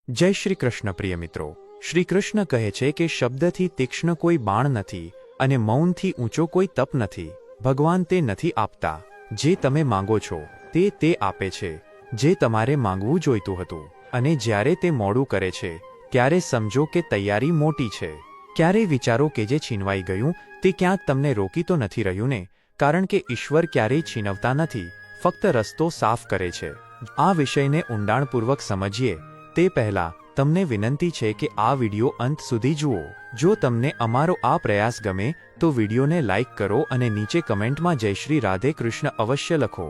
જય શ્રી કૃષ્ણ પ્રિય મિત્રો। શ્રી કૃષ્ણ કહે છે કે શબ્દથી તીક્ષ્ણ કોઈ બાણ નથી અને મૌનથી ઊંચો કોઈ તપ નથી। ભગવાન તે નથી આપતા જે તમે માંગો છો, તે આપે છે જે તમારે માંગવું જોઈતું હતું। અને જ્યારે તે મોડું કરે છે ત્યારે સમજો કે તૈયારી મોટી છે। ક્યારેય વિચારો કે જે છીનવાઈ ગયું તે ક્યાંક તમને રોકી તો નથી રહ્યું ને? કારણ કે ઈશ્વર ક્યારેય છીનવતા નથી, ફક્ત રસ્તો સાફ કરે છે। આ વિષયને ઊંડાણપૂર્વક સમજીએ તે પહેલા તમને વિનંતી છે કે આ વિડિયો અંત સુધી જુઓ। જો તમને અમારો આ પ્રયાસ ગમે તો વિડિયોને લાઇક કરો અને નીચે કમેન્ટમાં જય શ્રી રાધે કૃષ્ણ અવશ્ય લખો।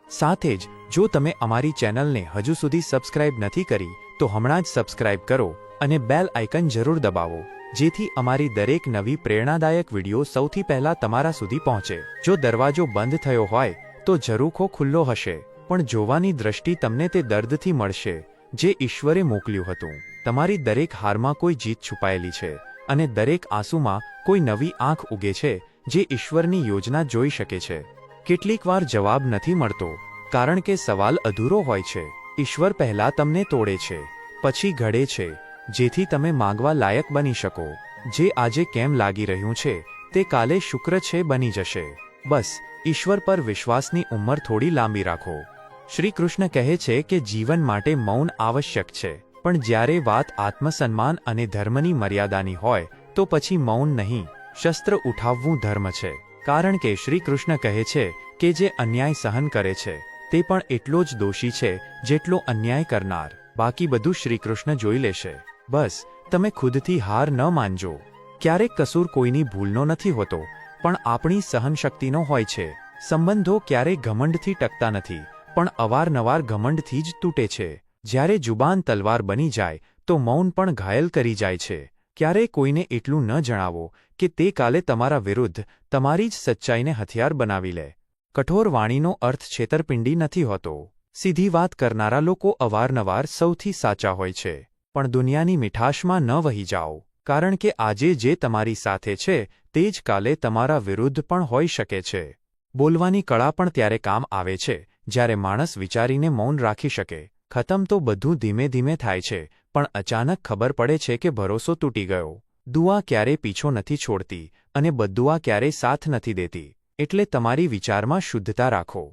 સાથે જ જો તમે અમારી ચેનલને હજુ સુધી સબસ્ક્રાઇબ નથી કરી તો હમણાં જ સબસ્ક્રાઇબ કરો અને બેલ આઇકન જરૂર દબાવો, જેથી અમારી દરેક નવી પ્રેરણાદાયક વિડિયો સૌથી પહેલા તમારા સુધી પહોંચે। જો દરવાજો બંધ થયો હોય તો ઝરૂખો ખુલ્લો હશે, પણ જોવાની દ્રષ્ટિ તમને તે દર્દથી મળશે જે ઈશ્વરે મોકલ્યું હતું। તમારી દરેક હારમાં કોઈ જીત છુપાયેલી છે અને દરેક આંસુમાં કોઈ નવી આંખ ઉગે છે જે ઈશ્વરની યોજના જોઈ શકે છે। કેટલીકવાર જવાબ નથી મળતો કારણ કે સવાલ અધૂરો હોય છે। ઈશ્વર પહેલા તમને તોડે છે, પછી ઘડે છે જેથી તમે માંગવા લાયક બની શકો। જે આજે કેમ લાગી રહ્યું છે તે કાલે શુક્ર છે બની જશે। બસ ઈશ્વર પર વિશ્વાસની ઉંમર થોડી લાંબી રાખો। શ્રી કૃષ્ણ કહે છે કે જીવન માટે મૌન આવશ્યક છે, પણ જ્યારે વાત આત્મસન્માન અને ધર્મની મર્યાદાની હોય તો પછી મૌન નહીં, શસ્ત્ર ઉઠાવવું ધર્મ છે। કારણ કે શ્રી કૃષ્ણ કહે છે કે જે અન્યાય સહન કરે છે તે પણ એટલો જ દોષી છે જેટલો અન્યાય કરનાર। બાકી બધું શ્રી કૃષ્ણ જોઈ લેશે। બસ તમે ખુદથી હાર ન માનજો। ક્યારેક કસૂર કોઈની ભૂલનો નથી હોતો, પણ આપણી સહનશક્તિનો હોય છે। સંબંધો ક્યારેય ઘમંડથી ટકતા નથી, પણ અવારનવાર ઘમંડથી જ તૂટે છે। જ્યારે જુબાન તલવાર બની જાય તો મૌન પણ ઘાયલ કરી જાય છે। ક્યારેય કોઈને એટલું ન જણાવો કે તે કાલે તમારા વિરુદ્ધ તમારી જ સચ્ચાઈને હથિયાર બનાવી લે। કઠોર વાણીનો અર્થ છેતરપિંડી નથી હોતો। સીધી વાત કરનારા લોકો અવારનવાર સૌથી સાચા હોય છે। પણ દુનિયાની મીઠાશમાં ન વહી જાઓ, કારણ કે આજે જે તમારી સાથે છે તે જ કાલે તમારા વિરુદ્ધ પણ હોઈ શકે છે। બોલવાની કળા પણ ત્યારે કામ આવે છે જ્યારે માણસ વિચારીને મૌન રાખી શકે। ખતમ તો બધું ધીમે ધીમે થાય છે, પણ અચાનક ખબર પડે છે કે ભરોસો તૂટી ગયો। દુઆ ક્યારેય પીછો નથી છોડતી અને બદદુઆ ક્યારેય સાથ નથી દેતી। એટલે તમારી વિચારમાં શુદ્ધતા રાખો।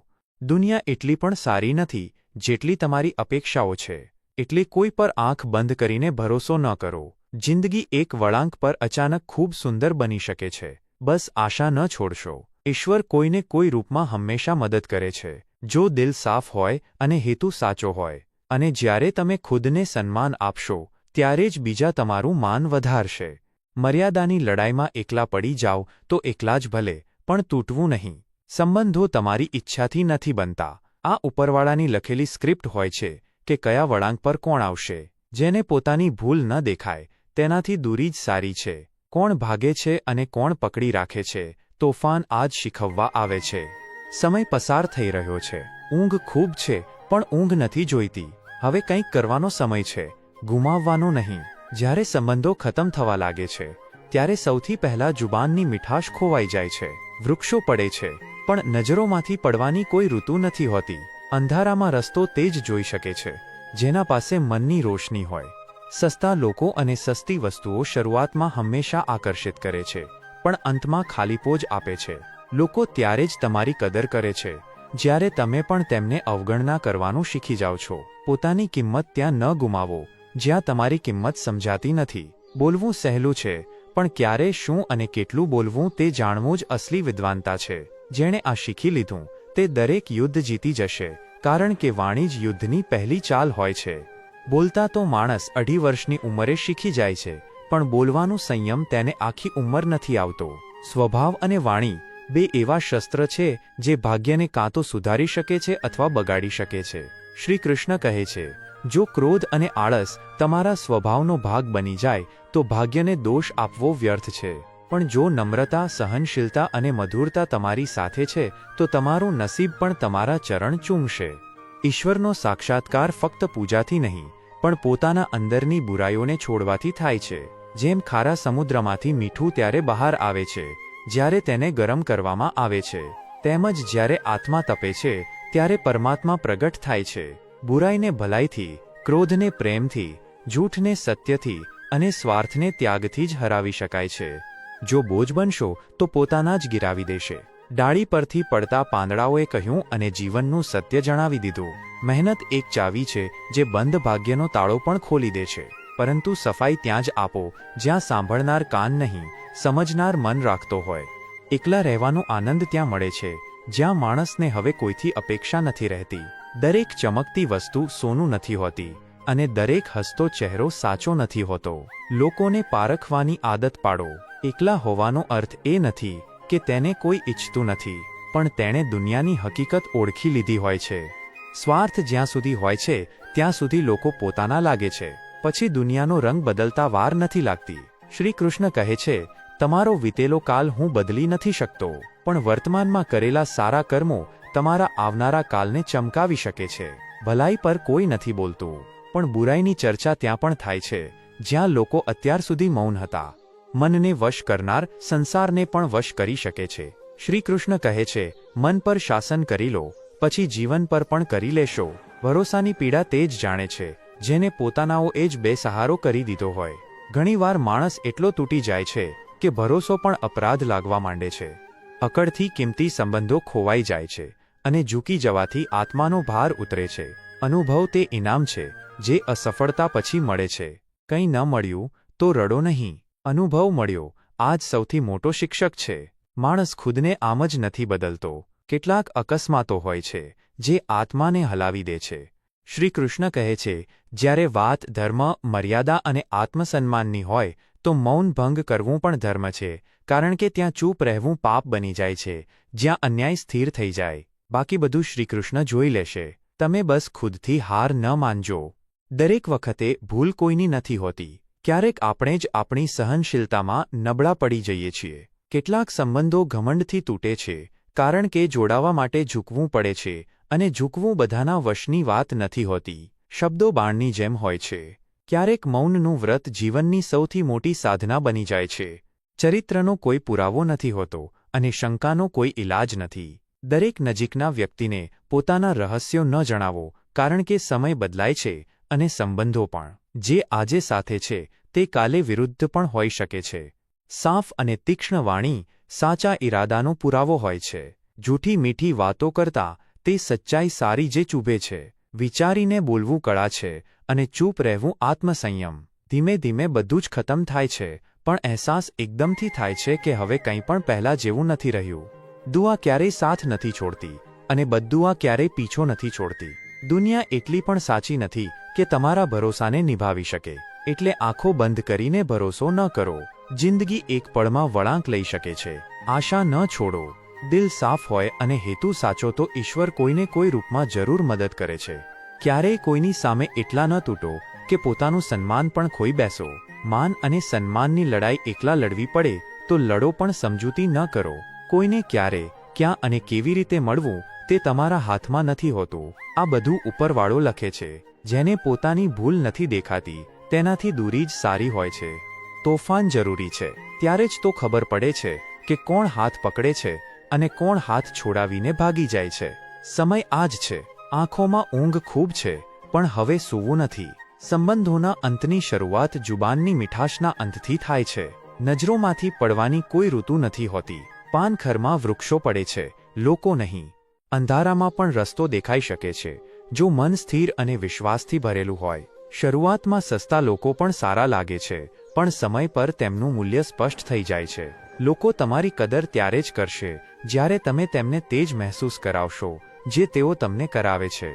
દુનિયા એટલી પણ સારી નથી જેટલી તમારી અપેક્ષાઓ છે, એટલે કોઈ પર આંખ બંધ કરીને ભરોસો ન કરો। જિંદગી એક વળાંક પર અચાનક ખૂબ સુંદર બની શકે છે। બસ આશા ન છોડશો। ઈશ્વર કોઈને કોઈ રૂપમાં હંમેશા મદદ કરે છે, જો દિલ સાફ હોય અને હેતુ સાચો હોય। અને જ્યારે તમે ખુદને સન્માન આપશો ત્યારે જ બીજા તમારું માન વધારશે। મર્યાદાની લડાઈમાં એકલા પડી જાઓ તો એકલા જ ભલે, પણ તૂટવું નહીં। સંબંધો તમારી ઈચ્છાથી નથી બનતા, આ ઉપરવાળાની લખેલી સ્ક્રિપ્ટ હોય છે કે કયા વળાંક પર કોણ આવશે। જેને પોતાની ભૂલ ન દેખાય તેનાથી દૂરી જ સારી છે। કોણ ભાગે છે અને કોણ પકડી રાખે છે, તોફાન આજ શીખવવા આવે છે। સમય પસાર થઈ રહ્યો છે, ઊંઘ ખૂબ છે પણ ઊંઘ નથી જોઈતી। હવે કંઈક કરવાનો સમય છે, ગુમાવવાનો નહીં। જ્યારે સંબંધો ખતમ થવા લાગે છે ત્યારે સૌથી પહેલા જુબાનની મીઠાશ ખોવાઈ જાય છે। વૃક્ષો પડે છે પણ નજરોમાંથી પડવાની કોઈ ઋતુ નથી હોતી। અંધારામાં રસ્તો તે જ જોઈ શકે છે જેના પાસે મનની રોશની હોય। સસ્તા લોકો અને સસ્તી વસ્તુઓ શરૂઆતમાં હંમેશા આકર્ષિત કરે છે, પણ અંતમાં ખાલીપો જ આપે છે। લોકો ત્યારે જ તમારી કદર કરે છે જ્યારે તમે પણ તેમને અવગણના કરવાનું શીખી જાઓ છો। પોતાની કિંમત ત્યાં ન ગુમાવો જ્યાં તમારી કિંમત સમજાતી નથી। બોલવું સહેલું છે, પણ ક્યારે શું અને કેટલું બોલવું તે જાણવું જ અસલી વિદ્વાનતા છે। જેણે આ શીખી લીધું તે દરેક યુદ્ધ જીતી જશે, કારણ કે વાણી જ યુદ્ધની પહેલી ચાલ હોય છે। બોલતા તો માણસ 2.5 વર્ષની ઉંમરે શીખી જાય છે, પણ બોલવાનું સંયમ તેને આખી ઉંમર નથી આવતો। સ્વભાવ અને વાણી બે એવા શસ્ત્ર છે જે ભાગ્યને કાં તો સુધારી શકે છે અથવા બગાડી શકે છે। શ્રી કૃષ્ણ કહે છે, જો ક્રોધ અને આળસ તમારા સ્વભાવનો ભાગ બની જાય તો ભાગ્યને દોષ આપવો વ્યર્થ છે, પણ જો નમ્રતા, સહનશીલતા અને મધુરતા તમારી સાથે છે તો તમારું નસીબ પણ તમારા ચરણ ચૂમશે। ઈશ્વરનો સાક્ષાત્કાર ફક્ત પૂજાથી નહીં, પણ પોતાના અંદરની બુરાઈઓને છોડવાથી થાય છે। જેમ ખારા સમુદ્રમાંથી મીઠું ત્યારે બહાર આવે છે જ્યારે તેને ગરમ કરવામાં આવે છે, તેમજ જ્યારે આત્મા તપે છે ત્યારે પરમાત્મા પ્રગટ થાય છે। બુરાઈને ભલાઈથી, ક્રોધને પ્રેમથી જૂઠને સત્યથી અને સ્વાર્થને ત્યાગથી જ હરાવી શકાય છે. જો બોજ બનશો તો પોતાના જ ગિરાવી દેશે. ડાળી પરથી પડતા પાંદડાઓએ કહ્યું અને જીવનનું સત્ય જણાવી દીધું. મહેનત એક ચાવી છે જે બંધ ભાગ્યનો તાળો પણ ખોલી દે છે. પરંતુ સફાઈ ત્યાં જ આપો જ્યાં સાંભળનાર કાન નહીં, સમજનાર મન રાખતો હોય. એકલા રહેવાનો આનંદ ત્યાં મળે છે જ્યાં માણસને હવે કોઈથી અપેક્ષા નથી રહેતી. દરેક ચમકતી વસ્તુ સોનું નથી હોતી અને દરેક હસતો ચહેરો સાચો નથી હોતો. લોકોને પારખવાની આદત પાડો. એકલા હોવાનો અર્થ એ નથી કે તેને કોઈ ઈચ્છતું નથી, પણ તેણે દુનિયાની હકીકત ઓળખી લીધી હોય છે. સ્વાર્થ જ્યાં સુધી હોય છે ત્યાં સુધી લોકો પોતાના લાગે છે, પછી દુનિયાનો રંગ બદલતા વાર નથી લાગતી. શ્રી કૃષ્ણ કહે છે, તમારો વીતેલો કાલ હું બદલી નથી શકતો, પણ વર્તમાનમાં કરેલા સારા કર્મો તમારા આવનારા કાલને ચમકાવી શકે છે. ભલાઈ પર કોઈ નથી બોલતું, પણ બુરાઈની ચર્ચા ત્યાં પણ થાય છે જ્યાં લોકો અત્યાર સુધી મૌન હતા. મનને વશ કરનાર સંસારને પણ વશ કરી શકે છે. શ્રી કૃષ્ણ કહે છે, મન પર શાસન કરી લો, પછી જીવન પર પણ કરી લેશો. ભરોસાની પીડા તે જ જાણે છે જેને પોતાનાઓ એ જ બેસહારો કરી દીધો હોય. ઘણીવાર માણસ એટલો તૂટી જાય છે કે ભરોસો પણ અપરાધ લાગવા માંડે છે. અકળથી કિંમતી સંબંધો ખોવાઈ જાય છે અને ઝૂકી જવાથી આત્માનો ભાર ઉતરે છે. અનુભવ તે ઇનામ છે જે અસફળતા પછી મળે છે. કંઈ ન મળ્યું તો રડો નહીં. અનુભવ મળ્યો આ જ સૌથી મોટો શિક્ષક છે. માણસ ખુદને આમ જ નથી બદલતો. કેટલાક અકસ્માતો હોય છે જે આત્માને હલાવી દે છે. શ્રી કૃષ્ણ કહે છે, જ્યારે વાત ધર્મ, મર્યાદા અને આત્મસન્માનની હોય તો મૌન ભંગ કરવું પણ ધર્મ છે, કારણ કે ત્યાં ચૂપ રહેવું પાપ બની જાય છે. જ્યાં અન્યાય સ્થિર થઈ જાય, બાકી બધું શ્રીકૃષ્ણ જોઈ લેશે. તમે બસ ખુદથી હાર ન માનજો. દરેક વખતે ભૂલ કોઈની નથી હોતી. ક્યારેક આપણે જ આપણી સહનશીલતામાં નબળા પડી જઈએ છીએ. કેટલાક સંબંધો ઘમંડથી તૂટે છે કારણ કે જોડાવા માટે ઝૂકવું પડે છે, અને ઝૂકવું બધાના વશની વાત નથી હોતી. શબ્દો બાણની જેમ હોય છે. ક્યારેક મૌનનું વ્રત જીવનની સૌથી મોટી સાધના બની જાય છે. ચરિત્રનો કોઈ પુરાવો નથી હોતો અને શંકાનો કોઈ ઇલાજ નથી. દરેક નજીકના વ્યક્તિને પોતાના રહસ્યો ન જણાવો, કારણ કે સમય બદલાય છે અને સંબંધો પણ. જે આજે સાથે છે તે કાલે વિરુદ્ધ પણ હોઈ શકે છે. સાફ અને તીક્ષ્ણ વાણી સાચા ઈરાદાનો પુરાવો હોય છે. જૂઠી મીઠી વાતો કરતાં તે સચ્ચાઈ સારી જે ચૂભે છે. વિચારીને બોલવું કળા છે અને ચૂપ રહેવું આત્મસંયમ. ધીમે ધીમે બધું જ ખતમ થાય છે, પણ અહેસાસ એકદમથી થાય છે કે હવે કંઈ પણ પહેલાં જેવું નથી રહ્યું. દુઆ ક્યારેય સાથ નથી છોડતી અને બદદુઆ ક્યારેય પીછો નથી છોડતી. દુનિયા એટલી પણ સાચી નથી કે તમારા ભરોસાને નિભાવી શકે. એટલે આંખો બંધ કરીને ભરોસો ન કરો. જિંદગી એક પળમાં વળાંક લઈ શકે છે. આશા ન છોડો. દિલ સાફ હોય અને હેતુ સાચો તો ઈશ્વર કોઈને કોઈ રૂપમાં જરૂર મદદ કરે છે. ક્યારેય કોઈની સામે એટલા ન તૂટો કે પોતાનું સન્માન પણ ખોઈ બેસો. માન અને સન્માનની લડાઈ એકલા લડવી પડે તો લડો, પણ સમજૂતી ન કરો. કોઈને ક્યારે, ક્યાં અને કેવી રીતે મળવું તે તમારા હાથમાં નથી હોતું. આ બધું ઉપરવાળો લખે છે. જેને પોતાની ભૂલ નથી દેખાતી તેનાથી દૂરી જ સારી હોય છે. તોફાન જરૂરી છે, ત્યારે જ તો ખબર પડે છે કે કોણ હાથ પકડે છે અને કોણ હાથ છોડાવીને ભાગી જાય છે. સમય આ જ છે. આંખોમાં ઊંઘ ખૂબ છે, પણ હવે સૂવું નથી. સંબંધોના અંતની શરૂઆત જુબાનની મીઠાશના અંતથી થાય છે. નજરોમાંથી પડવાની કોઈ ઋતુ નથી હોતી. પાનખરમાં વૃક્ષો પડે છે, લોકો નહીં. અંધારામાં પણ રસ્તો દેખાઈ શકે છે જો મન સ્થિર અને વિશ્વાસથી ભરેલું હોય. શરૂઆતમાં સસ્તા લોકો પણ સારા લાગે છે, પણ સમય પર તેમનું મૂલ્ય સ્પષ્ટ થઈ જાય છે. લોકો તમારી કદર ત્યારે જ કરશે જ્યારે તમે તેમને તે જ મહેસૂસ કરાવશો જે તેઓ તમને કરાવે છે.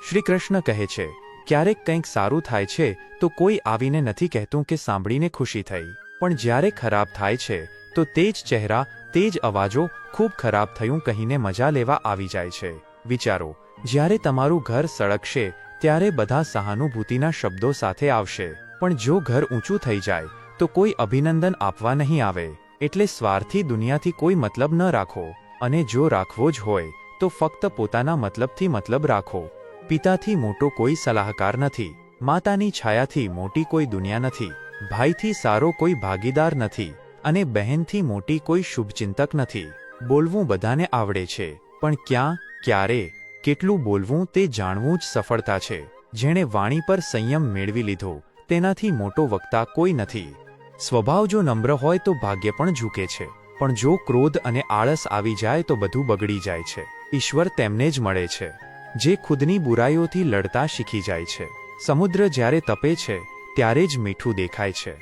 શ્રી કૃષ્ણ કહે છે, ક્યારેક કંઈક સારું થાય છે તો કોઈ આવીને નથી કહેતું કે સાંભળીને ખુશી થઈ, પણ જ્યારે ખરાબ થાય છે તો તે જ ચહેરા, તે જ અવાજો ખૂબ ખરાબ થયું કહીને મજા લેવા આવી જાય છે. વિચારો, જ્યારે તમારું ઘર સળગશે ત્યારે બધા સહાનુભૂતિના શબ્દો સાથે આવશે, પણ જો ઘર ઊંચું થઈ જાય તો કોઈ અભિનંદન આપવા નહીં આવે. એટલે સ્વાર્થી દુનિયાથી કોઈ મતલબ ન રાખો, અને જો રાખવો જ હોય તો ફક્ત પોતાના મતલબથી મતલબ રાખો. પિતાથી મોટો કોઈ સલાહકાર નથી. માતાની છાયાથી મોટી કોઈ દુનિયા નથી. ભાઈથી સારો કોઈ ભાગીદાર નથી. અને બહેનથી મોટી કોઈ શુભચિંતક નથી. બોલવું બધાને આવડે છે, પણ ક્યાં, ક્યારે, કેટલું બોલવું તે જાણવું જ સફળતા છે. જેણે વાણી પર સંયમ મેળવી લીધો તેનાથી મોટો વક્તા કોઈ નથી. સ્વભાવ જો નમ્ર હોય તો ભાગ્ય પણ ઝૂકે છે, પણ જો ક્રોધ અને આળસ આવી જાય તો બધું બગડી જાય છે. ઈશ્વર તેમને જ મળે છે જે ખુદની બુરાઈઓથી લડતા શીખી જાય છે. સમુદ્ર જ્યારે તપે છે ત્યારે જ મીઠું દેખાય છે,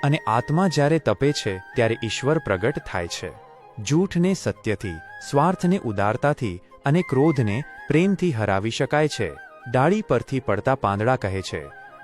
અને આત્મા જ્યારે તપે છે ત્યારે ઈશ્વર પ્રગટ થાય છે. જૂઠને સત્યથી, સ્વાર્થને ઉદારતાથી અને ક્રોધને પ્રેમથી હરાવી શકાય છે. ડાળી પરથી પડતા પાંદડા કહે છે,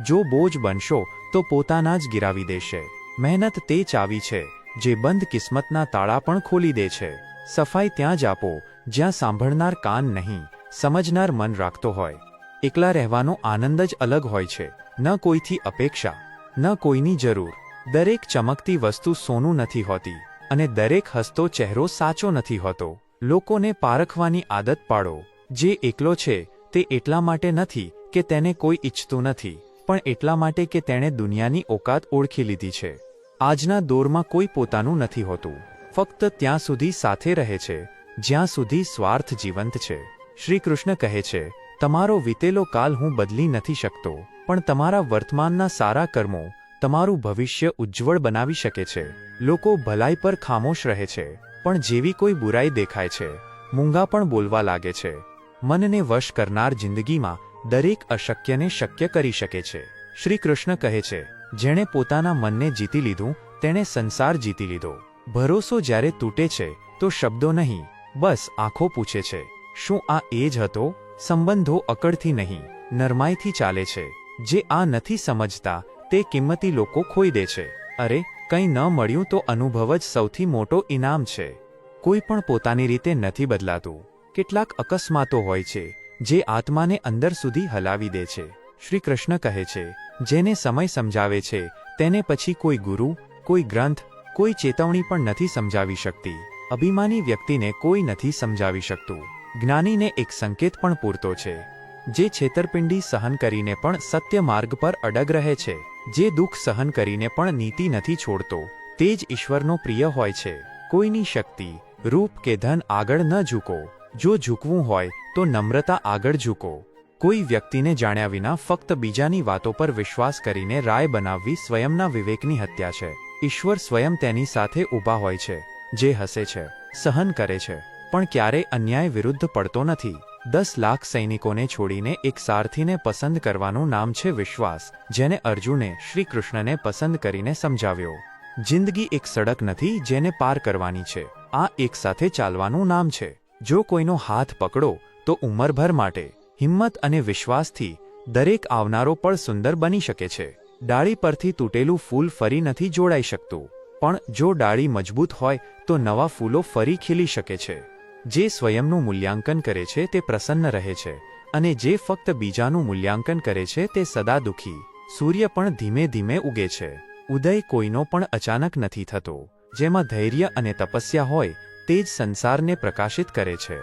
જો બોજ બનશો તો પોતાના જ ગિરાવી દેશે. મહેનત તે ચાવી છે જે બંધ કિસ્મતના તાળા પણ ખોલી દે છે. સફાઈ ત્યાં જ આપો જ્યાં સાંભળનાર કાન નહીં, સમજનાર મન રાખતો હોય. એકલા રહેવાનો આનંદ જ અલગ હોય છે. ન કોઈથી અપેક્ષા, ન કોઈની જરૂર. દરેક ચમકતી વસ્તુ સોનું નથી હોતી, અને દરેક હસતો ચહેરો સાચો નથી હોતો. લોકોને પારખવાની આદત પાડો. જે એકલો છે તે એટલા માટે નથી કે તેને કોઈ ઈચ્છતું નથી, પણ એટલા માટે કે તેણે દુનિયાની ઓકાત ઓળખી લીધી છે. આજના દોરમાં કોઈ પોતાનું નથી હોતું, ફક્ત ત્યાં સુધી સાથે રહે છે જ્યાં સુધી સ્વાર્થ જીવંત છે. શ્રી કૃષ્ણ કહે છે, તમારો વીતેલો કાલ હું બદલી નથી શકતો, પણ તમારા વર્તમાનના સારા કર્મો તમારું ભવિષ્ય ઉજ્જવળ બનાવી શકે છે. લોકો ભલાઈ પર ખામોશ રહે છે, પણ જેવી કોઈ બુરાઈ દેખાય છે, મૂંગા પણ બોલવા લાગે છે. મનને વશ કરનાર જિંદગીમાં દરેક અશક્યને શક્ય કરી શકે છે. શ્રી કૃષ્ણ કહે છે, જેણે પોતાના મનને જીતી લીધું તેણે સંસાર જીતી લીધો. ભરોસો જ્યારે તૂટે છે તો શબ્દો નહીં, બસ આંખો પૂછે છે, શું આ એ જ હતો? સંબંધો અકળથી નહીં, નરમાઈથી ચાલે છે. જે આ નથી સમજતા તે કિંમતી લોકો ખોઈ દે છે. અરે, કંઈ ન મળ્યું તો અનુભવ જ સૌથી મોટો ઇનામ છે. કોઈ પણ પોતાની રીતે નથી બદલાતું. કેટલાક અકસ્માતો હોય છે જે આત્માને અંદર સુધી હલાવી દે છે. શ્રી કૃષ્ણ કહે છે, જેને સમય સમજાવે છે તેને પછી કોઈ ગુરુ, કોઈ ગ્રંથ, કોઈ ચેતવણી પણ નથી સમજાવી શકતી. અભિમાની વ્યક્તિને કોઈ નથી સમજાવી શકતું. જ્ઞાનીને એક સંકેત પણ પૂરતો છે. જે છેતરપિંડી સહન કરીને પણ સત્ય માર્ગ પર અડગ રહે છે, જે દુઃખ સહન કરીને પણ નીતિ નથી છોડતો, તે જ ઈશ્વરનો પ્રિય હોય છે. કોઈની શક્તિ, રૂપ કે ધન આગળ ન ઝૂકો. જો ઝૂકવું હોય તો નમ્રતા આગળ ઝૂકો. કોઈ વ્યક્તિને જાણ્યા વિના ફક્ત બીજાની વાતો પર વિશ્વાસ કરીને રાય બનાવવી સ્વયંના વિવેકની હત્યા છે. ઈશ્વર સ્વયં તેની સાથે ઊભા હોય છે, જે હસે છે, સહન કરે છે, પણ ક્યારેય અન્યાય વિરુદ્ધ પડતો નથી. 10 લાખ સૈનિકોને છોડીને એક સારથીને પસંદ કરવાનું નામ છે વિશ્વાસ, જેને અર્જુને શ્રી કૃષ્ણને પસંદ કરીને સમજાવ્યો. જિંદગી એક સડક નથી જેને પાર કરવાની છે, આ એક સાથે ચાલવાનું નામ છે. જો કોઈનો હાથ પકડો તો ઉંમરભર માટે. હિંમત અને વિશ્વાસથી દરેક આવનારો પળ સુંદર બની શકે છે. ડાળી પરથી તૂટેલું ફૂલ ફરી નથી જોડાઈ શકતું, પણ જો ડાળી મજબૂત હોય તો નવા ફૂલો ફરી ખીલી શકે છે. જે સ્વયંનું મૂલ્યાંકન કરે છે તે પ્રસન્ન રહે છે, અને જે ફક્ત બીજાનું મૂલ્યાંકન કરે છે તે સદા દુઃખી. સૂર્ય પણ ધીમે ધીમે ઉગે છે. ઉદય કોઈનો પણ અચાનક નથી થતો. જેમાં ધૈર્ય અને તપસ્યા હોય તે જ સંસારને પ્રકાશિત કરે છે.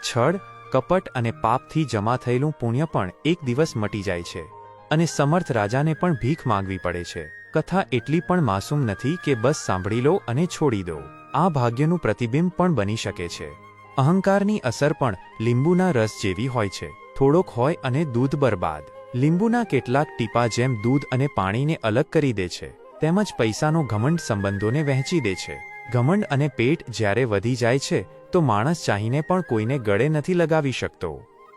છળ, કપટ અને પાપથી જમા થયેલું પુણ્ય પણ એક દિવસ મટી જાય છે, અને સમર્થ રાજાને પણ ભીખ માંગવી પડે છે. કથા એટલી પણ માસૂમ નથી કે બસ સાંભળી લો અને છોડી દો. આ ભાગ્યનું પ્રતિબિંબ પણ બની શકે છે. અહંકારની અસર પણ લીંબુના રસ જેવી હોય છે. થોડોક હોય અને દૂધ બરબાદ. લીંબુના કેટલાક ટીપા જેમ દૂધ અને પાણીને અલગ કરી દે છે, તેમજ પૈસાનો ઘમંડ સંબંધોને વહેંચી દે છે. ઘમંડ અને પેટ જ્યારે વધી જાય છે તો માણસ ચાહીને પણ કોઈને ગળે નથી લગાવી શકતો.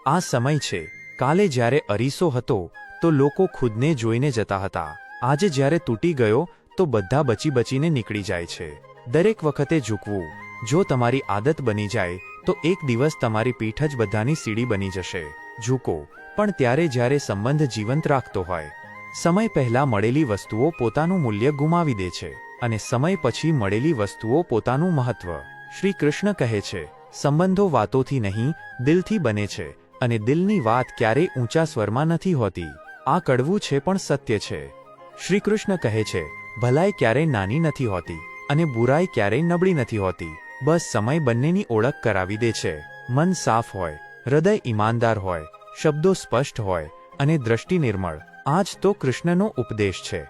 આ સમય છે. કાલે જ્યારે અરીસો હતો તો લોકો ખુદને જોઈને જતા હતા. આજે જ્યારે તૂટી ગયો તો બધા બચી બચીને નીકળી જાય છે. દરેક વખતે ઝૂકવું જો તમારી આદત બની જાય તો એક દિવસ તમારી પીઠ જ બધાની સીડી બની જશે. ઝૂકો પણ ત્યારે જ્યારે સંબંધ જીવંત રાખતો હોય. સમય પહેલા મળેલી વસ્તુઓ પોતાનું મૂલ્ય ગુમાવી દે છે, અને સમય પછી મળેલી વસ્તુઓ પોતાનું મહત્વ. શ્રી કૃષ્ણ કહે છે, સંબંધો વાતોથી નહીં દિલથી બને છે, અને દિલની વાત ક્યારેય ઊંચા સ્વરમાં નથી હોતી. આ કડવું છે પણ સત્ય છે. શ્રી કૃષ્ણ કહે છે, ભલાઈ ક્યારેય નાની નથી હોતી, અને બુરાઈ ક્યારેય નબળી નથી હોતી. બસ સમય બંનેની ઓળખ કરાવી દે છે. મન સાફ હોય, હૃદય ઈમાનદાર હોય, શબ્દો સ્પષ્ટ હોય, અને દ્રષ્ટિ નિર્મળ. આ જ તો કૃષ્ણનો ઉપદેશ છે.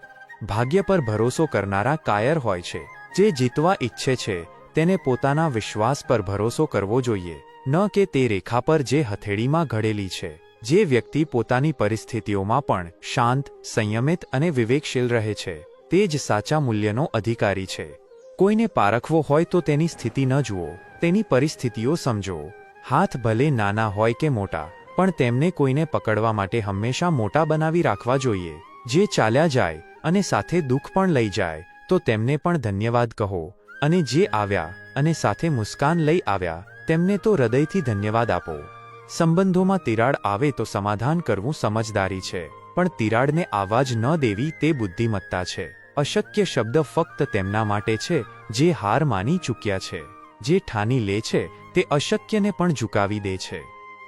ભાગ્ય પર ભરોસો કરનારા કાયર હોય છે. જે જીતવા ઈચ્છે છે તેને પોતાના વિશ્વાસ પર ભરોસો કરવો જોઈએ, ન કે તે રેખા પર જે હથેળીમાં ઘડેલી છે. જે વ્યક્તિ પોતાની પરિસ્થિતિઓમાં પણ શાંત, સંયમિત અને વિવેકશીલ રહે છે, તે જ સાચા મૂલ્યનો અધિકારી છે. કોઈને પારખવો હોય તો તેની સ્થિતિ ન જુઓ, તેની પરિસ્થિતિઓ સમજો. હાથ ભલે નાના હોય કે મોટા, પણ તેમને કોઈને પકડવા માટે હંમેશા મોટા બનાવી રાખવા જોઈએ. જે ચાલ્યા જાય અને સાથે દુઃખ પણ લઈ જાય તો તેમને પણ ધન્યવાદ કહો, અને જે આવ્યા અને સાથે મુસ્કાન લઈ આવ્યા તેમને તો હૃદયથી ધન્યવાદ આપો. સંબંધોમાં તિરાડ આવે તો સમાધાન કરવું સમજદારી છે, પણ તિરાડને આવવા જ ન દેવી તે બુદ્ધિમત્તા છે. અશક્ય શબ્દ ફક્ત તેમના માટે છે જે હાર માની ચૂક્યા છે. જે ઠાની લે છે તે અશક્યને પણ ઝુકાવી દે છે.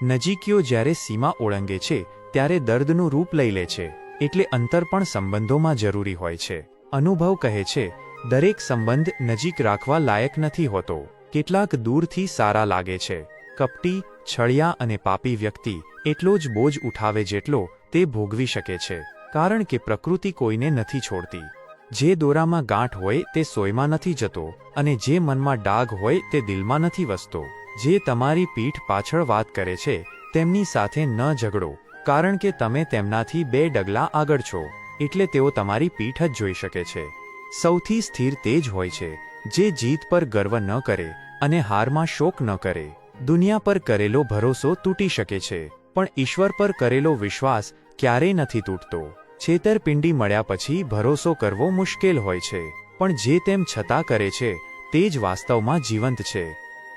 નજીકીઓ જ્યારે સીમા ઓળંગે છે ત્યારે દર્દનું રૂપ લઈ લે છે, એટલે અંતર પણ સંબંધોમાં જરૂરી હોય છે. અનુભવ કહે છે, દરેક સંબંધ નજીક રાખવા લાયક નથી હોતો. કેટલાક દૂરથી સારા લાગે છે. કપટી, છળિયા અને પાપી વ્યક્તિ એટલો જ બોજ ઉઠાવે જેટલો તે ભોગવી શકે છે, કારણ કે પ્રકૃતિ કોઈને નથી છોડતી. જે દોરામાં ગાંઠ હોય તે સોયમાં નથી જતો, અને જે મનમાં ડાઘ હોય તે દિલમાં નથી વસતો. જે તમારી પીઠ પાછળ વાત કરે છે તેમની સાથે ન ઝઘડો, કારણ કે તમે તેમનાથી 2 ડગલા આગળ છો, એટલે તેઓ તમારી પીઠ જ જોઈ શકે છે. સૌથી સ્થિર તે જ હોય છે જે જીત પર ગર્વ ન કરે અને હારમાં શોક ન કરે. દુનિયા પર કરેલો ભરોસો તૂટી શકે છે, પણ ઈશ્વર પર કરેલો વિશ્વાસ ક્યારેય નથી તૂટતો. છેતરપિંડી મળ્યા પછી ભરોસો કરવો મુશ્કેલ હોય છે, પણ જે તેમ છતાં કરે છે તે જ વાસ્તવમાં જીવંત છે.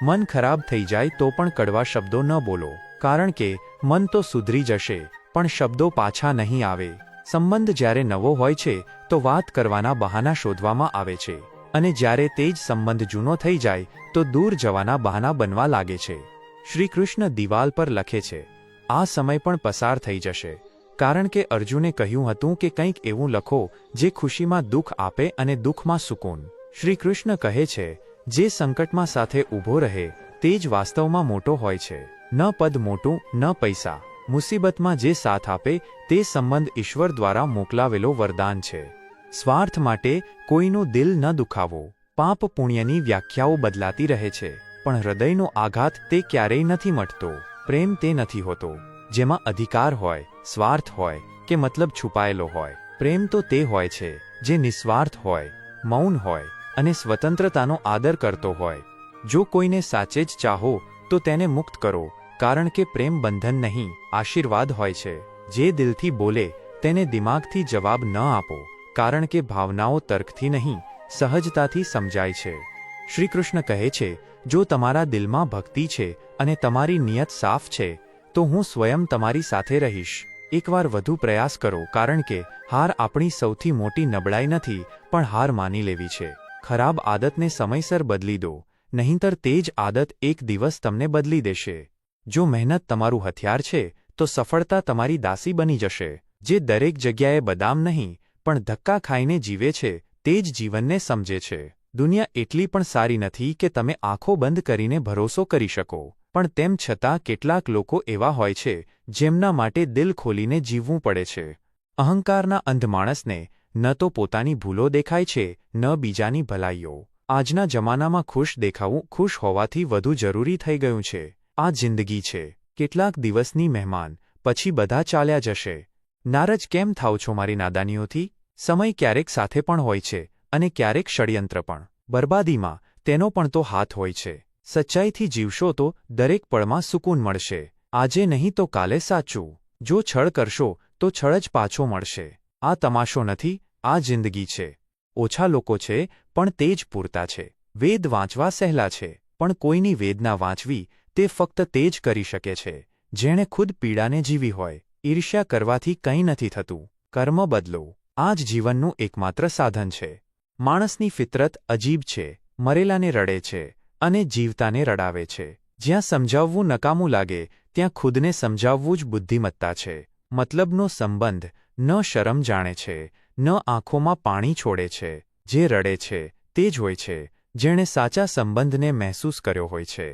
મન ખરાબ થઈ જાય તો પણ કડવા શબ્દો ન બોલો, કારણ કે મન તો સુધરી જશે પણ શબ્દો પાછા નહીં આવે. સંબંધ જ્યારે નવો હોય છે તો વાત કરવાના બહાના શોધવામાં આવે છે, અને જ્યારે તે જ સંબંધ જૂનો થઈ જાય તો દૂર જવાના બહાના બનવા લાગે છે. શ્રી કૃષ્ણ દિવાલ પર લખે છે, આ સમય પણ પસાર થઈ જશે, કારણ કે અર્જુને કહ્યું હતું કે કંઈક એવું લખો જે ખુશીમાં દુઃખ આપે અને દુઃખમાં સુકૂન. શ્રી કૃષ્ણ કહે છે, જે સંકટમાં સાથે ઊભો રહે તે જ વાસ્તવમાં મોટો હોય છે. ન પદ મોટું, ન પૈસા. મુસીબતમાં જે સાથ આપે તે સંબંધ ઈશ્વર દ્વારા મોકલાવેલો વરદાન છે. સ્વાર્થ માટે કોઈનું દિલ ન દુખાવો. પાપ પુણ્યની વ્યાખ્યાઓ બદલાતી રહે છે, પણ હૃદયનો આઘાત તે ક્યારેય નથી મટતો. પ્રેમ તે નથી હોતો જેમાં અધિકાર હોય, સ્વાર્થ હોય કે મતલબ છુપાયેલો હોય. પ્રેમ તો તે હોય છે જે નિસ્વાર્થ હોય, મૌન હોય અને સ્વતંત્રતાનો આદર કરતો હોય. જો કોઈને સાચે જ ચાહો તો તેને મુક્ત કરો, કારણ કે પ્રેમ બંધન નહીં, આશીર્વાદ હોય છે. જે દિલથી બોલે તેને દિમાગથી જવાબ ન આપો, કારણ કે ભાવનાઓ તર્કથી નહીં, સહજતાથી સમજાય છે. શ્રી કૃષ્ણ કહે છે, જો તમારા દિલમાં ભક્તિ છે અને તમારી નિયત સાફ છે તો હું સ્વયં તમારી સાથે રહીશ. એકવાર વધુ પ્રયાસ કરો, કારણ કે હાર આપણી સૌથી મોટી નબળાઈ નથી, પણ હાર માની લેવી છે. ખરાબ આદતને સમયસર બદલી દો, નહીંતર તે જ આદત એક દિવસ તમને બદલી દેશે. જો મહેનત તમારું હથિયાર છે તો સફળતા તમારી દાસી બની જશે. જે દરેક જગ્યાએ બદામ નહીં પણ ધક્કા ખાઈને જીવે છે તે જ જીવનને સમજે છે. દુનિયા એટલી પણ સારી નથી કે તમે આંખો બંધ કરીને ભરોસો કરી શકો, પણ તેમ છતાં કેટલાક લોકો એવા હોય છે જેમના માટે દિલ ખોલીને જીવવું પડે છે. અહંકારના અંધ માણસને ન તો પોતાની ભૂલો દેખાય છે ન બીજાની ભલાઈઓ. આજના જમાનામાં ખુશ દેખાવું ખુશ હોવાથી વધુ જરૂરી થઈ ગયું છે. આ જિંદગી છે, કેટલાક દિવસની મહેમાન, પછી બધા ચાલ્યા જશે. નારાજ કેમ થાવ છો મારી નાદાનીઓથી? સમય ક્યારેક સાથે પણ હોય છે અને ક્યારેક ષડયંત્ર પણ. બરબાદીમાં તેનો પણ તો હાથ હોય છે. સચ્ચાઈથી જીવશો તો દરેક પળમાં સુકૂન મળશે. આજે નહીં તો કાલે સાચું. જો છળ કરશો તો છળ જ પાછો મળશે. આ તમાશો નથી, આ જિંદગી છે. ઓછા લોકો છે પણ તે જ પૂરતા છે. વેદ વાંચવા સહેલા છે, પણ કોઈની વેદના વાંચવી તે ફક્ત તે જ કરી શકે છે જેણે ખુદ પીડાને જીવી હોય. ઈર્ષ્યા કરવાથી કંઈ નથી થતું. કર્મ બદલો, આ જ જીવનનું એકમાત્ર સાધન છે. માણસની ફિતરત અજીબ છે, મરેલાને રડે છે અને જીવતાને રડાવે છે. જ્યાં સમજાવવું નકામું લાગે ત્યાં ખુદને સમજાવવું જ બુદ્ધિમત્તા છે. મતલબનો સંબંધ ન શરમ જાણે છે, ન આંખોમાં પાણી છોડે છે. જે રડે છે તે જ હોય છે જેણે સાચા સંબંધને મહેસૂસ કર્યો હોય છે.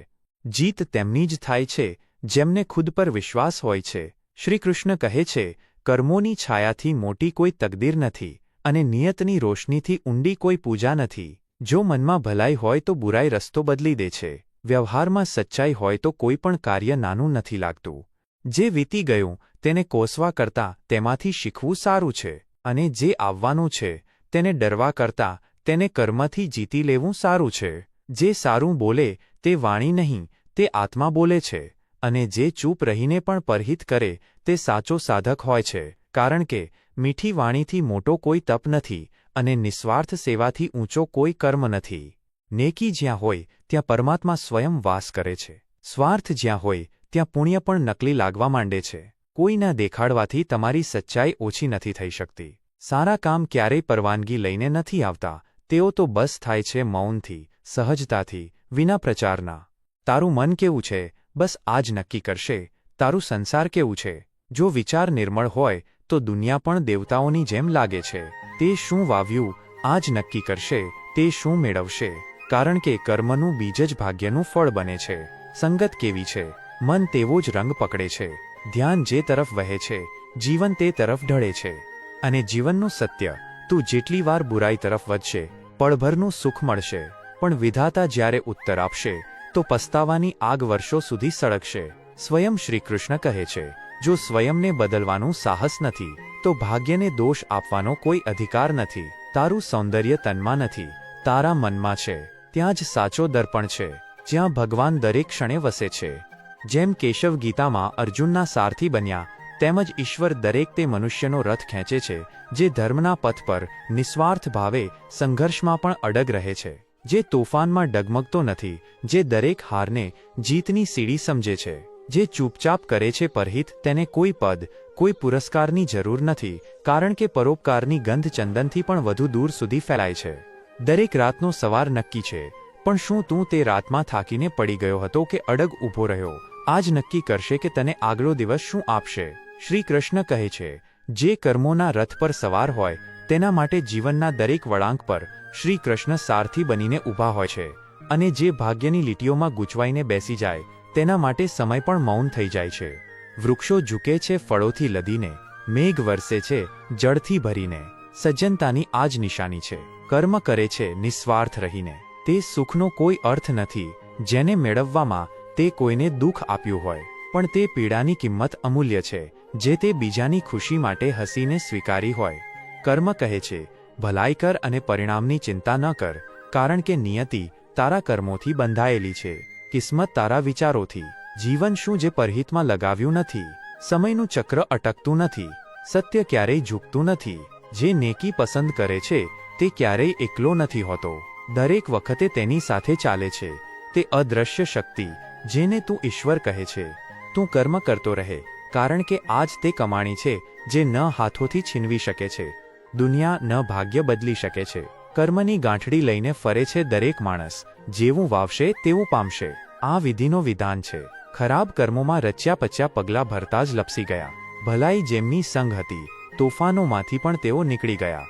જીત તેમની જ થાય છે જેમને ખુદ પર વિશ્વાસ હોય છે. શ્રી કૃષ્ણ કહે છે, કર્મોની છાયાથી મોટી કોઈ તકદીર નથી અને નિયતની રોશનીથી ઊંડી કોઈ પૂજા નથી. જો મનમાં ભલાઈ હોય તો બુરાઈ રસ્તો બદલી દે છે. વ્યવહારમાં સચ્ચાઈ હોય તો કોઈ પણ કાર્ય નાનું નથી લાગતું. જે વીતી ગયું તેને કોસવા કરતાં તેમાંથી શીખવું સારું છે, અને જે આવવાનું છે તેને ડરવા કરતાં તેને કર્મથી જીતી લેવું સારું છે. જે સારું બોલે તે વાણી નહીં, તે આત્મા બોલે છે, અને જે ચૂપ રહીને પણ પરહિત કરે તે સાચો સાધક હોય છે, કારણ કે મીઠી વાણીથી મોટો કોઈ તપ નથી અને નિસ્વાર્થ સેવાથી ઊંચો કોઈ કર્મ નથી. નેકી જ્યાં હોય ત્યાં પરમાત્મા સ્વયં વાસ કરે છે. સ્વાર્થ જ્યાં હોય ત્યાં પુણ્ય પણ નકલી લાગવા માંડે છે. કોઈના દેખાડવાથી તમારી સચ્ચાઈ ઓછી નથી થઈ શકતી. સારા કામ ક્યારેય પરવાનગી લઈને નથી આવતા, તેઓ તો બસ થાય છે મૌનથી, સહજતાથી, વિના પ્રચારના. તારું મન કેવું છે બસ આ જ નક્કી કરશે તારું સંસાર કેવું છે. જો વિચાર નિર્મળ હોય તો દુનિયા પણ દેવતાઓની જેમ લાગે છે. તે શું વાવ્યું આ જ નક્કી કરશે તે શું મેળવશે, કારણ કે કર્મનું બીજ જ ભાગ્યનું ફળ બને છે. સંગત કેવી છે મન તેવો જ રંગ પકડે છે. ધ્યાન જે તરફ વહે છે જીવન તે તરફ ઢળે છે. અને જીવનનું સત્ય, તું જેટલી વાર બુરાઈ તરફ વધશે પળભરનું સુખ મળશે, પણ વિધાતા જ્યારે ઉત્તર આપશે તો પસ્તાવાની આગ વર્ષો સુધી સળગશે. સ્વયં શ્રીકૃષ્ણ કહે છે, જો સ્વયંને બદલવાનું સાહસ નથી તો ભાગ્યને દોષ આપવાનો કોઈ અધિકાર નથી. તારું સૌંદર્ય તનમાં નથી, તારા મનમાં છે. ત્યાં જ સાચો દર્પણ છે, જ્યાં ભગવાન દરેક ક્ષણે વસે છે. જેમ કેશવ ગીતામાં અર્જુનના સારથી બન્યા, તેમજ ઈશ્વર દરેક તે મનુષ્યનો રથ ખેંચે છે જે ધર્મના પથ પર નિસ્વાર્થ ભાવે સંઘર્ષમાં પણ અડગ રહે છે, જે તોફાનમાં ડગમગતો નથી, જે દરેક હારને જીતની સીડી સમજે છે, જે ચૂપચાપ કરે છે પરહિત. તેને કોઈ પદ કોઈ પુરસ્કારની જરૂર નથી, કારણ કે પરોપકારની ગંધ ચંદનથી પણ વધુ દૂર સુધી ફેલાય છે. દરેક રાતનો સવાર નક્કી છે, પણ શું તું તે રાતમાં થાકીને પડી ગયો હતો કે અડગ ઊભો રહ્યો? આજ નક્કી કરશે કે તને આગલો દિવસ શું આપશે. શ્રી કૃષ્ણ કહે છે, જે કર્મોના રથ પર સવાર હોય તેના માટે જીવનના દરેક વળાંક પર શ્રી કૃષ્ણ સારથી બનીને ઊભા હોય છે, અને જે ભાગ્યની લીટીઓમાં ગૂંચવાઈને બેસી જાય તેના માટે સમય પણ મૌન થઈ જાય છે. વૃક્ષો ઝૂકે છે ફળોથી લદીને, મેઘ વરસે છે જળથી ભરીને. સજ્જનતાની આ જ નિશાની છે. કર્મ કરે છે નિસ્વાર્થ રહીને, તે સુખનો કોઈ અર્થ નથી જેને મેળવવામાં તે કોઈને દુઃખ આપ્યું હોય, પણ તે પીડાની કિંમત અમૂલ્ય છે જે તે બીજાની ખુશી માટે હસીને સ્વીકારી હોય. કર્મ કહે છે, ભલાઈ કર અને પરિણામની ચિંતા ન કર, કારણ કે નિયતિ તારા કર્મોથી બંધાયેલી છે, કિસ્મત તારા વિચારોથી. જીવન શું જે પરહિતમાં લગાવ્યું નથી. સમયનું ચક્ર અટકતું નથી, સત્ય ક્યારેય ઝૂકતું નથી. જે નેકી પસંદ કરે છે તે ક્યારેય એકલો નથી હોતો, દરેક વખતે તેની સાથે ચાલે છે તે અદ્રશ્ય શક્તિ જેને તું ઈશ્વર કહે છે. તું કર્મ કરતો રહે, કારણ કે આજ તે કમાણી છે જે ન હાથોથી છીનવી શકે છે, દુનિયા ન ભાગ્ય બદલી શકે છે. કર્મની ગાંઠડી લઈને ફરે છે દરેક માણસ, જેવું વાવશે તેવું પામશે. આ વિધિનો વિધાન છે. ખરાબ કર્મોમાં રચ્યા પચ્યા પગલાં ભરતા જ લપસી ગયા. ભલાઈ જેમની સંગ હતી તોફાનોમાંથી પણ તેઓ નીકળી ગયા.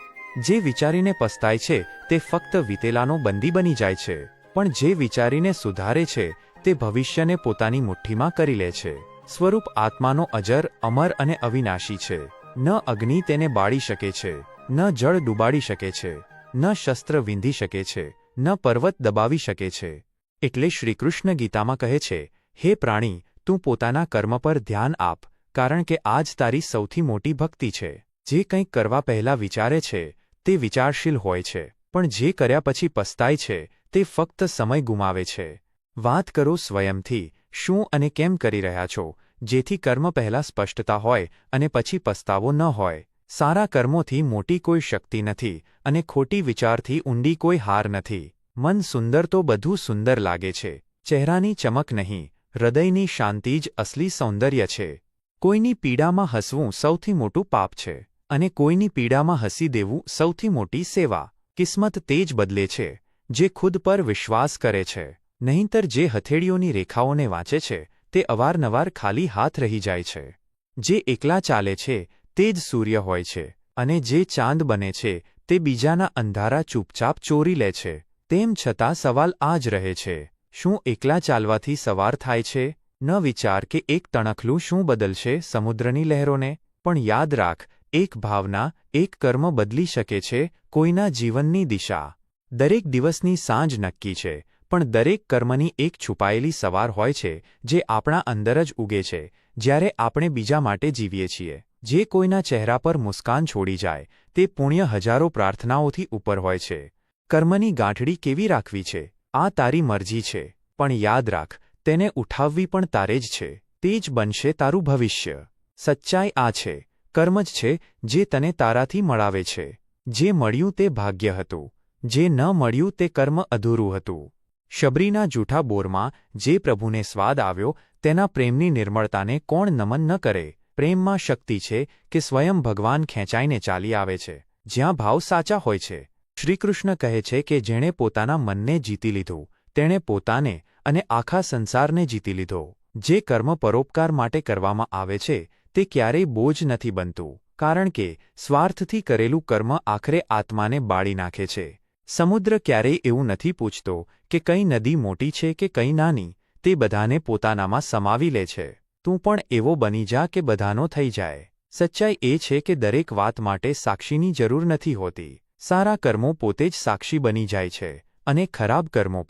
જે વિચારીને પસ્તાય છે તે ફક્ત વિતેલાનો બંદી બની જાય છે, પણ જે વિચારીને સુધારે છે તે ભવિષ્યને પોતાની મુઠ્ઠીમાં કરી લે છે. સ્વરૂપ આત્માનો અજર, અમર અને અવિનાશી છે. ન અગ્નિ તેને બાળી શકે છે, ન જળ ડૂબાડી શકે છે, ન શસ્ત્ર વિંધી શકે છે, ન પર્વત દબાવી શકે છે. એટલે શ્રીકૃષ્ણ ગીતામાં કહે છે, હે પ્રાણી, તું પોતાના કર્મ પર ધ્યાન આપ, કારણ કે આ જ તારી સૌથી મોટી ભક્તિ છે. જે કંઈક કરવા પહેલાં વિચારે છે તે વિચારશીલ હોય છે, પણ જે કર્યા પછી પસ્તાય છે તે ફક્ત સમય ગુમાવે છે. વાત કરો સ્વયંથી, શું અને કેમ કરી રહ્યા છો, જેથી કર્મ પહેલાં સ્પષ્ટતા હોય અને પછી પસ્તાવો ન હોય. સારા કર્મોથી મોટી કોઈ શક્તિ નથી અને ખોટી વિચારથી ઊંડી કોઈ હાર નથી. મન સુંદર તો બધું સુંદર લાગે છે, ચહેરાની ચમક નહીં, હૃદયની શાંતિ જ અસલી સૌંદર્ય છે. કોઈની પીડામાં હસવું સૌથી મોટું પાપ છે, અને કોઈની પીડામાં હસી દેવું સૌથી મોટી સેવા. કિસ્મત તે જ બદલે છે જે ખુદ પર વિશ્વાસ કરે છે, નહીંતર જે હથેળીઓની રેખાઓને વાંચે છે તે અવારનવાર ખાલી હાથ રહી જાય છે. જે એકલા ચાલે છે તે જ સૂર્ય હોય છે, અને જે ચાંદ બને છે તે બીજાના અંધારા ચૂપચાપ ચોરી લે છે. તેમ છતાં સવાલ આ જ રહે છે, શું એકલા ચાલવાથી સવાર થાય છે? ન વિચાર કે એક તણખલું શું બદલશે સમુદ્રની લહેરોને, પણ યાદ રાખ, એક ભાવના, એક કર્મ બદલી શકે છે કોઈના જીવનની દિશા. દરેક દિવસની સાંજ નક્કી છે, પણ દરેક કર્મની એક છુપાયેલી સવાર હોય છે જે આપણા અંદર જ ઉગે છે, જ્યારે આપણે બીજા માટે જીવીએ છીએ, જે કોઈના ચહેરા પર મુસ્કાન છોડી જાય, તે પુણ્ય હજારો પ્રાર્થનાઓથી ઉપર હોય છે. કર્મની ગાંઠડી કેવી રાખવી છે, આ તારી મરજી છે, પણ યાદ રાખ, તેને ઉઠાવવી પણ તારે જ છે. તે જ બનશે તારું ભવિષ્ય. સચ્ચાઈ આ છે, કર્મ જ છે જે તને તારાથી મળાવે છે. જે મળ્યું તે ભાગ્ય હતું, જે ન મળ્યું તે કર્મ અધૂરું હતું. શબરીના જૂઠા બોરમાં જે પ્રભુને સ્વાદ આવ્યો, તેના પ્રેમની નિર્મળતાને કોણ નમન ન કરે. પ્રેમમાં શક્તિ છે કે સ્વયં ભગવાન ખેંચાઈને ચાલી આવે છે, જ્યાં ભાવ સાચા હોય છે. શ્રીકૃષ્ણ કહે છે કે જેણે પોતાના મનને જીતી લીધું, તેણે પોતાને અને આખા સંસારને જીતી લીધો. જે કર્મ પરોપકાર માટે કરવામાં આવે છે, તે ક્યારેય બોજ નથી બનતું, કારણ કે સ્વાર્થથી કરેલું કર્મ આખરે આત્માને બાળી નાખે છે. સમુદ્ર ક્યારેય એવું નથી પૂછતો કે કઈ નદી મોટી છે કે કઈ નાની, તે બધાને પોતાનામાં સમાવી લે છે. તું પણ એવો બની જા કે બધાનો થઈ જાય. સચ્ચાઈ એ છે કે દરેક વાત માટે સાક્ષીની જરૂર નથી હોતી. સારા કર્મો પોતે જ સાક્ષી બની જાય છે, અને ખરાબ કર્મો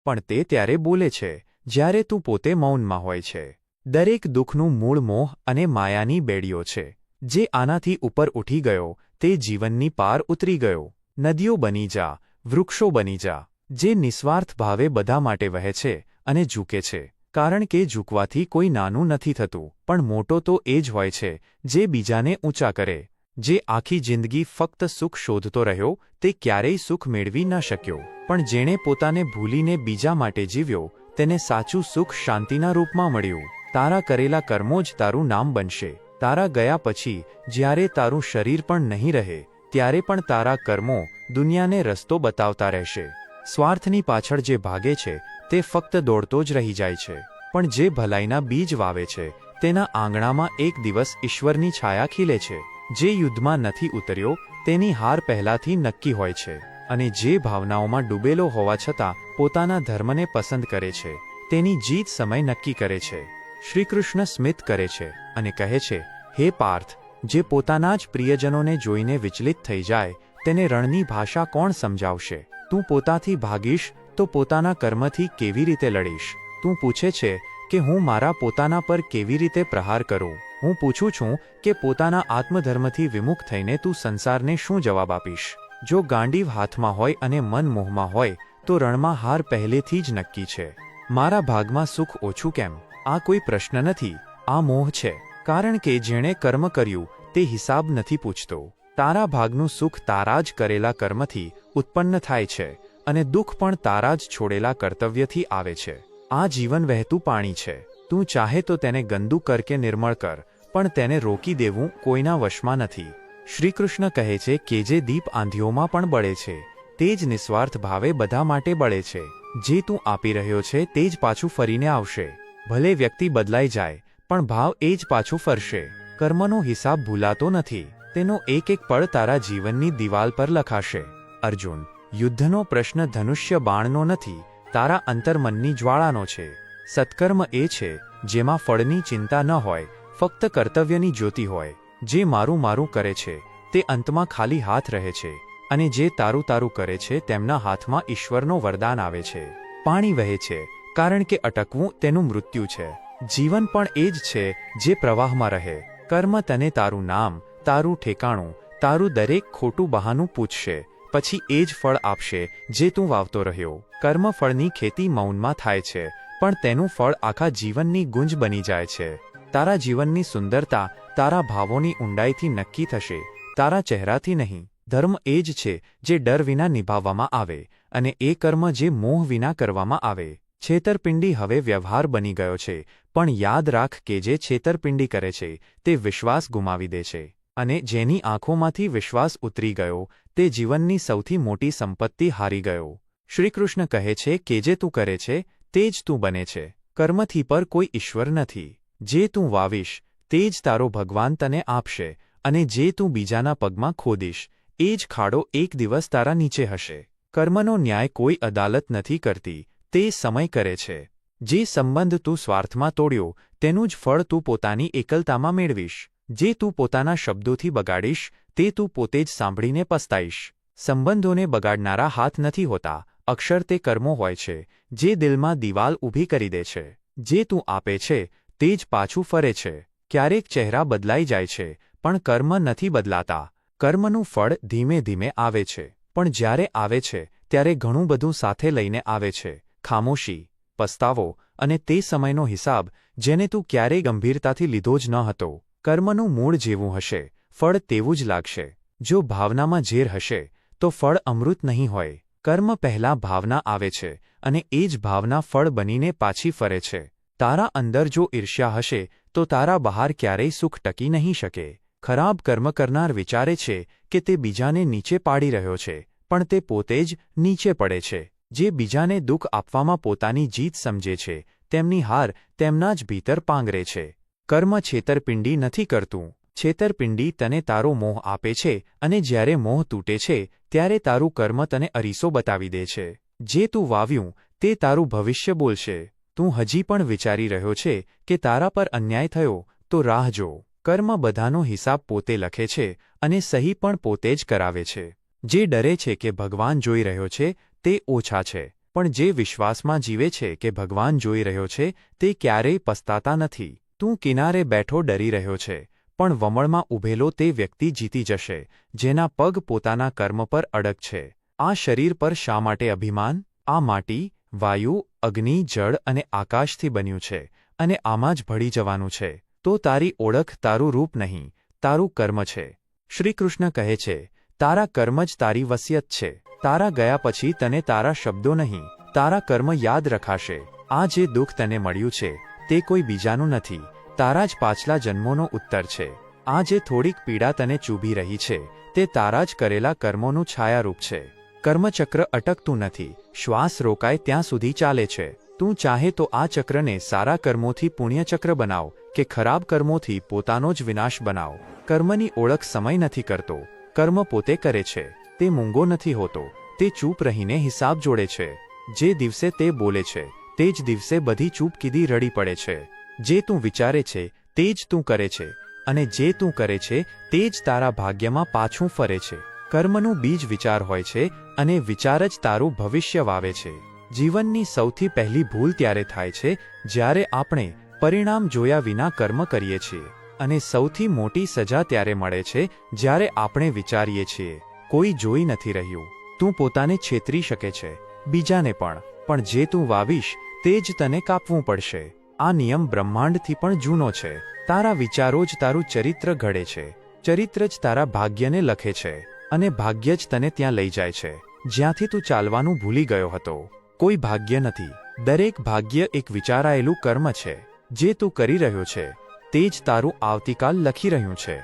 પણ તે ત્યારે બોલે છે જ્યારે તું પોતે મૌનમાં હોય છે. દરેક દુઃખનું મૂળ મોહ અને માયાની બેડીઓ છે. જે આનાથી ઉપર ઉઠી ગયો તે જીવનની પાર ઉતરી ગયો. નદીઓ બની જા, વૃક્ષો બની જા, જે નિસ્વાર્થ ભાવે બધા માટે વહે છે અને ઝૂકે છે. કારણ કે ઝૂકવાથી કોઈ નાનું નથી થતું, પણ મોટો તો એ જ હોય છે જે બીજાને ઊંચા કરે. જે આખી જિંદગી ફક્ત સુખ શોધતો રહ્યો, તે ક્યારેય સુખ મેળવી ન શક્યો, પણ જેણે પોતાને ભૂલીને બીજા માટે જીવ્યો, તેને સાચું સુખ શાંતિના રૂપમાં મળ્યું. તારા કરેલા કર્મો જ તારું નામ બનશે. તારા ગયા પછી જ્યારે તારું શરીર પણ નહીં રહે, ત્યારે પણ તારા કર્મો દુનિયાને રસ્તો બતાવતા રહેશે. સ્વાર્થની પાછળ જે ભાગે છે તે ફક્ત દોડતો જ રહી જાય છે, પણ જે ભલાઈના બીજ વાવે છે તેના આંગણામાં એક દિવસ ઈશ્વરની છાયા ખીલે છે. જે યુદ્ધમાં નથી ઉતર્યો તેની હાર પહેલાથી નક્કી હોય છે, અને જે ભાવનાઓમાં ડૂબેલો હોવા છતાં પોતાના ધર્મને પસંદ કરે છે, તેની જીત સમય નક્કી કરે છે. શ્રીકૃષ્ણ સ્મિત કરે છે અને કહે છે, હે પાર્થ, જે પોતાના જ પ્રિયજનોને જોઈને વિચલિત થઈ જાય, તેને રણની ભાષા કોણ સમજાવશે? તું પોતાથી ભાગીશ તો પોતાના કર્મથી કેવી રીતે લડીશ? તું પૂછે છે કે હું મારા પોતાના પર કેવી રીતે પ્રહાર કરું? હું પૂછું છું કે પોતાના આત્મધર્મથી વિમુખ થઈને તું સંસારને શું જવાબ આપીશ? જો ગાંડીવ હાથમાં હોય અને મન મોહમાં હોય, તો રણમાં હાર પહેલેથી જ નક્કી છે. મારા ભાગમાં સુખ ઓછું કેમ? આ કોઈ પ્રશ્ન નથી, આ મોહ છે. કારણ કે જેણે કર્મ કર્યું તે હિસાબ નથી પૂછતો. તારા ભાગનું સુખ તારા જ કરેલા કર્મથી ઉત્પન્ન થાય છે, અને દુઃખ પણ તારા જ છોડેલા કર્તવ્યથી આવે છે. આ જીવન વહેતું પાણી છે. તું ચાહે તો તેને ગંદુ કર કે નિર્મળ કર, પણ તેને રોકી દેવું કોઈના વશમાં નથી. શ્રીકૃષ્ણ કહે છે કે જે દીપ આંધિઓમાં પણ બળે છે, તે જ નિસ્વાર્થ ભાવે બધા માટે બળે છે. જે તું આપી રહ્યો છે તે જ પાછું ફરીને આવશે. ભલે વ્યક્તિ બદલાઈ જાય, પણ ભાવ એ જ પાછું ફરશે. કર્મનો હિસાબ ભૂલાતો નથી, તેનો એક એક પળ તારા જીવનની દિવાલ પર લખાશે. અર્જુન, યુદ્ધનો પ્રશ્ન ધનુષ્ય બાણનો નથી, તારા અંતર્મનની જ્વાળાનો છે. સત્કર્મ એ છે જેમાં ફળની ચિંતા ન હોય, ફક્ત કર્તવ્યની જ્યોતિ હોય. જે મારું મારું કરે છે તે અંતમાં ખાલી હાથ રહે છે, અને જે તારું તારું કરે છે તેમના હાથમાં ઈશ્વરનો વરદાન આવે છે. પાણી વહે છે કારણ કે અટકવું તેનું મૃત્યુ છે. જીવન પણ એ જ છે જે પ્રવાહમાં રહે. કર્મ તને તારું નામ, તારું ઠેકાણું, તારું દરેક ખોટું બહાનું પૂછશે, પછી એ જ ફળ આપશે જે તું વાવતો રહ્યો. કર્મ ફળની ખેતી મૌનમાં થાય છે, પણ તેનું ફળ આખા જીવનની ગુંજ બની જાય છે. તારા જીવનની સુંદરતા તારા ભાવોની ઊંડાઈથી નક્કી થશે, તારા ચહેરાથી નહીં. ધર્મ એ જ છે જે ડર વિના નિભાવવામાં આવે, અને એ કર્મ જે મોહ વિના કરવામાં આવે. છેતરપિંડી હવે વ્યવહાર બની ગયો છે, પણ યાદ રાખ કે જે છેતરપિંડી કરે છે તે વિશ્વાસ ગુમાવી દે છે, અને જેની આંખોમાંથી વિશ્વાસ ઉતરી ગયો તે જીવનની સૌથી મોટી સંપત્તિ હારી ગયો. શ્રીકૃષ્ણ કહે છે કે જે તું કરે છે તે જ તું બને છે. કર્મથી પર કોઈ ઈશ્વર નથી. જે તું વાવીશ તે જ તારો ભગવાન તને આપશે, અને જે તું બીજાના પગમાં ખોદીશ એ જ ખાડો એક દિવસ તારા નીચે હશે. કર્મનો ન્યાય કોઈ અદાલત નથી કરતી, તે સમય કરે છે. જે સંબંધ તું સ્વાર્થમાં તોડ્યો તેનું જ ફળ તું પોતાની એકલતામાં મેળવીશ. જે તું પોતાના શબ્દોથી બગાડીશ તે તું પોતે જ સાંભળીને પસ્તાઈશ. સંબંધોને બગાડનારા હાથ નથી હોતા, અક્ષર તે કર્મો હોય છે જે દિલમાં દિવાલ ઊભી કરી દે છે. જે તું આપે છે તે જ પાછું ફરે છે. ક્યારેક ચહેરા બદલાઈ જાય છે, પણ કર્મ નથી બદલાતા. કર્મનું ફળ ધીમે ધીમે આવે છે, પણ જ્યારે આવે છે ત્યારે ઘણું બધું સાથે લઈને આવે છે. ખામોશી, પસ્તાવો અને તે સમયનો હિસાબ જેને તું ક્યારેય ગંભીરતાથી લીધો જ ન હતો. કર્મનું મૂળ જેવું હશે, ફળ તેવું જ લાગશે. જો ભાવનામાં ઝેર હશે તો ફળ અમૃત નહીં હોય. કર્મ પહેલાં ભાવના આવે છે અને એ જ ભાવના ફળ બનીને પાછી ફરે છે. તારા અંદર જો ઈર્ષ્યા હશે તો તારા બહાર ક્યારેય સુખ ટકી નહીં શકે. ખરાબ કર્મ કરનાર વિચારે છે કે તે બીજાને નીચે પાડી રહ્યો છે, પણ તે પોતે જ નીચે પડે છે. જે બીજાને દુઃખ આપવામાં પોતાની જીત સમજે છે, તેમની હાર તેમના જ ભીતર પાંગરે છે. કર્મ છેતરપિંડી નથી કરતું. છેતરપિંડી તને તારો મોહ આપે છે અને જ્યારે મોહ તૂટે છે ત્યારે તારું કર્મ તને અરીસો બતાવી દે છે. જે તું વાવ્યું તે તારું ભવિષ્ય બોલશે. તું હજી પણ વિચારી રહ્યો છે કે તારા પર અન્યાય થયો, તો રાહ જો. કર્મ બધાનો હિસાબ પોતે લખે છે અને સહી પણ પોતે જ કરાવે છે. જે ડરે છે કે ભગવાન જોઈ રહ્યો છે તે ઓછા છે, પણ જે વિશ્વાસમાં જીવે છે કે ભગવાન જોઈ રહ્યો છે તે ક્યારેય પસ્તાતા નથી. તું કિનારે બેઠો ડરી રહ્યો છે, પણ વમળમાં ઊભેલો તે વ્યક્તિ જીતી જશે જેના પગ પોતાના કર્મ પર અડગ છે. આ શરીર પર શા માટે અભિમાન? આ માટી, વાયુ, અગ્નિ, જળ અને આકાશથી બન્યું છે અને આમાં જ ભળી જવાનું છે. તો તારી ઓળખ તારું રૂપ નહીં, તારું કર્મ છે. શ્રીકૃષ્ણ કહે છે, તારા કર્મ જ તારી વસિયત છે. તારા ગયા પછી તને તારા શબ્દો નહીં, તારા કર્મ યાદ રખાશે. આ જે દુઃખ તને મળ્યું છે તે કોઈ બીજાનું નથી, તારા જ પાછલા જન્મોનો ઉત્તર છે. આ જે થોડીક પીડા તને ચૂભી રહી છે તે તારા જ કરેલા કર્મોનું છાયારૂપ છે. કર્મચક્ર અટકતું નથી, શ્વાસ રોકાય ત્યાં સુધી ચાલે છે. તું ચાહે તો આ ચક્રને સારા કર્મોથી પુણ્યચક્ર બનાવ કે ખરાબ કર્મોથી પોતાનો જ વિનાશ બનાવ. કર્મની ઓળખ સમય નથી કરતો, કર્મ પોતે કરે છે. તે મૂંગો નથી હોતો, તે ચૂપ રહીને હિસાબ જોડે છે. જે દિવસે તે બોલે છે તે જ દિવસે બધી ચૂપ કીધી રડી પડે છે. જે તું વિચારે છે તે જ તું કરે છે, અને જે તું કરે છે તે જ તારા ભાગ્યમાં પાછું ફરે છે. કર્મનું બીજ વિચાર હોય છે અને વિચાર જ તારું ભવિષ્ય વાવે છે. જીવનની સૌથી પહેલી ભૂલ ત્યારે થાય છે જ્યારે આપણે પરિણામ જોયા વિના કર્મ કરીએ છીએ, અને સૌથી મોટી સજા ત્યારે મળે છે જ્યારે આપણે વિચારીએ છીએ કોઈ જોઈ નથી રહ્યું. તું પોતાને છેતરી શકે છે, બીજાને પણ જે તું વાવીશ તે જ તને કાપવું પડશે. આ નિયમ બ્રહ્માંડથી પણ જૂનો છે. તારા વિચારો જ તારું ચરિત્ર ઘડે છે, ચરિત્ર જ તારા ભાગ્યને લખે છે, અને ભાગ્ય જ તને ત્યાં લઈ જાય છે જ્યાંથી તું ચાલવાનું ભૂલી ગયો હતો. કોઈ ભાગ્ય નથી, દરેક ભાગ્ય એક વિચારાયેલું કર્મ છે. જે તું કરી રહ્યો છે તે જ તારું આવતીકાલ લખી રહ્યું છે.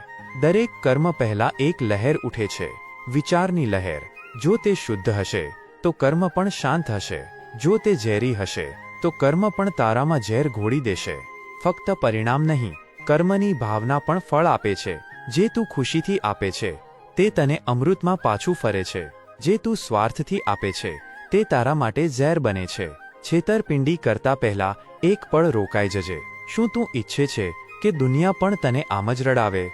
દરેક કર્મ પહેલાં એક લહેર ઉઠે છે, વિચારની લહેર. જો તે શુદ્ધ હશે તો કર્મ પણ શાંત હશે. જો તે ઝેરી હશે તો કર્મ પણ તારામાં ઝેર ઘોળી દેશે. ફક્ત પરિણામ નહીં, કર્મની ભાવના પણ ફળ આપે છે. જે તું ખુશીથી આપે છે તે તને અમૃતમાં પાછું ફરે છે. જે તું સ્વાર્થથી આપે છે તે તારા માટે ઝેર બને છે. છેતરપિંડી કરતા પહેલા એક પળ રોકાઈ જજે. શું તું ઈચ્છે છે કે દુનિયા પણ તને આમ જ રડાવે?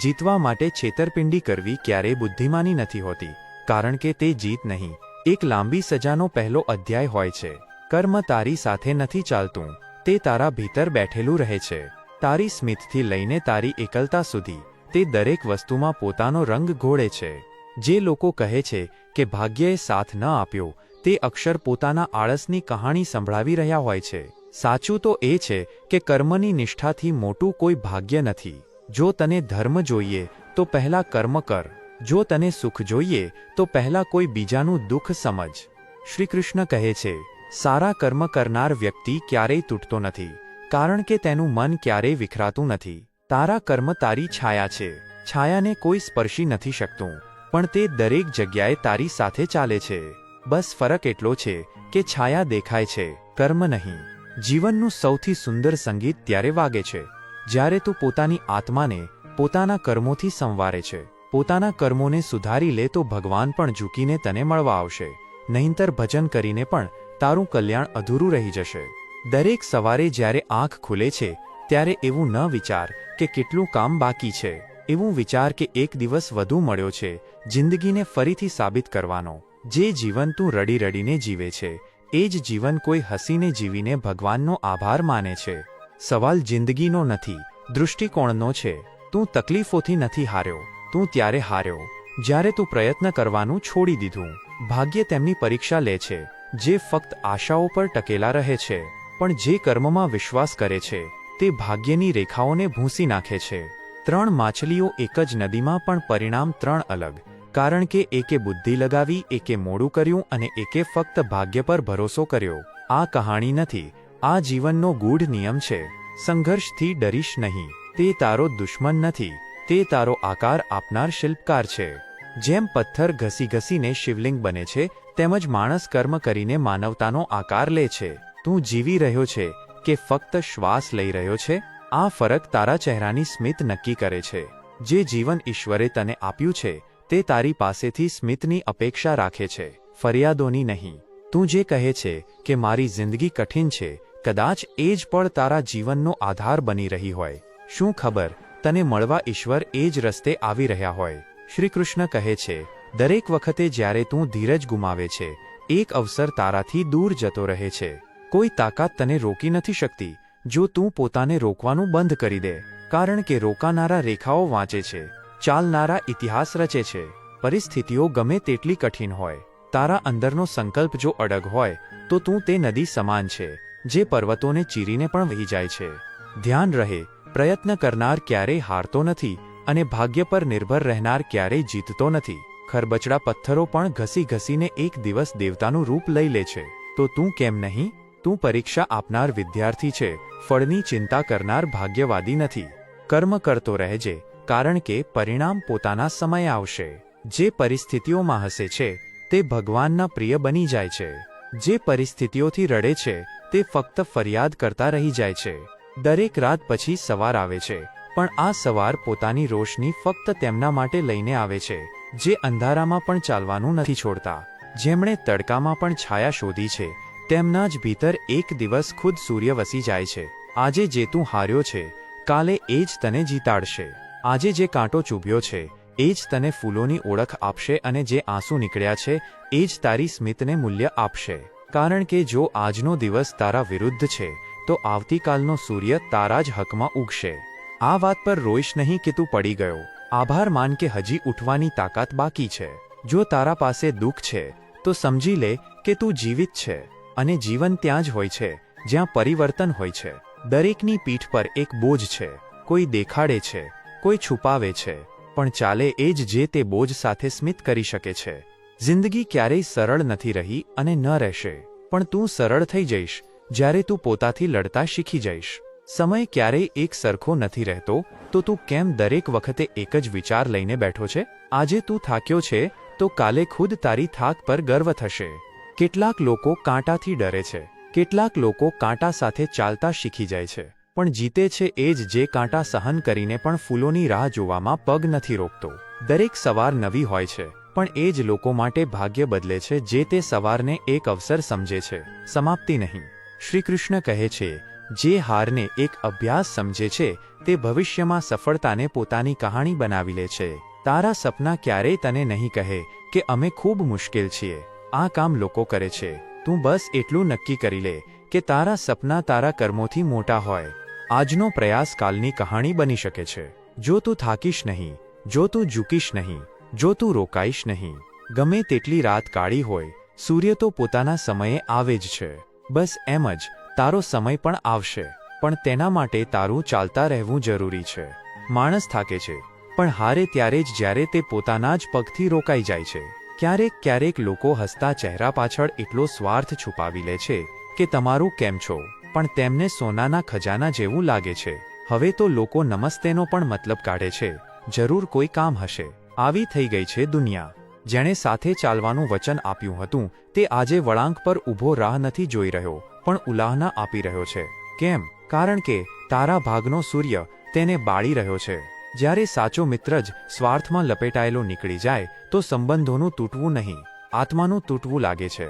જીતવા માટે છેતરપિંડી કરવી ક્યારેય બુદ્ધિમાની નથી હોતી, કારણ કે તે જીત નહીં, એક લાંબી સજાનો પહેલો અધ્યાય હોય છે. કર્મ તારી સાથે નથી ચાલતું, તે તારા ભીતર બેઠેલું રહે છે. તારી સ્મિતથી લઈને તારી એકલતા સુધી તે દરેક વસ્તુમાં પોતાનો રંગ ઘોળે છે. જે લોકો કહે છે કે ભાગ્યએ સાથ ન આપ્યો તે અક્ષર પોતાના આળસની કહાણી સંભળાવી રહ્યા હોય છે. સાચું તો એ છે કે કર્મની નિષ્ઠાથી મોટું કોઈ ભાગ્ય નથી. જો તને ધર્મ જોઈએ તો પહેલા કર્મ કર. જો તને સુખ જોઈએ તો પહેલા કોઈ બીજાનું દુઃખ સમજ. શ્રીકૃષ્ણ કહે છે, સારા કર્મ કરનાર વ્યક્તિ ક્યારેય તૂટતો નથી, કારણ કે તેનું મન ક્યારેય વિખરાતું નથી. તારા કર્મ તારી છાયા છે. છાયાને કોઈ સ્પર્શી નથી શકતું, પણ તે દરેક જગ્યાએ તારી સાથે ચાલે છે. બસ ફરક એટલો છે કે છાયા દેખાય છે, કર્મ નહીં. જીવનનું સૌથી સુંદર સંગીત ત્યારે વાગે છે જ્યારે તું પોતાની આત્માને પોતાના કર્મોથી સંવારે છે. પોતાના કર્મોને સુધારી લે તો ભગવાન પણ ઝૂકીને તને મળવા આવશે. નહીંતર ભજન કરીને પણ તારું કલ્યાણ અધૂરું રહી જશે. દરેક સવારે જ્યારે આંખ ખુલે છે ત્યારે એવું ન વિચાર કે કેટલું કામ બાકી છે. એવું વિચાર કે એક દિવસ વધુ મળ્યો છે જિંદગીને ફરીથી સાબિત કરવાનો. જે જીવન તું રડી રડીને જીવે છે એ જ જીવન કોઈ હસીને જીવીને ભગવાનનો આભાર માને છે. સવાલ જિંદગીનો નથી, દૃષ્ટિકોણનો છે. તું તકલીફોથી નથી હાર્યો, તું ત્યારે હાર્યો જ્યારે તું પ્રયત્ન કરવાનું છોડી દીધું. ભાગ્ય તેમની પરીક્ષા લે છે જે ફક્ત આશાઓ પર ટકેલા રહે છે, પણ જે કર્મમાં વિશ્વાસ કરે છે તે ભાગ્યની રેખાઓને ભૂંસી નાખે છે. 3 માછલીઓ એક જ નદીમાં, પણ પરિણામ 3 અલગ, કારણ કે એકે બુદ્ધિ લગાવી, એકે મોડું કર્યું અને એકે ફક્ત ભાગ્ય પર ભરોસો કર્યો. આ કહાણી નથી, આ જીવનનો ગૂઢ નિયમ છે. સંઘર્ષથી ડરીશ નહીં, તે તારો દુશ્મન નથી, તે તારો આકાર આપનાર શિલ્પકાર છે. જેમ પથ્થર ઘસી ઘસીને શિવલિંગ બને છે, તેમજ માણસ કર્મ કરીને માનવતાનો આકાર લે છે. તું જીવી રહ્યો છે કે ફક્ત શ્વાસ લઈ રહ્યો છે, આ ફરક તારા ચહેરાની સ્મિત નક્કી કરે છે. જે જીવન ઈશ્વરે તને આપ્યું છે તે તારી પાસેથી સ્મિતની અપેક્ષા રાખે છે, ફરિયાદોની નહીં. તું જે કહે છે કે મારી જિંદગી કઠિન છે, કદાચ એ જ પળ તારા જીવનનો આધાર બની રહી હોય. શું ખબર, તને મળવા ઈશ્વર એ જ રસ્તે આવી રહ્યા હોય. શ્રી કૃષ્ણ કહે છે, દરેક વખતે જ્યારે તું ધીરજ ગુમાવે છે, એક અવસર તારાથી દૂર જતો રહે છે. કોઈ તાકાત તને રોકી નથી શકતી જો તું પોતાને રોકવાનું બંધ કરી દે, કારણ કે રોકાનારા રેખાઓ વાંચે છે, ચાલનારા ઇતિહાસ રચે છે. પરિસ્થિતિઓ ગમે તેટલી કઠિન હોય, તારા અંદરનો સંકલ્પ જો અડગ હોય તો તું તે નદી સમાન છે જે પર્વતોને ચીરીને પણ વહી જાય છે. ધ્યાન રહે, પ્રયત્ન કરનાર ક્યારેય હારતો નથી અને ભાગ્ય પર નિર્ભર રહેનાર ક્યારેય જીતતો નથી. ખરબચડા પથ્થરો પણ ઘસી ઘસીને એક દિવસ દેવતાનું રૂપ લઈ લે છે. તો તું કેમ નહીં? તું પરીક્ષા આપનાર વિદ્યાર્થી છે, ફળની ચિંતા કરનાર ભાગ્યવાદી નથી. કર્મ કરતો રહેજે, કારણ કે પરિણામ પોતાના સમયે આવશે. જે પરિસ્થિતિઓમાં હસે છે તે ભગવાનના પ્રિય બની જાય છે. જે પરિસ્થિતિઓથી રડે છે તે ફક્ત ફરિયાદ કરતા રહી જાય છે. દરેક રાત પછી સવાર આવે છે, પણ આ સવાર પોતાની રોશની ફક્ત તેમના માટે લઈને આવે છે જે અંધારામાં પણ ચાલવાનું નથી છોડતા. જેમણે તડકામાં પણ છાયા શોધી છે, તેમના જ ભીતર એક દિવસ ખુદ સૂર્ય વસી જાય છે. આજે જે તું હાર્યો છે, કાલે એ જ તને જીતાડશે. આજે જે કાંટો ચૂભ્યો છે એ જ તને ફૂલોની ઓળખ આપશે, અને જે આંસુ નીકળ્યા છે એ જ તારી સ્મિતને મૂલ્ય આપશે. કારણ કે જો આજનો દિવસ તારા વિરુદ્ધ છે તો આવતીકાલનો સૂર્ય તારા જ હકમાં ઉગશે. આ વાત પર રોઈશ નહીં કે તું પડી ગયો. આભાર માન કે હજી ઉઠવાની તાકાત બાકી છે. જો તારા પાસે દુઃખ છે તો સમજી લે કે તું જીવિત છે, અને જીવન ત્યાં જ હોય છે જ્યાં પરિવર્તન હોય છે. દરેકની પીઠ પર એક બોજ છે. કોઈ દેખાડે છે, કોઈ છુપાવે છે, પણ ચાલે એ જ જે તે બોજ સાથે સ્મિત કરી શકે છે. જિંદગી ક્યારેય સરળ નથી રહી અને ન રહેશે, પણ તું સરળ થઈ જઈશ જ્યારે તું પોતાથી લડતા શીખી જઈશ. સમય ક્યારેય એક સરખો નથી રહેતો, તો તું કેમ દરેક વખતે એક જ વિચાર લઈને બેઠો છે? આજે તું થાક્યો છે તો કાલે ખુદ તારી થાક પર ગર્વ થશે. કેટલાક લોકો કાંટાથી ડરે છે, કેટલાક લોકો કાંટા સાથે ચાલતા શીખી જાય છે, પણ જીતે છે એ જ જે કાંટા સહન કરીને પણ ફૂલોની રાહ જોવામાં પગ નથી રોકતો. દરેક સવાર નવી હોય છે, પણ એ જ લોકો માટે ભાગ્ય બદલે છે જે તે સવારને એક અવસર સમજે છે, સમાપ્તિ નહીં. શ્રી કૃષ્ણ કહે છે, જે હારને એક અભ્યાસ સમજે છે તે ભવિષ્યમાં સફળતાને પોતાની કહાણી બનાવી લે છે. તારા સપના ક્યારેય તને નહીં કહે કે અમે ખૂબ મુશ્કેલ છીએ, આ કામ લોકો કરે છે. તું બસ એટલું નક્કી કરી લે કે તારા સપના તારા કર્મોથી મોટા હોય. આજનો પ્રયાસ કાલની કહાણી બની શકે છે. જો તું થાકીશ નહીં, જો તું ઝૂકીશ નહીં, જો તું રોકાઈશ નહીં, ગમે તેટલી રાત કાળી હોય, સૂર્ય તો પોતાના સમયે આવે જ છે. બસ એમ જ તારો સમય પણ આવશે, પણ તેના માટે તારું ચાલતા રહેવું જરૂરી છે. માણસ થાકે છે પણ હારે ત્યારે જ જ્યારે તે પોતાના જ પગથી રોકાઈ જાય છે. ક્યારેક લોકો હસતા ચહેરા પાછળ એટલો સ્વાર્થ છુપાવી લે છે કે તમારું કેમ છો પણ તેમને સોનાના ખજાના જેવું લાગે છે. હવે તો લોકો નમસ્તેનો પણ મતલબ કાઢે છે, જરૂર કોઈ કામ હશે. આવી થઈ ગઈ છે દુનિયા. જેણે સાથે ચાલવાનું વચન આપ્યું હતું તે આજે વળાંક પર ઊભો રાહ નથી જોઈ રહ્યો, પણ ઉલાહના આપી રહ્યો છે. કેમ? કારણ કે તારા ભાગનો સૂર્ય તેને બાળી રહ્યો છે. જ્યારે સાચો મિત્ર જ સ્વાર્થમાં લપેટાયેલો નીકળી જાય તો સંબંધોનું તૂટવું નહીં, આત્માનું તૂટવું લાગે છે.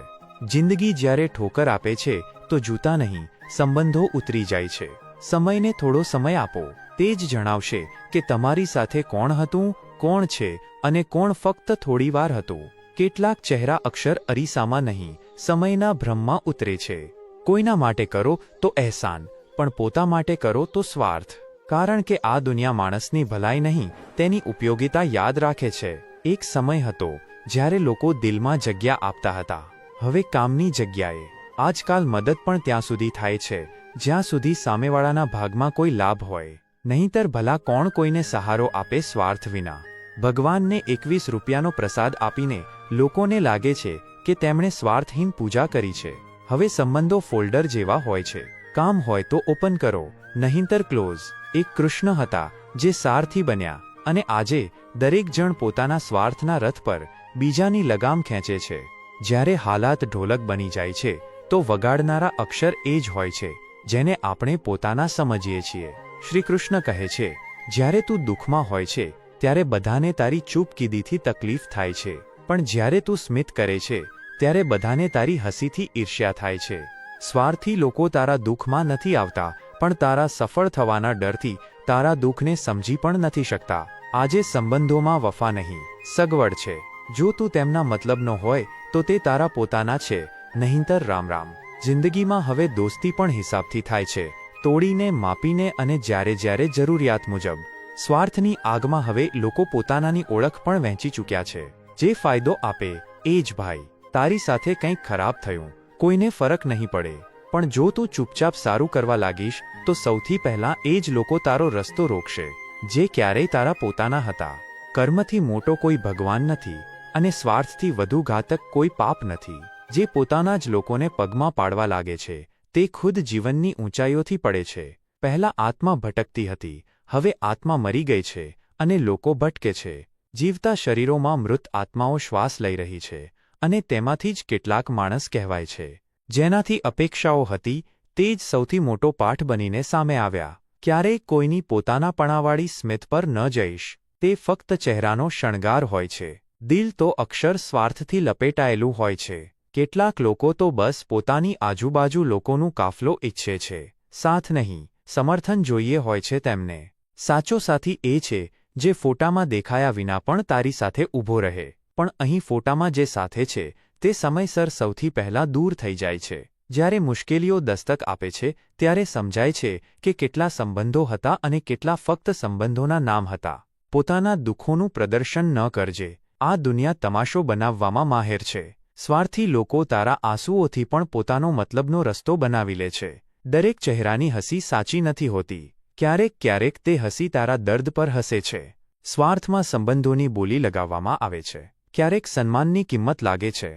જિંદગી જ્યારે ઠોકર આપે છે તો જૂતા નહીં, સંબંધો ઉતરી જાય છે. સમયને થોડો સમય આપો, તે જ જણાવશે કે તમારી સાથે કોણ હતું, કોણ છે અને કોણ ફક્ત થોડી વાર હતું. કેટલાક ચહેરા અક્ષર અરીસામાં નહીં, સમયના ભ્રમમાં ઉતરે છે. કોઈના માટે કરો તો અહેસાન, પણ પોતા માટે કરો તો સ્વાર્થ. કારણ કે આ દુનિયા માણસની ભલાઈ નહીં, તેની ઉપયોગિતા યાદ રાખે છે. એક સમય હતો જ્યારે લોકો દિલમાં જગ્યા આપતા હતા. હવે કામની જગ્યાએ. આજકાલ મદદ પણ ત્યાં સુધી થાય છે જ્યાં સુધી સામેવાળાના ભાગમાં કોઈ લાભ હોય. નહીંતર ભલા કોણ કોઈને સહારો આપે સ્વાર્થ વિના? ભગવાનને 21 રૂપિયાનો પ્રસાદ આપીને લોકોને લાગે છે કે તેમણે સ્વાર્થહીન પૂજા કરી છે. હવે સંબંધો ફોલ્ડર જેવા હોય છે. કામ હોય તો ઓપન કરો, નહીંતર ક્લોઝ. એક કૃષ્ણ હતા જે સારથી બન્યા, અને આજે દરેક જણ પોતાના સ્વાર્થના રથ પર બીજાની લગામ ખેંચે છે. જ્યારે હાલાત ઢોલક બની જાય છે તો વગાડનારા અક્ષર એ જ હોય છે જેને આપણે પોતાના સમજીએ છીએ. શ્રી કૃષ્ણ કહે છે, જ્યારે તું દુઃખમાં હોય છે ત્યારે બધાને તારી ચૂપકીદીથી તકલીફ થાય છે, પણ જ્યારે તું સ્મિત કરે છે ત્યારે બધાને તારી હસીથી ઈર્ષ્યા થાય છે. સ્વાર્થી લોકો તારા દુઃખમાં નથી આવતા, પણ તારા સફળ થવાના ડરથી તારા દુઃખને સમજી પણ નથી શકતા. આજે સંબંધોમાં વફા નહીં, સગવડ છે. જો તું તેમના મતલબનો હોય તો તે તારા પોતાના છે, નહીંતર રામ રામ. જિંદગીમાં હવે દોસ્તી પણ હિસાબથી થાય છે, તોડીને, માપીને અને જ્યારે જરૂરિયાત મુજબ. સ્વાર્થની આગમાં હવે લોકો પોતાનાની ઓળખ પણ વહેંચી ચૂક્યા છે. જે ફાયદો આપે એ જ ભાઈ. તારી સાથે કંઈક ખરાબ થયું, કોઈને ફરક નહીં પડે, પણ જો તું ચૂપચાપ સારું કરવા લાગીશ તો સૌથી પહેલાં એ જ લોકો તારો રસ્તો રોકશે જે ક્યારેય તારા પોતાના હતા. કર્મથી મોટો કોઈ ભગવાન નથી, અને સ્વાર્થથી વધુ ઘાતક કોઈ પાપ નથી. જે પોતાના જ લોકોને પગમાં પાડવા લાગે છે તે ખુદ જીવનની ઊંચાઈઓથી પડે છે. પહેલાં આત્મા ભટકતી હતી, હવે આત્મા મરી ગઈ છે અને લોકો ભટકે છે. જીવતા શરીરોમાં મૃત આત્માઓ શ્વાસ લઈ રહી છે, અને તેમાંથી જ કેટલાક માણસ કહેવાય છે. જેનાથી અપેક્ષાઓ હતી તે જ સૌથી મોટો પાઠ બનીને સામે આવ્યા. ક્યારેય કોઈની પોતાનાપણાવાળી સ્મિત પર ન જઈશ, તે ફક્ત ચહેરાનો શણગાર હોય છે. દિલ તો અક્ષર સ્વાર્થથી લપેટાયેલું હોય છે. કેટલાક લોકો તો બસ પોતાની આજુબાજુ લોકોનું કાફલો ઈચ્છે છે, સાથ નહીં, સમર્થન જોઈએ હોય છે તેમને. સાચો સાથી એ છે જે ફોટામાં દેખાયા વિના પણ તારી સાથે ઊભો રહે, પણ અહીં ફોટામાં જે સાથે છે તે સમયસર સૌથી પહેલાં દૂર થઈ જાય છે. જ્યારે મુશ્કેલીઓ દસ્તક આપે છે ત્યારે સમજાય છે કે કેટલા સંબંધો હતા અને કેટલા ફક્ત સંબંધોના નામ હતા. પોતાના દુઃખોનું પ્રદર્શન ન કરજે. આ દુનિયા તમાશો બનાવવામાં માહેર છે. સ્વાર્થી લોકો તારા આંસુઓથી પણ પોતાનો મતલબનો રસ્તો બનાવી લે છે. દરેક ચહેરાની હસી સાચી નથી હોતી. ક્યારેક તે હસી તારા દર્દ પર હસે છે. સ્વાર્થમાં સંબંધોની બોલી લગાવવામાં આવે છે. ક્યારેક સન્માનની કિંમત લાગે છે,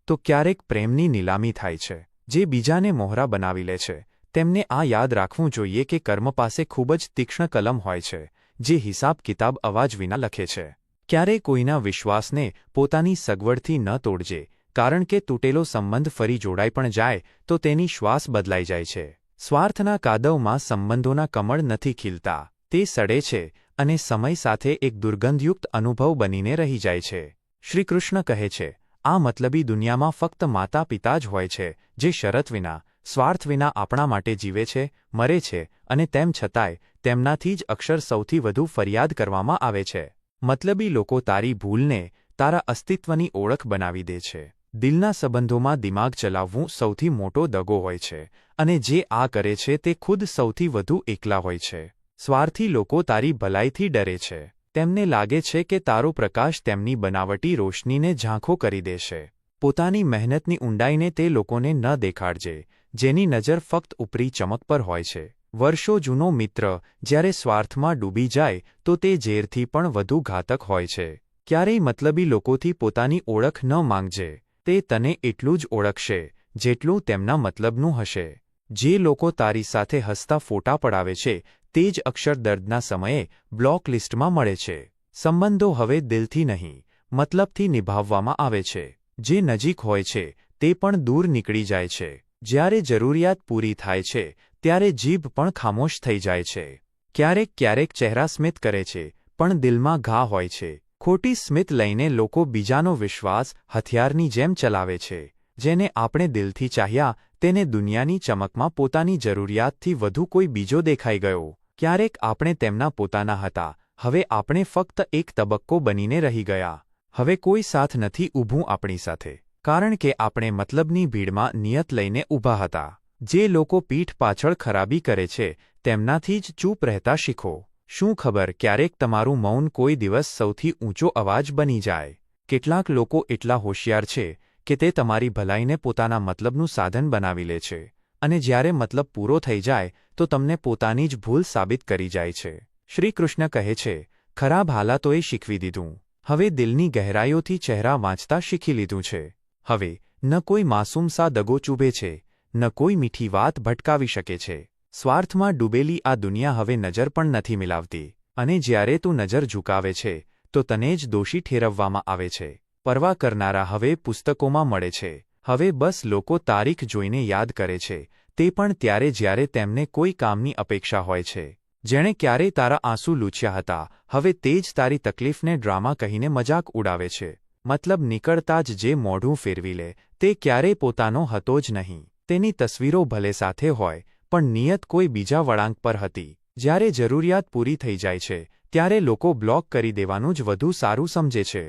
તો ક્યારેક પ્રેમની નીલામી થાય છે. જે બીજાને મોહરા બનાવી લે છે તેમને આ યાદ રાખવું જોઈએ કે કર્મ પાસે ખૂબ જ તીક્ષ્ણ કલમ હોય છે, જે હિસાબ કિતાબ અવાજ વિના લખે છે. ક્યારેય કોઈના વિશ્વાસને પોતાની સગવડથી ન તોડજે, કારણ કે તૂટેલો સંબંધ ફરી જોડાઈ પણ જાય તો તેની શ્વાસ બદલાઈ જાય છે. સ્વાર્થના કાદવમાં સંબંધોના કમળ નથી ખીલતા, તે સડે છે અને સમય સાથે એક દુર્ગંધયુક્ત અનુભવ બનીને રહી જાય છે. શ્રી કૃષ્ણ કહે છે, આ મતલબી દુનિયામાં ફક્ત માતા પિતા જ હોય છે જે શરત વિના, સ્વાર્થ વિના આપણા માટે જીવે છે, મરે છે, અને તેમ છતાંય તેમનાથી જ અક્ષર સૌથી વધુ ફરિયાદ કરવામાં આવે છે. મતલબી લોકો તારી ભૂલને તારા અસ્તિત્વની ઓળખ બનાવી દે છે. દિલના સંબંધોમાં દિમાગ ચલાવવું સૌથી મોટો દગો હોય છે, અને જે આ કરે છે તે ખુદ સૌથી વધુ એકલા હોય છે. સ્વાર્થી લોકો તારી ભલાઈથી ડરે છે. તેમને લાગે છે કે તારો પ્રકાશ તેમની બનાવટી રોશનીને ઝાંખો કરી દેશે. પોતાની મહેનતની ઊંડાઈને તે લોકોને ન દેખાડજે, જેની નજર ફક્ત ઉપરી ચમક પર હોય છે. વર્ષો જૂનો મિત્ર જ્યારે સ્વાર્થમાં ડૂબી જાય તો તે ઝેરથી પણ વધુ ઘાતક હોય છે. ક્યારેય મતલબી લોકોથી પોતાની ઓળખ ન માંગજે. તે તને એટલું જ ઓળખશે જેટલું તેમના મતલબનું હશે. જે લોકો તારી સાથે હસતા ફોટા પડાવે છે તે જ અક્ષર દર્દના સમયે બ્લોક લિસ્ટમાં મળે છે. સંબંધો હવે દિલથી નહીં, મતલબથી નિભાવવામાં આવે છે. જે નજીક હોય છે તે પણ દૂર નીકળી જાય છે. જ્યારે જરૂરિયાત પૂરી થાય છે ત્યારે જીભ પણ ખામોશ થઈ જાય છે. ક્યારેક ચહેરા સ્મિત કરે છે, પણ દિલમાં ઘા હોય છે. ખોટી સ્મિત લઈને લોકો બીજાનો વિશ્વાસ હથિયારની જેમ ચલાવે છે. જેને આપણે દિલથી ચાહ્યા તેને દુનિયાની ચમકમાં પોતાની જરૂરિયાતથી વધુ કોઈ બીજો દેખાઈ ગયો. ક્યારેક આપણે તેમના પોતાના હતા, હવે આપણે ફક્ત એક તબક્કો બનીને રહી ગયા. હવે કોઈ સાથ નથી ઊભું આપણી સાથે, કારણ કે આપણે મતલબની ભીડમાં નિયત લઈને ઊભા હતા. જે લોકો પીઠ પાછળ ખરાબી કરે છે તેમનાથી જ ચૂપ રહેતા શીખો. શું ખબર, ક્યારેક તમારું મૌન કોઈ દિવસ સૌથી ઊંચો અવાજ બની જાય. કેટલાક લોકો એટલા હોશિયાર છે કે તે તમારી ભલાઈને પોતાના મતલબનું સાધન બનાવી લે છે, અને જ્યારે મતલબ પૂરો થઈ જાય તો તમને પોતાની જ ભૂલ સાબિત કરી જાય છે. શ્રી કૃષ્ણ કહે છે, ખરાબ હાલાતોએ શીખવી દીધું. હવે દિલની ગહેરાઈઓથી ચહેરા વાંચતા શીખી લીધું છે. હવે ન કોઈ માસૂમ સા દગો ચૂભે છે, ન કોઈ મીઠી વાત ભટકાવી શકે છે. સ્વાર્થમાં ડૂબેલી આ દુનિયા હવે નજર પણ નથી મિલાવતી, અને જ્યારે તું નજર ઝુકાવે છે તો તને જ દોષી ઠેરવવામાં આવે છે. પરવા કરનારા હવે પુસ્તકોમાં મળે છે. હવે બસ લોકો તારીખ જોઈને યાદ કરે છે, તે પણ ત્યારે જ્યારે તેમને કોઈ કામની અપેક્ષા હોય છે. જેણે ક્યારેય તારા આંસુ લૂછ્યા હતા, હવે તે જ તારી તકલીફને ડ્રામા કહીને મજાક ઉડાવે છે. મતલબ નીકળતા જ જે મોઢું ફેરવી લે તે ક્યારેય પોતાનો હતો જ નહીં. તેની તસવીરો ભલે સાથે હોય, પણ નિયત કોઈ બીજા વળાંક પર હતી. જ્યારે જરૂરિયાત પૂરી થઈ જાય છે ત્યારે લોકો બ્લોક કરી દેવાનું જ વધુ સારું સમજે છે.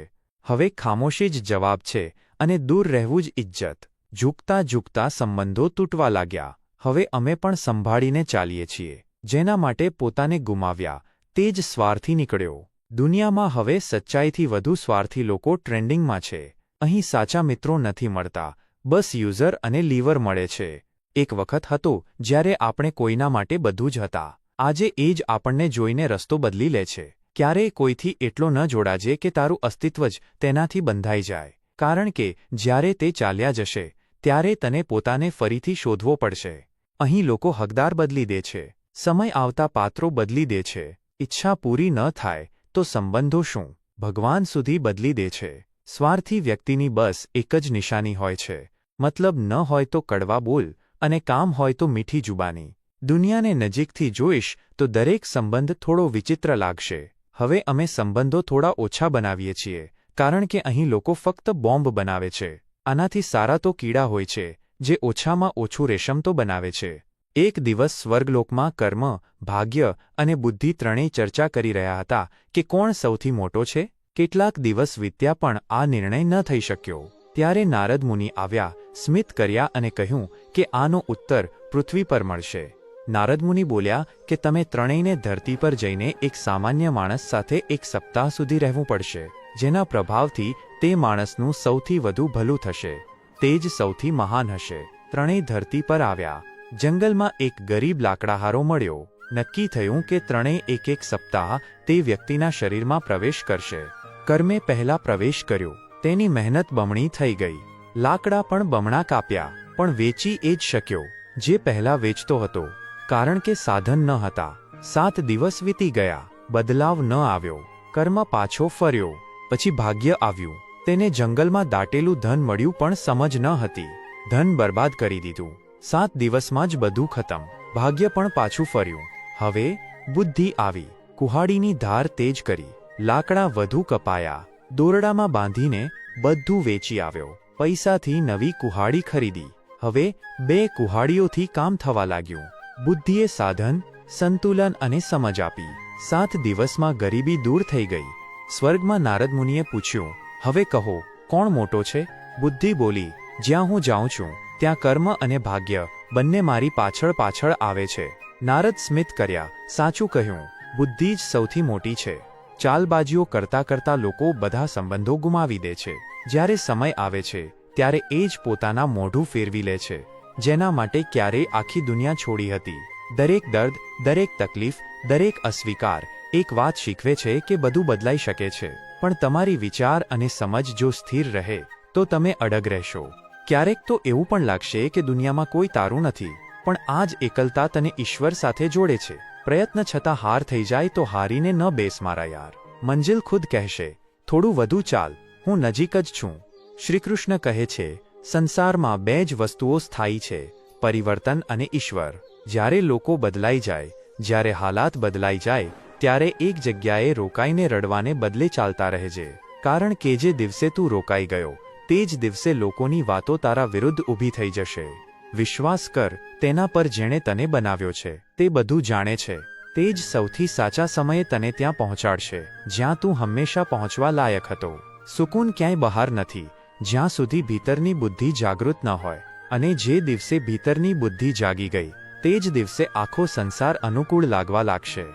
હવે ખામોશી જ જવાબ છે, અને દૂર રહેવું જ ઇજ્જત. ઝૂકતા ઝૂકતા સંબંધો તૂટવા લાગ્યા. હવે અમે પણ સંભાળીને ચાલીએ છીએ. જેના માટે પોતાને ગુમાવ્યા તે જ સ્વાર્થી નીકળ્યો. દુનિયામાં હવે સચ્ચાઈથી વધુ સ્વાર્થી લોકો ટ્રેન્ડિંગમાં છે. અહીં સાચા મિત્રો નથી મળતા, બસ યુઝર અને લીવર મળે છે. એક વખત હતો જ્યારે આપણે કોઈના માટે બધું જ હતા. આજે એ જ આપણને જોઈને રસ્તો બદલી લે છે. ક્યારેય કોઈથી એટલો ન જોડાજે કે તારું અસ્તિત્વ જ તેનાથી બંધાઈ જાય. કારણ કે જ્યારે તે ચાલ્યા જશે ત્યારે તને પોતાને ફરીથી શોધવો પડશે. અહીં લોકો હકદાર બદલી દે છે, સમય આવતા પાત્રો બદલી દે છે. ઈચ્છા પૂરી ન થાય તો સંબંધો શું, ભગવાન સુધી બદલી દે છે. સ્વાર્થી વ્યક્તિની બસ એક જ નિશાની હોય છે, મતલબ ન હોય તો કડવા બોલ, અને કામ હોય તો મીઠી જુબાની. દુનિયાને નજીકથી જોઈશ તો દરેક સંબંધ થોડો વિચિત્ર લાગશે. હવે અમે સંબંધો થોડા ઓછા બનાવીએ છીએ, કારણ કે અહીં લોકો ફક્ત બોમ્બ બનાવે છે. આનાથી સારા તો કીડા હોય છે, જે ઓછામાં ઓછું રેશમ તો બનાવે છે. એક દિવસ સ્વર્ગલોકમાં કર્મ, ભાગ્ય અને બુદ્ધિ ત્રણેય ચર્ચા કરી રહ્યા હતા કે કોણ સૌથી મોટો છે. કેટલાક દિવસ વીત્યા પણ આ નિર્ણય ન થઈ શક્યો. ત્યારે નારદ મુનિ આવ્યા, સ્મિત કર્યા અને કહ્યું કે આનો ઉત્તર પૃથ્વી પર મળશે. નારદ મુનિ બોલ્યા કે તમે ત્રણેયને ધરતી પર જઈને એક સામાન્ય માણસ સાથે એક સપ્તાહ સુધી રહેવું પડશે, જેના પ્રભાવથી તે માણસનું સૌથી વધુ ભલું થશે. તે જ સૌથી મહાન હશે. ત્રણેય ધરતી પર આવ્યા. જંગલમાં એક ગરીબ લાકડાહારો મળ્યો. નક્કી થયું કે ત્રણેય એક એક સપ્તાહ તે વ્યક્તિના શરીરમાં પ્રવેશ કરશે. કર્મે પહેલા પ્રવેશ કર્યો. તેની મહેનત બમણી થઈ ગઈ. લાકડા પણ બમણા કાપ્યા, પણ વેચી એ જ શક્યો જે પહેલા વેચતો હતો, કારણ કે સાધન ન હતા. 7 દિવસ વીતી ગયા, બદલાવ ન આવ્યો. કર્મ પાછો ફર્યો. પછી ભાગ્ય આવ્યું. તેને જંગલમાં દાટેલું ધન મળ્યું, પણ સમજ ન હતી. ધન બરબાદ કરી દીધું. 7 દિવસમાં જ બધું ખતમ. ભાગ્ય પણ પાછું ફર્યું. હવે બુદ્ધિ આવી. કુહાડીની ધાર તેજ કરી. લાકડા વધુ કપાયા. દોરડામાં બાંધીને બધું વેચી આવ્યો. પૈસાથી નવી કુહાડી ખરીદી. હવે 2 કુહાડીઓથી કામ થવા લાગ્યું. બુદ્ધિએ સાધન, સંતુલન અને સમજ આપી. 7 દિવસમાં ગરીબી દૂર થઈ ગઈ. સ્વર્ગમાં નારદ મુનિએ પૂછ્યું, હવે કહો કોણ મોટો છે? બુદ્ધિ બોલી, જ્યાં હું જાઉં છું ત્યાં કર્મ અને ભાગ્ય બંને મારી પાછળ પાછળ આવે છે. નારદ સ્મિત કર્યા, સાચું કહ્યું, બુદ્ધિ જ સૌથી મોટી છે. ચાલબાજીઓ કરતા કરતા લોકો બધા સંબંધો ગુમાવી દે છે. જ્યારે સમય આવે છે ત્યારે એ જ પોતાના મોઢું ફેરવી લે છે, જેના માટે ક્યારેય આખી દુનિયા છોડી હતી. દરેક દર્દ, દરેક તકલીફ, દરેક અસ્વીકાર એક વાત શીખવે છે કે બધું બદલાઈ શકે છે, પણ તમારી વિચાર અને સમજ જો સ્થિર રહે તો તમે અડગ રહેશો. ક્યારેક તો એવું પણ લાગશે કે દુનિયામાં કોઈ તારું નથી, પણ આ જ એકલતા તને ઈશ્વર સાથે જોડે છે. પ્રયત્ન છતાં હાર થઈ જાય તો હારીને ન બેસ મારા યાર. મંજિલ ખુદ કહેશે, થોડું વધુ ચાલ, હું નજીક જ છું. શ્રીકૃષ્ણ કહે છે, સંસારમાં 2 જ વસ્તુઓ સ્થાયી છે, પરિવર્તન અને ઈશ્વર. જ્યારે લોકો બદલાઈ જાય, જ્યારે હાલાત બદલાઈ જાય, ત્યારે એક જગ્યાએ રોકાઈને રડવાને બદલે ચાલતા રહેજે. કારણ કે જે દિવસે તું રોકાઈ ગયો તે જ દિવસે લોકોની વાતો તારા વિરુદ્ધ ઊભી થઈ જશે. વિશ્વાસ કર, તેના પર જેણે તને બનાવ્યો છે તે બધું જાણે છે. તે જ સૌથી સાચા સમયે તને ત્યાં પહોંચાડશે જ્યાં તું હંમેશા પહોંચવા લાયક હતો. સુકૂન ક્યાંય બહાર નથી, જ્યાં સુધી ભીતરની બુદ્ધિ જાગૃત ન હોય અને જે દિવસે ભીતરની બુદ્ધિ જાગી ગઈ તે જ દિવસે આખો સંસાર અનુકૂળ લાગવા લાગશે.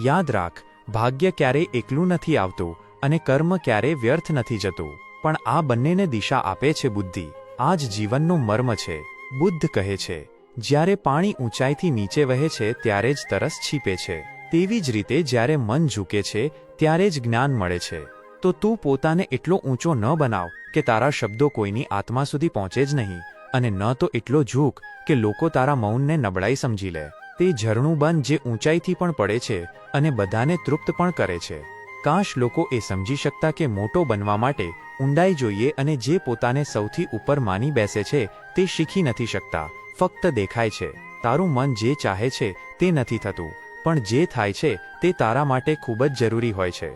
યાદ રાખ, ભાગ્ય ક્યારેય એકલું નથી આવતું અને કર્મ ક્યારેય વ્યર્થ નથી જતું, પણ આ બંનેને દિશા આપે છે બુદ્ધિ. આ જ જીવનનો મર્મ છે. બુદ્ધ કહે છે, જ્યારે પાણી ઊંચાઈથી નીચે વહે છે ત્યારે જ તરસ છીપે છે, તેવી જ રીતે જ્યારે મન ઝૂકે છે ત્યારે જ જ્ઞાન મળે છે. તો તું પોતાને એટલો ઊંચો ન બનાવ કે તારા શબ્દો કોઈની આત્મા સુધી પહોંચે જ નહીં, અને ન તો એટલો ઝૂક કે લોકો તારા મૌનને નબળાઈ સમજી લે. તે ઝરણું બન જે ઊંચાઈથી પણ પડે છે અને બધાને તૃપ્ત પણ કરે છે. કાશ લોકો એ સમજી શકતા કે મોટો બનવા માટે ઊંડાઈ જોઈએ, અને જે પોતાને સૌથી ઉપર માની બેસે છે તે શીખી નથી શકતા, ફક્ત દેખાય છે. તારું મન જે ચાહે છે તે નથી થતું, પણ જે થાય છે તે તારા માટે ખૂબ જ જરૂરી હોય છે.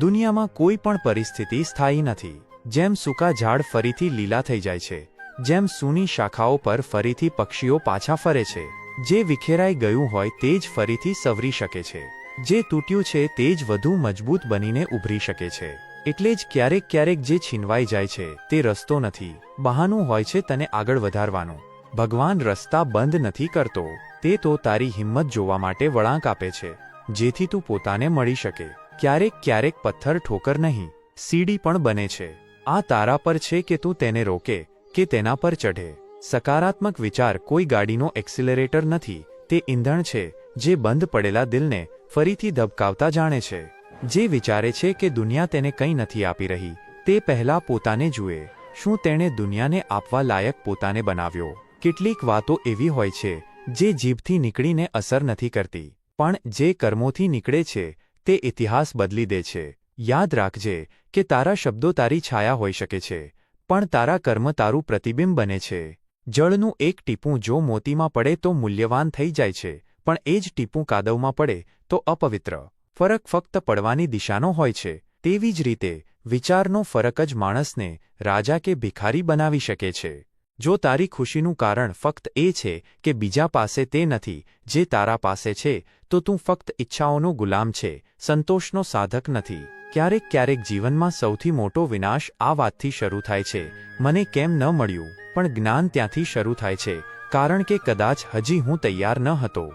દુનિયામાં કોઈ પણ પરિસ્થિતિ સ્થાયી નથી. જેમ સૂકા ઝાડ ફરીથી લીલા થઈ જાય છે, જેમ સૂની શાખાઓ પર ફરીથી પક્ષીઓ પાછા ફરે છે, જે વિખેરાઈ ગયું હોય તે જ ફરીથી સવરી શકે છે, જે તૂટ્યું છે તે જ વધુ મજબૂત બનીને ઉભરી શકે છે. એટલે જ ક્યારેક ક્યારેક જે છીનવાઈ જાય છે તે રસ્તો નથી, બહાનું હોય છે તને આગળ વધારવાનું. ભગવાન રસ્તા બંધ નથી કરતો, તે તો તારી હિંમત જોવા માટે વળાંક આપે છે, જેથી તું પોતાને મળી શકે. ક્યારેક ક્યારેક પથ્થર ઠોકર નહીં, સીડી પણ બને છે. આ તારા પર છે કે તું તેને રોકે કે તેના પર ચઢે. સકારાત્મક વિચાર કોઈ ગાડીનો એક્સિલરેટર નથી, તે ઈંધણ છે જે બંધ પડેલા દિલને ફરીથી ધબકાવતા જાણે છે. જે વિચારે છે કે દુનિયા તેને કંઈ નથી આપી રહી, તે પહેલા પોતાને જુએ. શું તેણે દુનિયાને આપવા લાયક પોતાને બનાવ્યો? કેટલીક વાતો એવી હોય છે જે જીભથી નીકળીને અસર નથી કરતી, પણ જે કર્મોથી નીકળે છે તે ઇતિહાસ બદલી દે છે. યાદ રાખજે કે તારા શબ્દો તારી છાયા હોઈ શકે છે, પણ તારા કર્મ તારું પ્રતિબિંબ બને છે. જળનું એક ટીપું જો મોતીમાં પડે તો મૂલ્યવાન થઈ જાય છે, પણ એ જ ટીપું કાદવમાં પડે તો અપવિત્ર. ફરક ફક્ત પડવાની દિશાનો હોય છે. તેવી જ રીતે વિચારનો ફરક જ માણસને રાજા કે ભિખારી બનાવી શકે છે. જો તારી ખુશીનું કારણ ફક્ત એ છે કે બીજા પાસે તે નથી જે તારા પાસે છે, તો તું ફક્ત ઈચ્છાઓનો ગુલામ છે, સંતોષનો સાધક નથી. ક્યારેક ક્યારેક જીવનમાં સૌથી મોટો વિનાશ આ વાતથી શરૂ થાય છે, મને કેમ ન મળ્યું, પણ જ્ઞાન ત્યાંથી શરૂ થાય છે, કારણ કે કદાચ હજી હું તૈયાર ન હતો.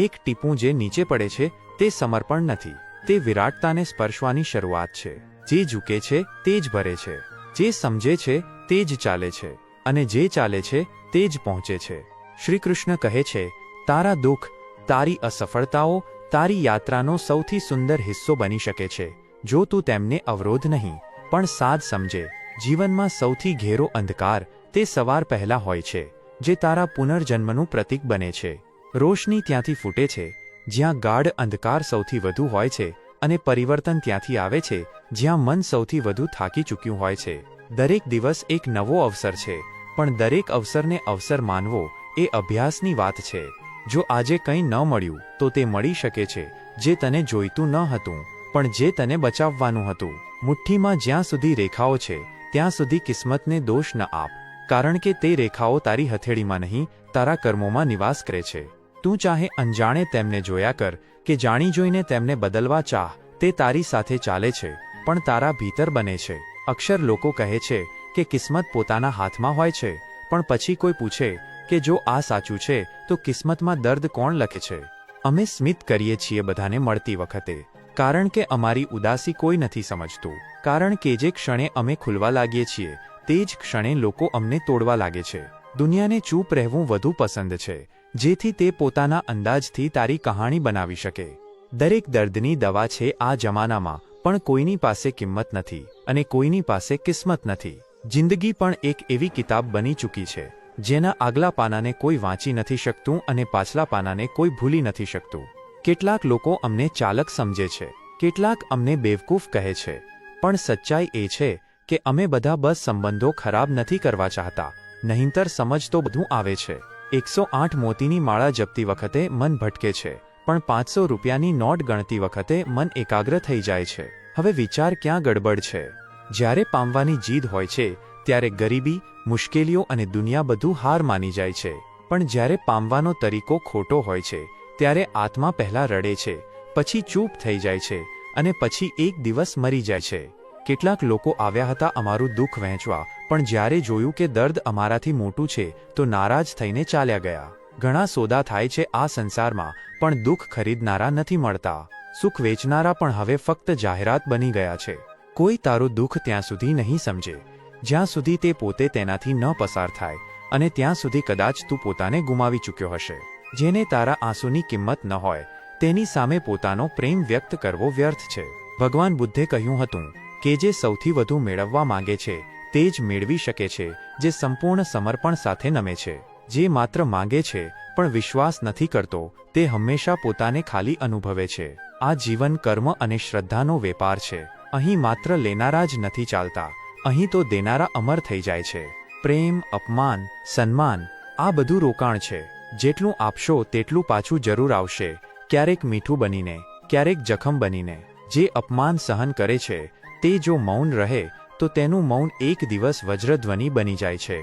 એક ટીપું જે નીચે પડે છે તે સમર્પણ નથી, તે વિરાટતાને સ્પર્શવાની શરૂઆત છે. જે ઝૂકે છે તે જ ભરે છે, જે સમજે છે તે જ ચાલે છે, અને જે ચાલે છે તે જ પહોંચે છે. શ્રી કૃષ્ણ કહે છે, તારા દુઃખ, તારી અસફળતાઓ તારી યાત્રાનો સૌથી સુંદર હિસ્સો બની શકે છે, જો તું તેમને અવરોધ નહીં પણ સાદ સમજે. જીવનમાં સૌથી ઘેરો અંધકાર તે સવાર પહેલા હોય છે, જે તારા પુનર્જન્મનું પ્રતીક બને છે. રોશની ત્યાંથી ફૂટે છે જ્યાં ગાઢ અંધકાર સૌથી વધુ હોય છે, અને પરિવર્તન ત્યાંથી આવે છે જ્યાં મન સૌથી વધુ થાકી ચૂક્યું હોય છે. દરેક દિવસ એક નવો અવસર છે, પણ દરેક અવસરને અવસર માનવો એ અભ્યાસની વાત છે. જો આજે કંઈ ન મળ્યું તો તે મળી શકે છે જે તને જોઈતું ન હતું, પણ જે તને બચાવવાનું હતું. મુઠ્ઠીમાં જ્યાં સુધી રેખાઓ છે ત્યાં સુધી કિસ્મતને દોષ ન આપ, કારણ કે તે રેખાઓ તારી હથેળીમાં નહીં, તારા કર્મોમાં નિવાસ કરે છે. તું ચાહે અંજાણે તેમને જોયા કર કે જાણી જોઈને તેમને બદલવા ચાહ, તે તારી સાથે ચાલે છે પણ તારા ભીતર બને છે. અક્ષર લોકો કહે છે કે કિસ્મત પોતાના હાથમાં હોય છે, પણ પછી કોઈ પૂછે કે જો આ સાચું છે તો કિસ્મતમાં દર્દ કોણ લખે છે? અમે સ્મિત કરીએ છીએ બધાને મળતી વખતે, કારણ કે અમારી ઉદાસી કોઈ નથી સમજતું, કારણ કે જે ક્ષણે અમે ખુલવા લાગીએ છીએ તે જ ક્ષણે લોકો અમને તોડવા લાગે છે. દુનિયાને ચૂપ રહેવું વધુ પસંદ છે, જેથી તે પોતાના અંદાજથી તારી કહાણી બનાવી શકે. દરેક દર્દની દવા છે આ જમાનામાં, પણ કોઈની પાસે કિંમત નથી અને કોઈની પાસે કિસ્મત નથી. જિંદગી પણ એક એવી કિતાબ બની ચૂકી છે જેના આગલા પાનાને કોઈ વાંચી નથી શકતું અને પાછલા પાનાને કોઈ ભૂલી નથી શકતું. કેટલાક લોકો અમને ચાલક સમજે છે, કેટલાક અમને બેવકૂફ કહે છે, પણ સચ્ચાઈ એ છે કે અમે બધા બસ સંબંધો ખરાબ નથી કરવા ચાહતા, નહીંતર સમજ તો બધું આવે છે. 108 મોતીની માળા જપતી વખતે મન ભટકે છે, પણ 500 રૂપિયાની નોટ ગણતી વખતે મન એકાગ્ર થઈ જાય છે. હવે વિચાર ક્યાં ગડબડ છે? જ્યારે પામવાની જીદ હોય છે ત્યારે ગરીબી, મુશ્કેલીઓ અને દુનિયા બધું હાર માની જાય છે, પણ જ્યારે પામવાનો તરીકો ખોટો હોય છે ત્યારે આત્મા પહેલા રડે છે, પછી ચૂપ થઈ જાય છે અને પછી એક દિવસ મરી જાય છે. કેટલાક લોકો આવ્યા હતા અમારું દુઃખ વહેંચવા, પણ જ્યારે જોયું કે દર્દ અમારાથી મોટું છે તો નારાજ થઈને ચાલ્યા ગયા. ઘણા સોદા થાય છે આ સંસારમાં, પણ દુઃખ ખરીદનારા નથી મળતા. સુખ વેચનારા પણ હવે ફક્ત જાહેરાત બની ગયા છે. કોઈ તારું દુઃખ ત્યાં સુધી નહીં સમજે જ્યાં સુધી તે પોતે તેનાથી ન પસાર થાય, અને ત્યાં સુધી કદાચ તું પોતાને ગુમાવી ચૂક્યો હશે. જેને તારા આંસુની કિંમત ન હોય તેની સામે પોતાનો પ્રેમ વ્યક્ત કરવો વ્યર્થ છે. ભગવાન બુદ્ધે કહ્યું હતું કે જે સૌથી વધુ મેળવવા માંગે છે તે જ મેળવી શકે છે, જે સંપૂર્ણ સમર્પણ સાથે નમે છે. જે માત્ર માંગે છે પણ વિશ્વાસ નથી કરતો તે હંમેશા પોતાને ખાલી અનુભવે છે. આ જીવન કર્મ અને શ્રદ્ધાનો વેપાર છે. અહીં માત્ર લેનારા જ નથી ચાલતા, અહીં તો દેનારા અમર થઈ જાય છે. પ્રેમ, અપમાન, સન્માન આ બધું રોકાણ છે. જેટલું આપશો તેટલું પાછું જરૂર આવશે, ક્યારેક મીઠું બનીને, ક્યારેક જખમ બનીને. જે અપમાન સહન કરે છે તે જો મૌન રહે તો તેનું મૌન એક દિવસ વજ્રધ્વનિ બની જાય છે.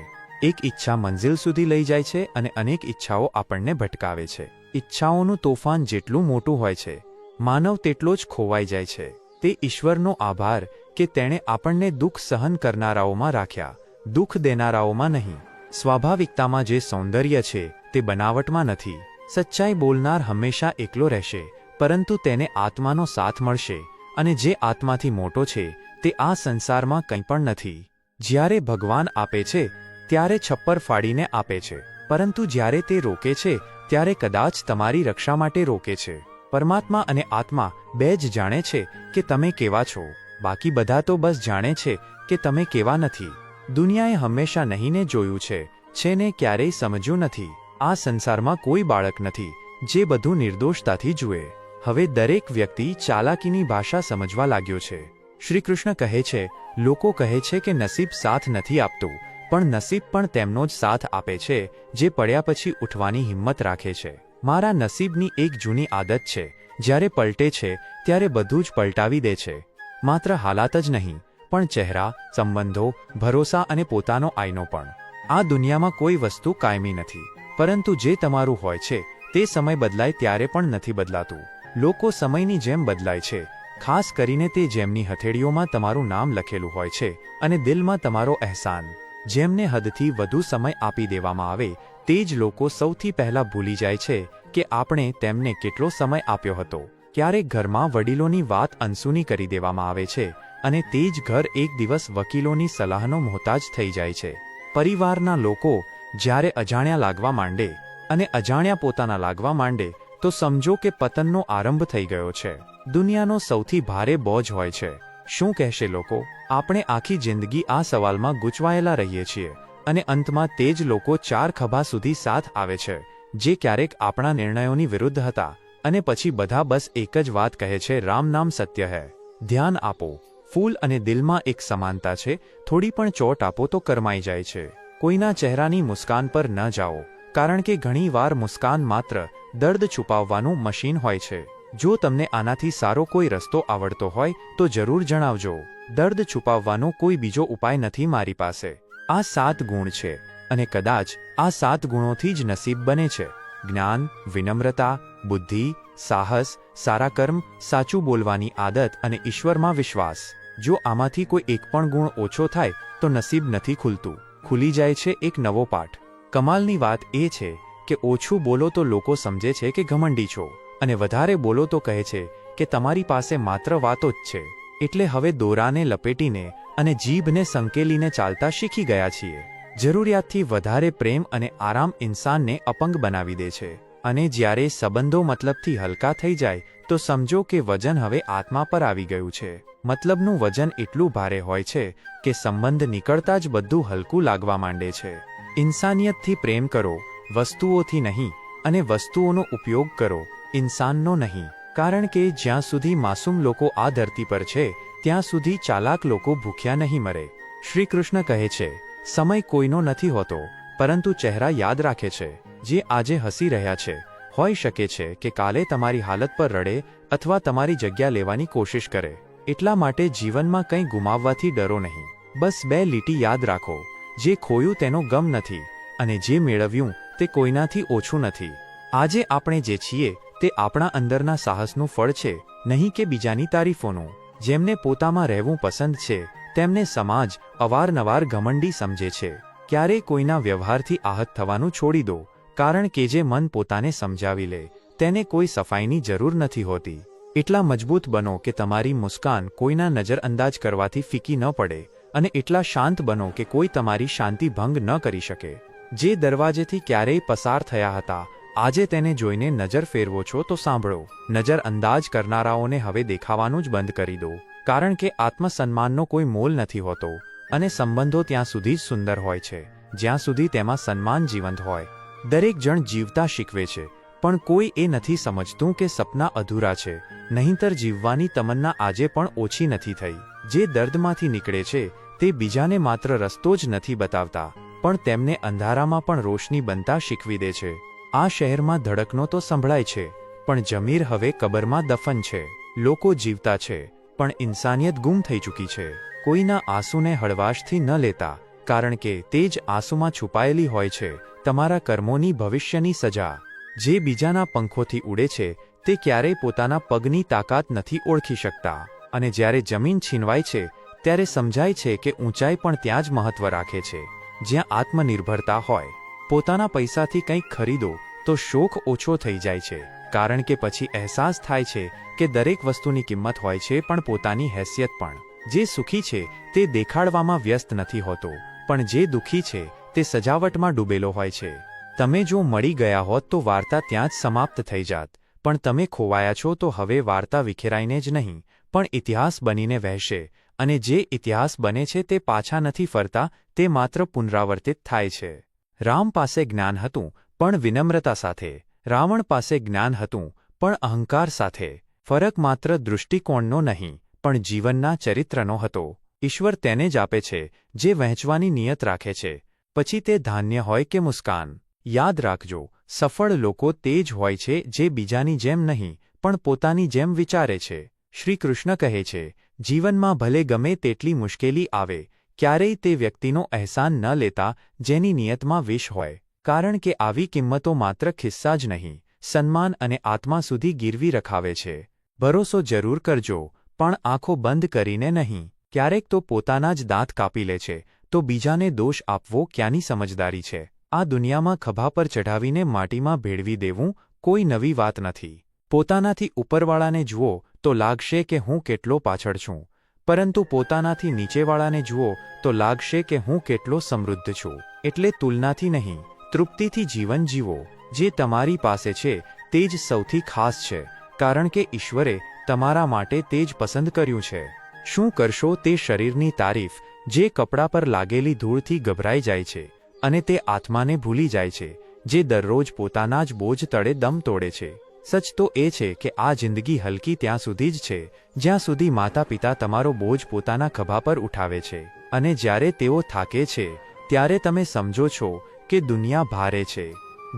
એક ઈચ્છા મંઝિલ સુધી લઈ જાય છે અને અનેક ઈચ્છાઓ આપણને ભટકાવે છે. ઈચ્છાઓનું તોફાન જેટલું મોટું હોય છે, માનવ તેટલો જ ખોવાઈ જાય છે. તે ઈશ્વરનો આભાર કે તેણે આપણને દુઃખ સહન કરનારાઓમાં રાખ્યા, દુઃખ દેનારાઓમાં નહીં. સ્વાભાવિકતામાં જે સૌંદર્ય છે તે બનાવટમાં નથી. સચ્ચાઈ બોલનાર હંમેશા એકલો રહેશે, પરંતુ તેને આત્માનો સાથ મળશે, અને જે આત્માથી મોટો છે તે આ સંસારમાં કંઈ પણ નથી. જ્યારે ભગવાન આપે છે ત્યારે છપ્પર ફાડીને આપે છે, પરંતુ જ્યારે તે રોકે છે ત્યારે કદાચ તમારી રક્ષા માટે રોકે છે. પરમાત્મા અને આત્મા બે જ જાણે છે કે તમે કેવા છો, બાકી બધા તો બસ જાણે છે કે તમે કેવા નથી. દુનિયાએ હંમેશા નહીંને જોયું છે ને ક્યારેય સમજ્યું નથી. આ સંસારમાં કોઈ બાળક નથી જે બધું નિર્દોષતાથી જુએ. હવે દરેક વ્યક્તિ ચાલાકીની ભાષા સમજવા લાગ્યો છે. શ્રી કૃષ્ણ કહે છે, લોકો કહે છે કે નસીબ સાથ નથી આપતું, પણ નસીબ પણ તેમનો જ સાથ આપે છે જે પડ્યા પછી ઉઠવાની હિંમત રાખે છે. મારા નસીબની એક જૂની આદત છે, જ્યારે પલટે છે ત્યારે બધું જ પલટાવી દે છે. માત્ર હાલાત જ નહીં, પણ ચહેરા, સંબંધો, ભરોસા અને પોતાનો આઈનો પણ. આ દુનિયામાં કોઈ વસ્તુ કાયમી નથી, પરંતુ જે તમારું હોય છે તે સમય બદલાય ત્યારે પણ નથી બદલાતું. લોકો સમયની જેમ બદલાય છે, ખાસ કરીને તે જેમની હથેળીઓમાં તમારું નામ લખેલું હોય છે અને દિલમાં તમારો અહેસાન. જેમને હદથી વધુ સમય આપી દેવામાં આવે તે જ લોકો સૌથી પહેલા ભૂલી જાય છે કે આપણે તેમને કેટલો સમય આપ્યો હતો. ક્યારેક ઘરમાં વડીલોની વાત અનસુની કરી દેવામાં આવે છે અને તે જ ઘર એક દિવસ વકીલોની સલાહનો મોહતાજ થઈ જાય છે. પરિવારના લોકો જ્યારે અજાણ્યા લાગવા માંડે અને અજાણ્યા પોતાના લાગવા માંડે તો સમજો કે પતનનો આરંભ થઈ ગયો છે. દુનિયાનો સૌથી ભારે બોજ હોય છે, શું કહેશે લોકો? આપણે આખી જિંદગી આ સવાલમાં ગૂંચવાયેલા રહીએ છીએ, અને અંતમાં તે જ લોકો ચાર ખભા સુધી સાથ આવે છે જે ક્યારેક આપણા નિર્ણયોની વિરુદ્ધ હતા, અને પછી બધા બસ એક જ વાત કહે છે, રામ નામ સત્ય હૈ. ધ્યાન આપો, ફૂલ અને દિલમાં એક સમાનતા છે. થોડી પણ ચોટ આપો તો કરમાઈ જાય છે. કોઈના ચહેરાની મુસ્કાન પર ન જાઓ, કારણ કે ઘણી વાર મુસ્કાન માત્ર દર્દ છુપાવવાનું મશીન હોય છે. જો તમને આનાથી સારો કોઈ રસ્તો આવડતો હોય તો જરૂર જણાવજો. દર્દ છુપાવવાનો કોઈ બીજો ઉપાય નથી મારી પાસે. આ 7 ગુણ છે, અને કદાચ આ 7 ગુણોથી જ નસીબ બને છે. જ્ઞાન, વિનમ્રતા, બુદ્ધિ, સાહસ, સારા કર્મ, સાચું બોલવાની આદત અને ઈશ્વરમાં વિશ્વાસ. જો આમાંથી કોઈ એક પણ ગુણ ઓછો થાય તો નસીબ નથી ખુલતું, ખુલી જાય છે એક નવો પાઠ. કમાલની વાત એ છે કે ઓછું બોલો તો લોકો સમજે છે કે ઘમંડી છો, અને વધારે બોલો તો કહે છે કે તમારી પાસે માત્ર વાતો જ છે. એટલે હવે દોરાને લપેટીને અને જીભને સંકેલીને ચાલતા શીખી ગયા છીએ. જરૂરિયાતથી વધારે પ્રેમ અને આરામ ઇન્સાનને અપંગ બનાવી દે છે, અને જ્યારે સંબંધો મતલબથી હલકા થઈ જાય તો સમજો કે વજન હવે આત્મા પર આવી ગયું છે. મતલબનું વજન એટલું ભારે હોય છે કે સંબંધ નીકળતા જ બધું હલકું લાગવા માંડે છે. ઇન્સાનિયતથી પ્રેમ કરો, વસ્તુઓથી નહીં, અને વસ્તુઓનો ઉપયોગ કરો, ઇન્સાનનો નહીં. કારણ કે જ્યાં સુધી માસૂમ લોકો આ ધરતી પર છે ત્યાં સુધી ચાલાક લોકો ભૂખ્યા નહીં મરે. શ્રી કૃષ્ણ કહે છે, સમય કોઈનો નથી હોતો, પરંતુ ચહેરા યાદ રાખે છે. જે આજે હસી રહ્યા છે, હોઈ શકે છે કે કાલે તમારી હાલત પર રડે અથવા તમારી જગ્યા લેવાની કોશિશ કરે. એટલા માટે જીવનમાં કંઈ ગુમાવવાથી ડરો નહીં. બસ 2 લીટી યાદ રાખો, જે ખોયું તેનો ગમ નથી, અને જે મેળવ્યું તે કોઈનાથી ઓછું નથી. આજે આપણે જે છીએ તે આપણા અંદરના સાહસનું ફળ છે, નહીં કે બીજાની તારીફોનું. જેમને પોતામાં રહેવું પસંદ છે તેમને સમાજ અવારનવાર ઘમંડી સમજે છે. ક્યારેય કોઈના વ્યવહારથી આહત થવાનું છોડી દો, કારણ કે જે મન પોતાને સમજાવી લે તેને કોઈ સફાઈની જરૂર નથી હોતી. એટલા મજબૂત બનો કે તમારી મુસ્કાન કોઈના નજરઅંદાજ કરવાથી ફીકી ન પડે, અને એટલા શાંત બનો કે કોઈ તમારી શાંતિ ભંગ ન કરી શકે. જે દરવાજેથી ક્યારેય પસાર થયા હતા, આજે તેને જોઈને નજર ફેરવો છો તો સાંભળો. નજરઅંદાજ કરનારાઓને હવે દેખાવાનું જ બંધ કરી દો, કારણ કે આત્મસન્માનનો કોઈ મોલ નથી હોતો, અને સંબંધો ત્યાં સુધી જ સુંદર હોય છે જ્યાં સુધી તેમાં સન્માન જીવંત હોય. દરેક જણ જીવતા શીખવે છે, પણ કોઈ એ નથી સમજતું કે સપના અધૂરા છે, નહીંતર જીવવાની તમન્ના આજે પણ ઓછી નથી થઈ. જે દર્દમાંથી નીકળે છે તે બીજાને માત્ર રસ્તો જ નથી બતાવતા, પણ તેમને અંધારામાં પણ રોશની બનતા શીખવી દે છે. આ શહેરમાં ધડકનો તો સંભળાય છે, પણ જમીર હવે કબરમાં દફન છે. લોકો જીવતા છે, પણ ઇન્સાનિયત ગુમ થઈ ચૂકી છે. કોઈના આંસુને હળવાશથી ન લેતા, કારણ કે તે જ આંસુમાં છુપાયેલી હોય છે તમારા કર્મોની ભવિષ્યની સજા. જે બીજાના પંખોથી ઉડે છે તે ક્યારેય પોતાના પગની તાકાત નથી ઓળખી શકતા, અને જ્યારે જમીન છીનવાય છે ત્યારે સમજાય છે કે ઊંચાઈ પણ ત્યાં જ મહત્વ રાખે છે જ્યાં આત્મનિર્ભરતા હોય. પોતાના પૈસાથી કંઈક ખરીદો તો શોખ ઓછો થઈ જાય છે, કારણ કે પછી અહેસાસ થાય છે કે દરેક વસ્તુની કિંમત હોય છે, પણ પોતાની હેસિયત પણ. જે સુખી છે તે દેખાડવામાં વ્યસ્ત નથી હોતો, પણ જે દુઃખી છે તે સજાવટમાં ડૂબેલો હોય છે. તમે જો મળી ગયા હોત તો વાર્તા ત્યાં જ સમાપ્ત થઈ જાત, પણ તમે ખોવાયા છો તો હવે વાર્તા વિખેરાઈને જ નહીં, પણ ઇતિહાસ બનીને વહેશે, અને જે ઇતિહાસ બને છે તે પાછા નથી ફરતા, તે માત્ર પુનરાવર્તિત થાય છે. રામ પાસે જ્ઞાન હતું પણ વિનમ્રતા સાથે, રાવણ પાસે જ્ઞાન હતું પણ અહંકાર સાથે. ફરક માત્ર દૃષ્ટિકોણનો નહીં, પણ જીવનના ચરિત્રનો હતો. ઈશ્વર તેને જ આપે છે જે વહેંચવાની નિયત રાખે છે, પછી તે ધાન્ય હોય કે મુસ્કાન. યાદ રાખજો, સફળ લોકો તે જ હોય છે જે બીજાની જેમ નહીં, પણ પોતાની જેમ વિચારે છે. શ્રી કૃષ્ણ કહે છે, જીવનમાં ભલે ગમે તેટલી મુશ્કેલી આવે, ક્યારેય તે વ્યક્તિનો અહેસાન ન લેતા જેની નિયતમાં વિષ હોય, કારણ કે આવી કિંમતો માત્ર ખિસ્સા જ નહીં, સન્માન અને આત્મા સુધી ગીરવી રખાવે છે. ભરોસો જરૂર કરજો, પણ આંખો બંધ કરીને નહીં. ક્યારેક તો પોતાના જ દાંત કાપી લે છે, તો બીજાને દોષ આપવો ક્યાંની સમજદારી છે? આ દુનિયામાં ખભા પર ચઢાવીને માટીમાં ભેળવી દેવું કોઈ નવી વાત નથી. પોતાનાથી ઉપરવાળાને જુઓ તો લાગશે કે હું કેટલો પાછળ છું, પરંતુ પોતાનાથી નીચેવાળાને જુઓ તો લાગશે કે હું કેટલો સમૃદ્ધ છું. એટલે તુલનાથી નહીં, તૃપ્તિથી જીવન જીવો. જે તમારી પાસે છે તે જ સૌથી ખાસ છે, કારણ કે ઈશ્વરે તમારા માટે તે જ પસંદ કર્યું છે. શું કરશો તે શરીરની તારીફ, જે કપડા પર લાગેલી ધૂળથી ગભરાઈ જાય છે, અને તે આત્માને ભૂલી જાય છે, જે દરરોજ પોતાના જ બોજ તળે દમ તોડે છે. સચ તો એ છે કે આ જિંદગી હલકી ત્યાં સુધી જ છે જ્યાં સુધી માતા પિતા તમારો બોજ પોતાના ખભા પર ઉઠાવે છે, અને જ્યારે તેઓ થાકે છે ત્યારે તમે સમજો છો કે દુનિયા ભારે છે.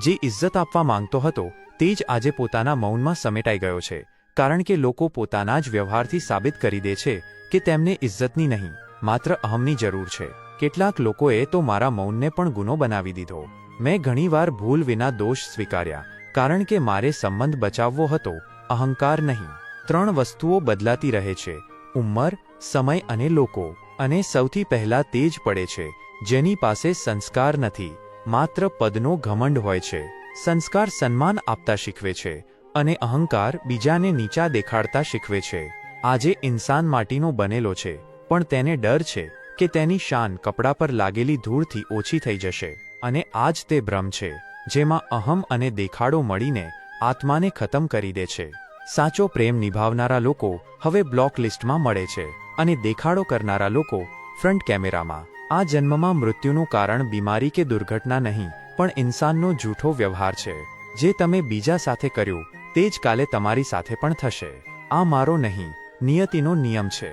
જે ઇજ્જત આપવા માંગતો હતો તે જ આજે પોતાના મૌનમાં સમેટાઈ ગયો છે, કારણ કે લોકો પોતાના જ વ્યવહારથી સાબિત કરી દે છે કે તેમને ઇજ્જતની નહીં, માત્ર અહમની જરૂર છે. કેટલાક લોકોએ તો મારા મૌનને પણ ગુનો બનાવી દીધો. મેં ઘણીવાર ભૂલ વિના દોષ સ્વીકાર્યા, કારણ કે મારે સંબંધ બચાવવો હતો, અહંકાર નહીં. 3 વસ્તુઓ બદલાતી રહે છે: ઉંમર, સમય અને લોકો. અને સૌથી પહેલા તે જ પડે છે જેની પાસે સંસ્કાર નથી, માત્ર પદનો ઘમંડ હોય છે. સંસ્કાર સન્માન આપતા શીખવે છે, અને અહંકાર બીજાને નીચા દેખાડતા શીખવે છે. આજે ઇન્સાન માટીનો બનેલો છે, પણ તેને ડર છે કે તેની શાન કપડા પર લાગેલી ધૂળથી ઓછી થઈ જશે. અને આ જ તે ભ્રમ છે જેમાં અહમ અને દેખાડો મળીને આત્માને ખતમ કરી દે છે. સાચો પ્રેમ નિભાવનારા લોકો હવે બ્લોક લિસ્ટમાં મળે છે, અને દેખાડો કરનારા લોકો ફ્રન્ટ કેમેરામાં. આ જન્મમાં મૃત્યુનું કારણ બીમારી કે દુર્ઘટના નહીં, પણ ઇન્સાનનો જૂઠો વ્યવહાર છે. જે તમે બીજા સાથે કર્યું તે જ કાલે તમારી સાથે પણ થશે. આ મારો નહીં, નિયતિનો નિયમ છે.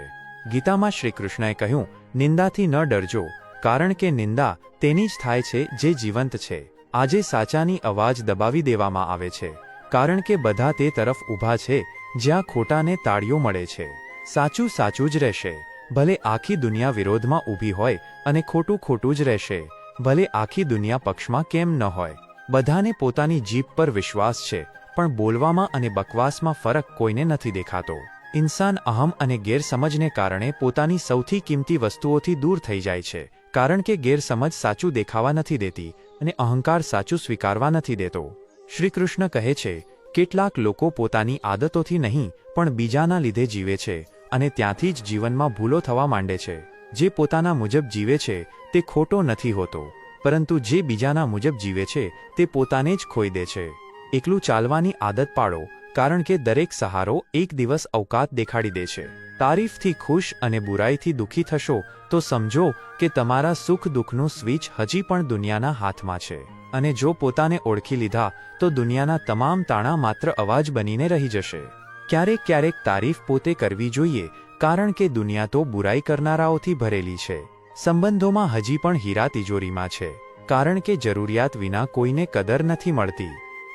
ગીતામાં શ્રી કૃષ્ણએ કહ્યું, નિંદાથી ન ડરજો, કારણ કે નિંદા તેની જ થાય છે જે જીવંત છે. આજે સાચાની અવાજ દબાવી દેવામાં આવે છે, કારણ કે બધા તે તરફ ઊભા છે જ્યાં ખોટાને તાળીઓ મળે છે. સાચું સાચું જ રહેશે, ભલે આખી દુનિયા વિરોધમાં ઊભી હોય, અને ખોટું ખોટું જ રહેશે, ભલે આખી દુનિયા પક્ષમાં કેમ ન હોય. બધાને પોતાની જીભ પર વિશ્વાસ છે, પણ બોલવામાં અને બકવાસમાં ફરક કોઈને નથી દેખાતો. ઇન્સાન અહમ અને ગેરસમજને કારણે પોતાની સૌથી કિંમતી વસ્તુઓથી દૂર થઈ જાય છે, કારણ કે ગેરસમજ સાચું દેખાવા નથી દેતી અને અહંકાર સાચું સ્વીકારવા નથી દેતો. શ્રીકૃષ્ણ કહે છે, કેટલાક લોકો પોતાની આદતોથી નહીં પણ બીજાના લીધે જીવે છે અને ત્યાંથી જ જીવનમાં ભૂલો થવા માંડે છે. જે પોતાના મુજબ જીવે છે તે ખોટો નથી હોતો, પરંતુ જે બીજાના મુજબ જીવે છે તે પોતાને જ ખોઈ દે છે. એકલું ચાલવાની આદત પાડો, કારણ કે દરેક સહારો એક દિવસ અવકાત દેખાડી દે છે. તારીફથી ખુશ અને બુરાઈથી દુઃખી થશો તો સમજો કે તમારા સુખ દુઃખનું સ્વિચ હજી પણ દુનિયાના હાથમાં છે, અને જો પોતાને ઓળખી લીધા તો દુનિયાના તમામ તાણા માત્ર અવાજ બનીને રહી જશે. ક્યારેક ક્યારેક તારીફ પોતે કરવી જોઈએ, કારણ કે દુનિયા તો બુરાઈ કરનારાઓથી ભરેલી છે. સંબંધોમાં હજી પણ હીરા તિજોરીમાં છે, કારણ કે જરૂરિયાત વિના કોઈને કદર નથી મળતી.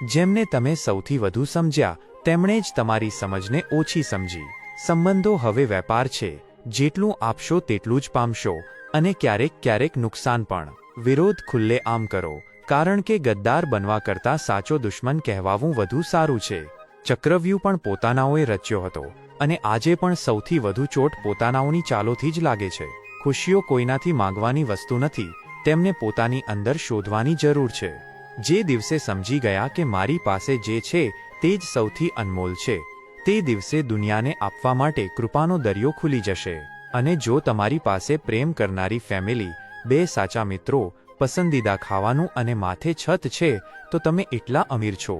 જેમને તમે સૌથી વધુ સમજ્યા તેમણે જ તમારી સમજને ઓછી સમજી. સંબંધો હવે વેપાર છે, જેટલું આપશો તેટલું જ પામશો, અને ક્યારેક ક્યારેક નુકસાન પણ. વિરોધ ખુલ્લે આમ કરો, કારણ કે ગદ્દાર બનવા કરતાં સાચો દુશ્મન કહેવાવું વધુ સારું છે. ચક્રવ્યૂહ પણ પોતાનાઓએ રચ્યો હતો, અને આજે પણ સૌથી વધુ ચોટ પોતાનાઓની ચાલોથી જ લાગે છે. ખુશીઓ કોઈનાથી માંગવાની વસ્તુ નથી, તેમને પોતાની અંદર શોધવાની જરૂર છે. જે દિવસે સમજી ગયા કે મારી પાસે જે છે તે જ સૌથી અનમોલ છે, તે દિવસે દુનિયાને આપવા માટે કૃપાનો દરિયો ખુલી જશે. અને જો તમારી પાસે પ્રેમ કરનારી ફેમિલી, 2 સાચા મિત્રો, પસંદીદા ખાવાનું અને માથે છત છે, તો તમે એટલા અમીર છો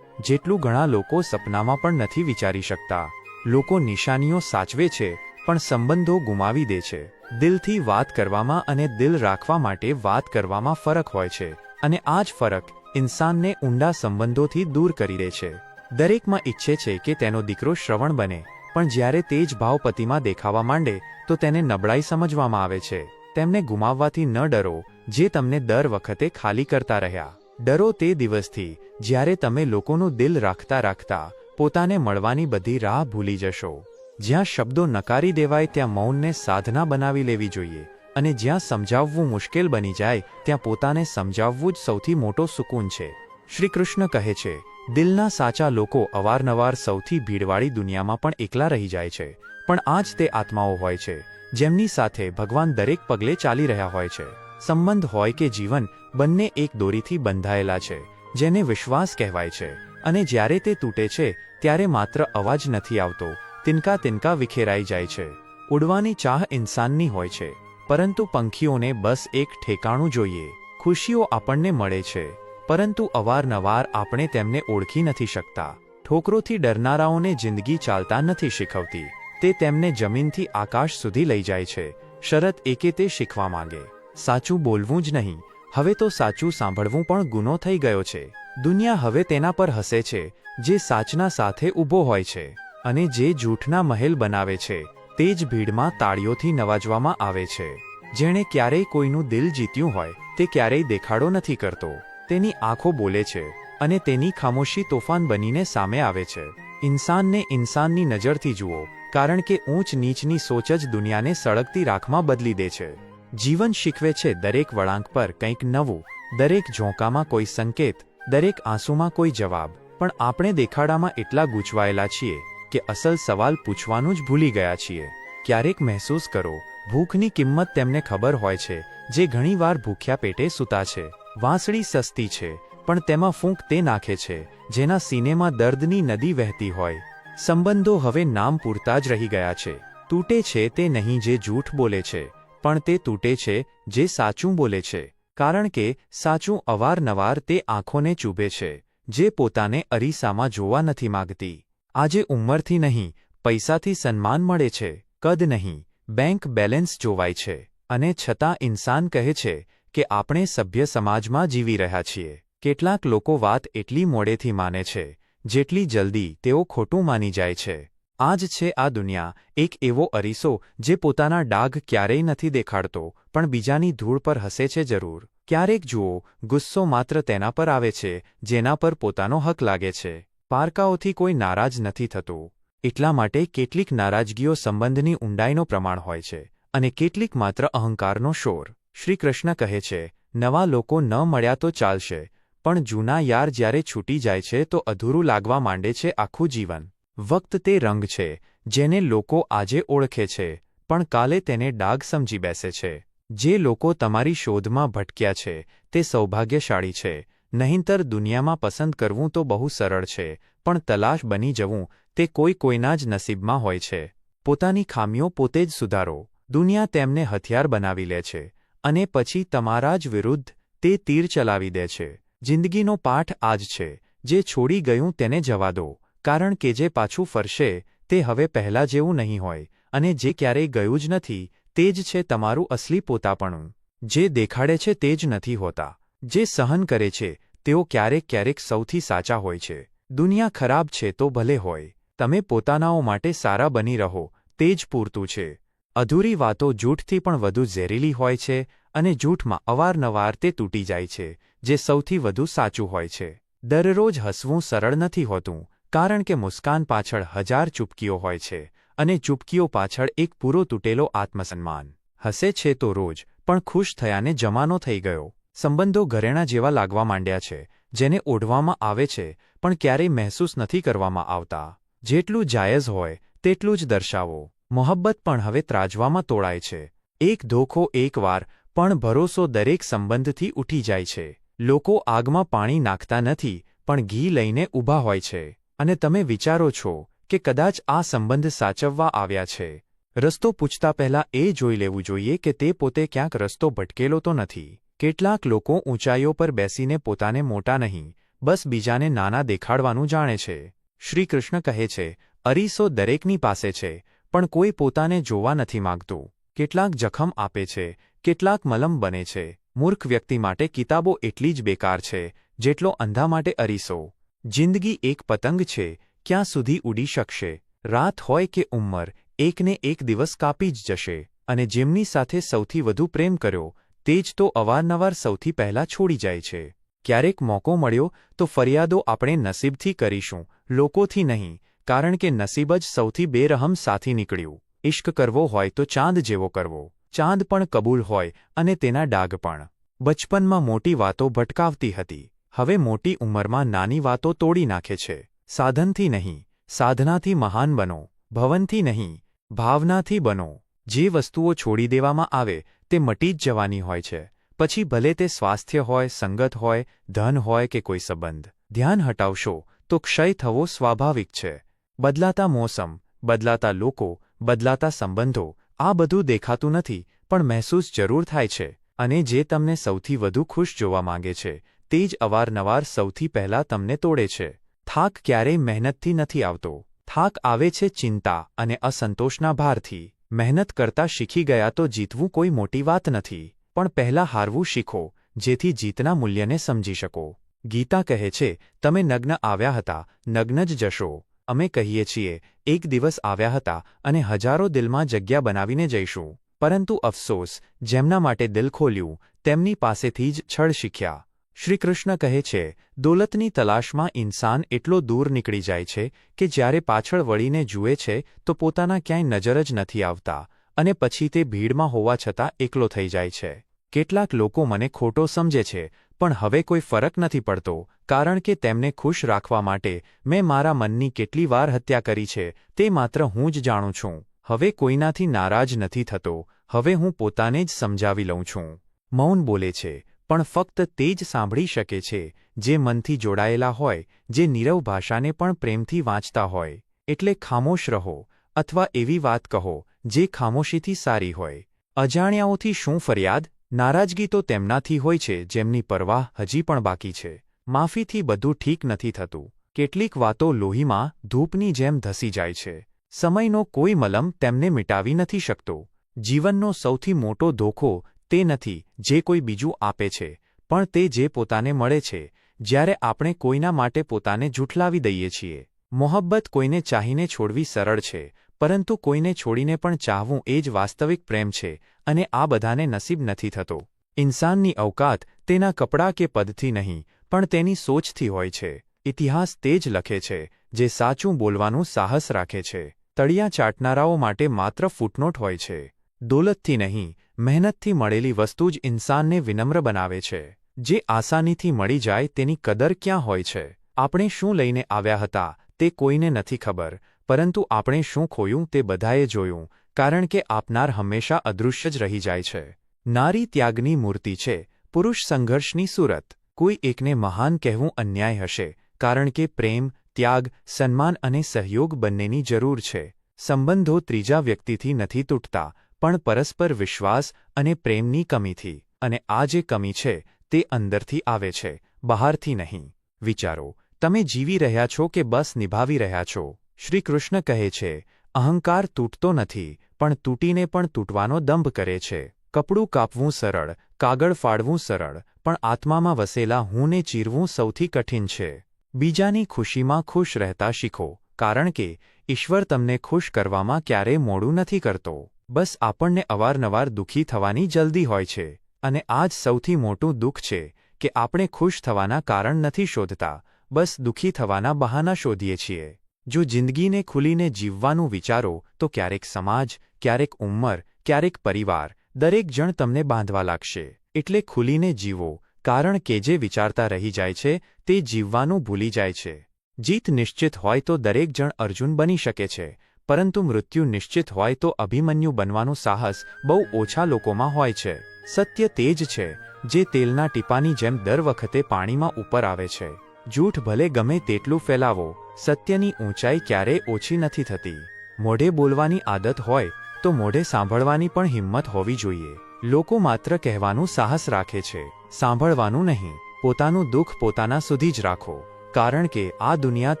જેટલું ઘણા લોકો સપનામાં પણ નથી વિચારી શકતા. લોકો નિશાનીઓ સાચવે છે પણ સંબંધો ગુમાવી દે છે. દિલથી વાત કરવામાં અને દિલ રાખવા માટે વાત કરવામાં ફરક હોય છે, અને આ જ ફરક ઇન્સાનને ઊંડા સંબંધોથી દૂર કરી દે છે. દરેકમાં ઈચ્છે છે કે તેનો દીકરો શ્રવણ બને, પણ જ્યારે તે જ ભાવ પતિમાં દેખાવા માંડે તો તેને નબળાઈ સમજવામાં આવે છે. તેમને ગુમાવવાથી ન ડરો, જે તમને દર વખતે ખાલી કરતા રહ્યા. ડરો તે દિવસથી જ્યારે તમે લોકોનું દિલ રાખતા રાખતા પોતાને મળવાની બધી રાહ ભૂલી જશો. જ્યાં શબ્દો નકારી દેવાય ત્યાં મૌનને સાધના બનાવી લેવી જોઈએ, અને જ્યાં સમજાવવું મુશ્કેલ બની જાય ત્યાં પોતાને સમજાવવું જ સૌથી મોટો સુકૂન છે. શ્રીકૃષ્ણ કહે છે, દિલના સાચા લોકો અવારનવાર સૌથી ભીડવાળી દુનિયામાં પણ એકલા રહી જાય છે, પણ આ જ તે આત્માઓ હોય છે જેમની સાથે ભગવાન દરેક પગલે ચાલી રહ્યા હોય છે. સંબંધ હોય કે જીવન, બંને એક દોરીથી બંધાયેલા છે, જેને વિશ્વાસ કહેવાય છે, અને જ્યારે તે તૂટે છે ત્યારે માત્ર અવાજ નથી આવતો, તિનકા તિનકા વિખેરાઈ જાય છે. ઉડવાની ચાહ ઇન્સાનની હોય છે, પરંતુ પંખીઓને બસ એક ઠેકાણું જોઈએ. ખુશીઓ આપણને મળે છે, પરંતુ અવારનવાર આપણે તેમને ઓળખી નથી શકતા. ઠોકરોથી ડરનારાઓને જિંદગી ચાલતા નથી શીખવતી, તે તેમને જમીનથી આકાશ સુધી લઈ જાય છે. શરત એકે તે શીખવા માંગે. સાચું બોલવું જ નહીં, હવે તો સાચું સાંભળવું પણ ગુનો થઈ ગયો છે. દુનિયા હવે તેના પર હસે છે જે સાચના સાથે ઊભો હોય છે, અને જે જૂઠના મહેલ બનાવે છે તે જ ભીડમાં તાળીઓથી નવાજવામાં આવે છે. જેણે ક્યારેય કોઈનું દિલ જીત્યું હોય તે ક્યારેય દેખાડો નથી કરતો. તેની આંખો બોલે છે, અને તેની ખામોશી તોફાન બનીને સામે આવે છે. ઇન્સાનને ઇન્સાનની નજરથી જુઓ, કારણ કે ઊંચ નીચની સોચ જ દુનિયાને સળગતી રાખમાં બદલી દે છે. જીવન શીખવે છે દરેક વળાંક પર કંઈક નવું, દરેક ઝોંકામાં કોઈ સંકેત, દરેક આંસુમાં કોઈ જવાબ. પણ આપણે દેખાડામાં એટલા ગૂંચવાયેલા છીએ કે અસલ સવાલ પૂછવાનું જ ભૂલી ગયા છીએ. ક્યારેક મહેસૂસ કરો, ભૂખની કિંમત તેમને ખબર હોય છે જે ઘણીવાર ભૂખ્યા પેટે સૂતા છે. વાંસળી સસ્તી છે, પણ તેમાં ફૂંક તે નાખે છે જેના સીનેમાં દર્દની નદી વહેતી હોય. સંબંધો હવે નામ પૂરતા જ રહી ગયા છે. તૂટે છે તે નહીં જે જૂઠ બોલે છે, પણ તે તૂટે છે જે સાચું બોલે છે, કારણ કે સાચું અવારનવાર તે આંખોને ચૂભે છે જે પોતાને અરીસામાં જોવા નથી માગતી. આજે ઉંમરથી નહીં, પૈસાથી સન્માન મળે છે, કદ નહીં, બેંક બેલેન્સ જોવાય છે, અને છતાં ઇન્સાન કહે છે કે આપણે સભ્ય સમાજમાં જીવી રહ્યા છીએ. કેટલાક લોકો વાત એટલી મોડેથી માને છે જેટલી જલ્દી તેઓ ખોટું માની જાય છે. આ જ છે આ દુનિયા, એક એવો અરીસો જે પોતાના ડાઘ ક્યારેય નથી દેખાડતો, પણ બીજાની ધૂળ પર હસે છે જરૂર. ક્યારેક જુઓ, ગુસ્સો માત્ર તેના પર આવે છે જેના પર પોતાનો હક લાગે છે. પારકાઓથી કોઈ નારાજ નથી થતું, એટલા માટે કેટલીક નારાજગીઓ સંબંધની ઊંડાઈનો પ્રમાણ હોય છે, અને કેટલીક માત્ર અહંકારનો શોર. શ્રીકૃષ્ણ કહે છે, નવા લોકો ન મળ્યા તો ચાલશે, પણ જૂના યાર જ્યારે છૂટી જાય છે તો અધૂરું લાગવા માંડે છે આખું જીવન. વક્ત તે રંગ છે જેને લોકો આજે ઓળખે છે પણ કાલે તેને ડાઘ સમજી બેસે છે. જે લોકો તમારી શોધમાં ભટક્યા છે તે સૌભાગ્યશાળી છે, નહીંતર દુનિયામાં પસંદ કરવું તો બહુ સરળ છે, પણ તલાશ બની જવું તે કોઈના જ નસીબમાં હોય છે. પોતાની ખામીઓ પોતે જ સુધારો. દુનિયા તેમને હથિયાર બનાવી લે છે અને પછી તમારા જ વિરુદ્ધ તે તીર ચલાવી દે છે. જિંદગીનો પાઠ આ જ છે, જે છોડી ગયું તેને જવા દો, કારણ કે જે પાછું ફરશે તે હવે પહેલાં જેવું નહીં હોય, અને જે ક્યારેય ગયું જ નથી તે જ છે તમારું અસલી પોતાપણું. જે દેખાડે છે તે જ નથી હોતા. જે સહન કરે છે તેઓ ક્યારેક સૌથી સાચા હોય છે. દુનિયા ખરાબ છે તો ભલે હોય, તમે પોતાનાઓ માટે સારા બની રહો તે જ પૂરતું છે. અધૂરી વાતો જૂઠથી પણ વધુ ઝેરીલી હોય છે, અને જૂઠમાં અવારનવાર તે તૂટી જાય છે, જે સૌથી વધુ સાચું હોય છે. દરરોજ હસવું સરળ નથી હોતું, કારણ કે મુસ્કાન પાછળ હજાર ચૂપકીઓ હોય છે, અને ચૂપકીઓ પાછળ એક પૂરો તૂટેલો આત્મસન્માન. હસે છે તો રોજ, પણ ખુશ થયાને જમાનો થઈ ગયો. સંબંધો ઘરેણાં જેવા લાગવા માંડ્યા છે, જેને ઓઢવામાં આવે છે પણ ક્યારેય મહેસૂસ નથી કરવામાં આવતા. જેટલું જાયઝ હોય તેટલું જ દર્શાવો. મોહબ્બત પણ હવે ત્રાજવામાં તોળાય છે. એક ધોખો એકવાર, પણ ભરોસો દરેક સંબંધથી ઉઠી જાય છે. લોકો આગમાં પાણી નાખતા નથી પણ ઘી લઈને ઊભા હોય છે, અને તમે વિચારો છો કે કદાચ આ સંબંધ સાચવવા આવ્યા છે. રસ્તો પૂછતા પહેલાં એ જોઈ લેવું જોઈએ કે તે પોતે ક્યાંક રસ્તો ભટકેલો તો નથી. કેટલાક લોકો ઊંચાઈઓ પર બેસીને પોતાને મોટા નહીં, બસ બીજાને નાના દેખાડવાનું જાણે છે. શ્રી કૃષ્ણ કહે છે, અરીસો દરેકની પાસે છે, પણ કોઈ પોતાને જોવા નથી માંગતું. કેટલાક જખમ આપે છે, કેટલાક મલમ બને છે. મૂર્ખ વ્યક્તિ માટે કિતાબો એટલી જ બેકાર છે જેટલો અંધા માટે અરીસો. જિંદગી એક પતંગ છે, ક્યાં સુધી ઉડી શકશે? રાત હોય કે ઉંમર, એકને એક દિવસ કાપી જ જશે, અને જેમની સાથે સૌથી વધુ પ્રેમ કર્યો તે જ તો અવારનવાર સૌથી પહેલાં છોડી જાય છે. ક્યારેક મોકો મળ્યો તો ફરિયાદો આપણે નસીબથી કરીશું, લોકોથી નહીં, કારણ કે નસીબ જ સૌથી બેરહમ સાથી નીકળ્યું. ઇશ્ક કરવો હોય તો ચાંદ જેવો કરવો. ચાંદ પણ કબૂલ હોય અને તેના ડાઘ પણ. બચપનમાં મોટી વાતો ભટકાવતી હતી, હવે મોટી ઉંમરમાં નાની વાતો તોડી નાખે છે. સાધનથી નહીં, સાધનાથી મહાન બનો. ભવનથી નહીં, ભાવનાથી બનો. જે વસ્તુઓ છોડી દેવામાં આવે તે મટી જ જવાની હોય છે, પછી ભલે તે સ્વાસ્થ્ય હોય, સંગત હોય, ધન હોય કે કોઈ સંબંધ. ધ્યાન હટાવશો તો ક્ષય થવો સ્વાભાવિક છે. બદલાતા મોસમ, બદલાતા લોકો, બદલાતા સંબંધો, આ બધું દેખાતું નથી પણ મહેસૂસ જરૂર થાય છે. અને જે તમને સૌથી વધુ ખુશ જોવા માંગે છે તે જ અવારનવાર સૌથી પહેલાં તમને તોડે છે. થાક ક્યારેય મહેનતથી નથી આવતો. થાક આવે છે ચિંતા અને અસંતોષના ભારથી. મહેનત કરતા શીખી ગયા તો જીતવું કોઈ મોટી વાત નથી, પણ પહેલાં હારવું શીખો, જેથી જીતના મૂલ્યને સમજી શકો. ગીતા કહે છે, તમે નગ્ન આવ્યા હતા, નગ્ન જ જશો. અમે કહીએ છીએ, એક દિવસ આવ્યા હતા અને હજારો દિલમાં જગ્યા બનાવીને જઈશું. પરંતુ અફસોસ, જેમના માટે દિલ ખોલ્યું તેમની પાસેથી જ છળ શીખ્યા. શ્રી કૃષ્ણ કહે છે, દોલતની તલાશમાં ઇન્સાન એટલો દૂર નીકળી જાય છે કે જ્યારે પાછળ વળીને જુએ છે તો પોતાના ક્યાંય નજર જ નથી આવતા, અને પછી તે ભીડમાં હોવા છતાં એકલો થઈ જાય છે. કેટલાક લોકો મને ખોટો સમજે છે, પણ હવે કોઈ ફરક નથી પડતો, કારણ કે તેમને ખુશ રાખવા માટે મેં મારા મનની કેટલી વાર હત્યા કરી છે તે માત્ર હું જ જાણું છું. હવે કોઈનાથી નારાજ નથી થતો, હવે હું પોતાને જ સમજાવી લઉં છું. મૌન બોલે છે, પણ ફક્ત તે જ સાંભળી શકે છે જે મનથી જોડાયેલા હોય, જે નીરવ ભાષાને પણ પ્રેમથી વાંચતા હોય. એટલે ખામોશ રહો, અથવા એવી વાત કહો જે ખામોશીથી સારી હોય. અજાણ્યાઓથી શું ફરિયાદ? નારાજગી તો તેમનાથી હોય છે જેમની પરવાહ હજી પણ બાકી છે. માફીથી બધું ઠીક નથી થતું. કેટલીક વાતો લોહીમાં ધૂપની જેમ ધસી જાય છે. સમયનો કોઈ મલમ તેમને મિટાવી નથી શકતો. જીવનનો સૌથી મોટો ધોખો તે નથી જે કોઈ બીજું આપે છે, પણ તે જે પોતાને મળે છે જ્યારે આપણે કોઈના માટે પોતાને જૂઠલાવી દઈએ છીએ. મોહબ્બત કોઈને ચાહીને છોડવી સરળ છે, પરંતુ કોઈને છોડીને પણ ચાહવું એ જ વાસ્તવિક પ્રેમ છે, અને આ બધાને નસીબ નથી થતો. ઇન્સાનની અવકાત તેના કપડાં કે પદથી નહીં, પણ તેની સોચથી હોય છે. ઇતિહાસ તે જ લખે છે જે સાચું બોલવાનું સાહસ રાખે છે. તળિયા ચાટનારાઓ માટે માત્ર ફૂટનોટ હોય છે. દોલતથી નહીં, મહેનતથી મળેલી વસ્તુ જ ઇન્સાનને વિનમ્ર બનાવે છે. જે આસાનીથી મળી જાય તેની કદર ક્યાં હોય છે? આપણે શું લઈને આવ્યા હતા તે કોઈને નથી ખબર, પરંતુ આપણે શું ખોયું તે બધાએ જોયું, કારણ કે આપનાર હંમેશા અદૃશ્ય જ રહી જાય છે. નારી ત્યાગની મૂર્તિ છે, પુરુષ સંઘર્ષની સુરત. કોઈ એકને મહાન કહેવું અન્યાય હશે, કારણ કે પ્રેમ, ત્યાગ, સન્માન અને સહયોગ બંનેની જરૂર છે. સંબંધો ત્રીજા વ્યક્તિથી નથી તૂટતા, પણ પરસ્પર વિશ્વાસ અને પ્રેમની કમીથી. અને આ જે કમી છે તે અંદરથી આવે છે, બહારથી નહીં. વિચારો, તમે જીવી રહ્યા છો કે બસ નિભાવી રહ્યા છો? શ્રી કૃષ્ણ કહે છે, અહંકાર તૂટતો નથી, પણ તૂટીને પણ તૂટવાનો દંભ કરે છે. કપડું કાપવું સરળ, કાગળ ફાડવું સરળ, પણ આત્મામાં વસેલા હુંને ચીરવું સૌથી કઠિન છે. બીજાની ખુશીમાં ખુશ રહેતા શીખો, કારણ કે ઈશ્વર તમને ખુશ કરવામાં ક્યારેય મોડું નથી કરતો. બસ આપણને અવારનવાર દુઃખી થવાની જલ્દી હોય છે. અને આ જ સૌથી મોટું દુઃખ છે કે આપણે ખુશ થવાના કારણ નથી શોધતા, બસ દુઃખી થવાના બહાના શોધીએ છીએ. જો જિંદગીને ખુલીને જીવવાનું વિચારો તો ક્યારેક સમાજ, ક્યારેક ઉંમર, ક્યારેક પરિવાર, દરેક જણ તમને બાંધવા લાગશે. એટલે ખુલીને જીવો, કારણ કે જે વિચારતા રહી જાય છે તે જીવવાનું ભૂલી જાય છે. જીત નિશ્ચિત હોય તો દરેક જણ અર્જુન બની શકે છે, પરંતુ મૃત્યુ નિશ્ચિત હોય તો અભિમન્યુ બનવાનું સાહસ બહુ ઓછા લોકોમાં હોય છે. સત્ય તે જ છે જે તેલના ટીપાની જેમ દર વખતે પાણીમાં ઉપર આવે છે. જૂઠ ભલે ગમે તેટલું ફેલાવો, સત્યની ઊંચાઈ ક્યારેય ઓછી નથી થતી. મોઢે બોલવાની આદત હોય તો મોઢે સાંભળવાની પણ હિંમત હોવી જોઈએ. લોકો માત્ર કહેવાનું સાહસ રાખે છે, સાંભળવાનું નહીં. પોતાનું દુઃખ પોતાના સુધી જ રાખો, કારણ કે આ દુનિયા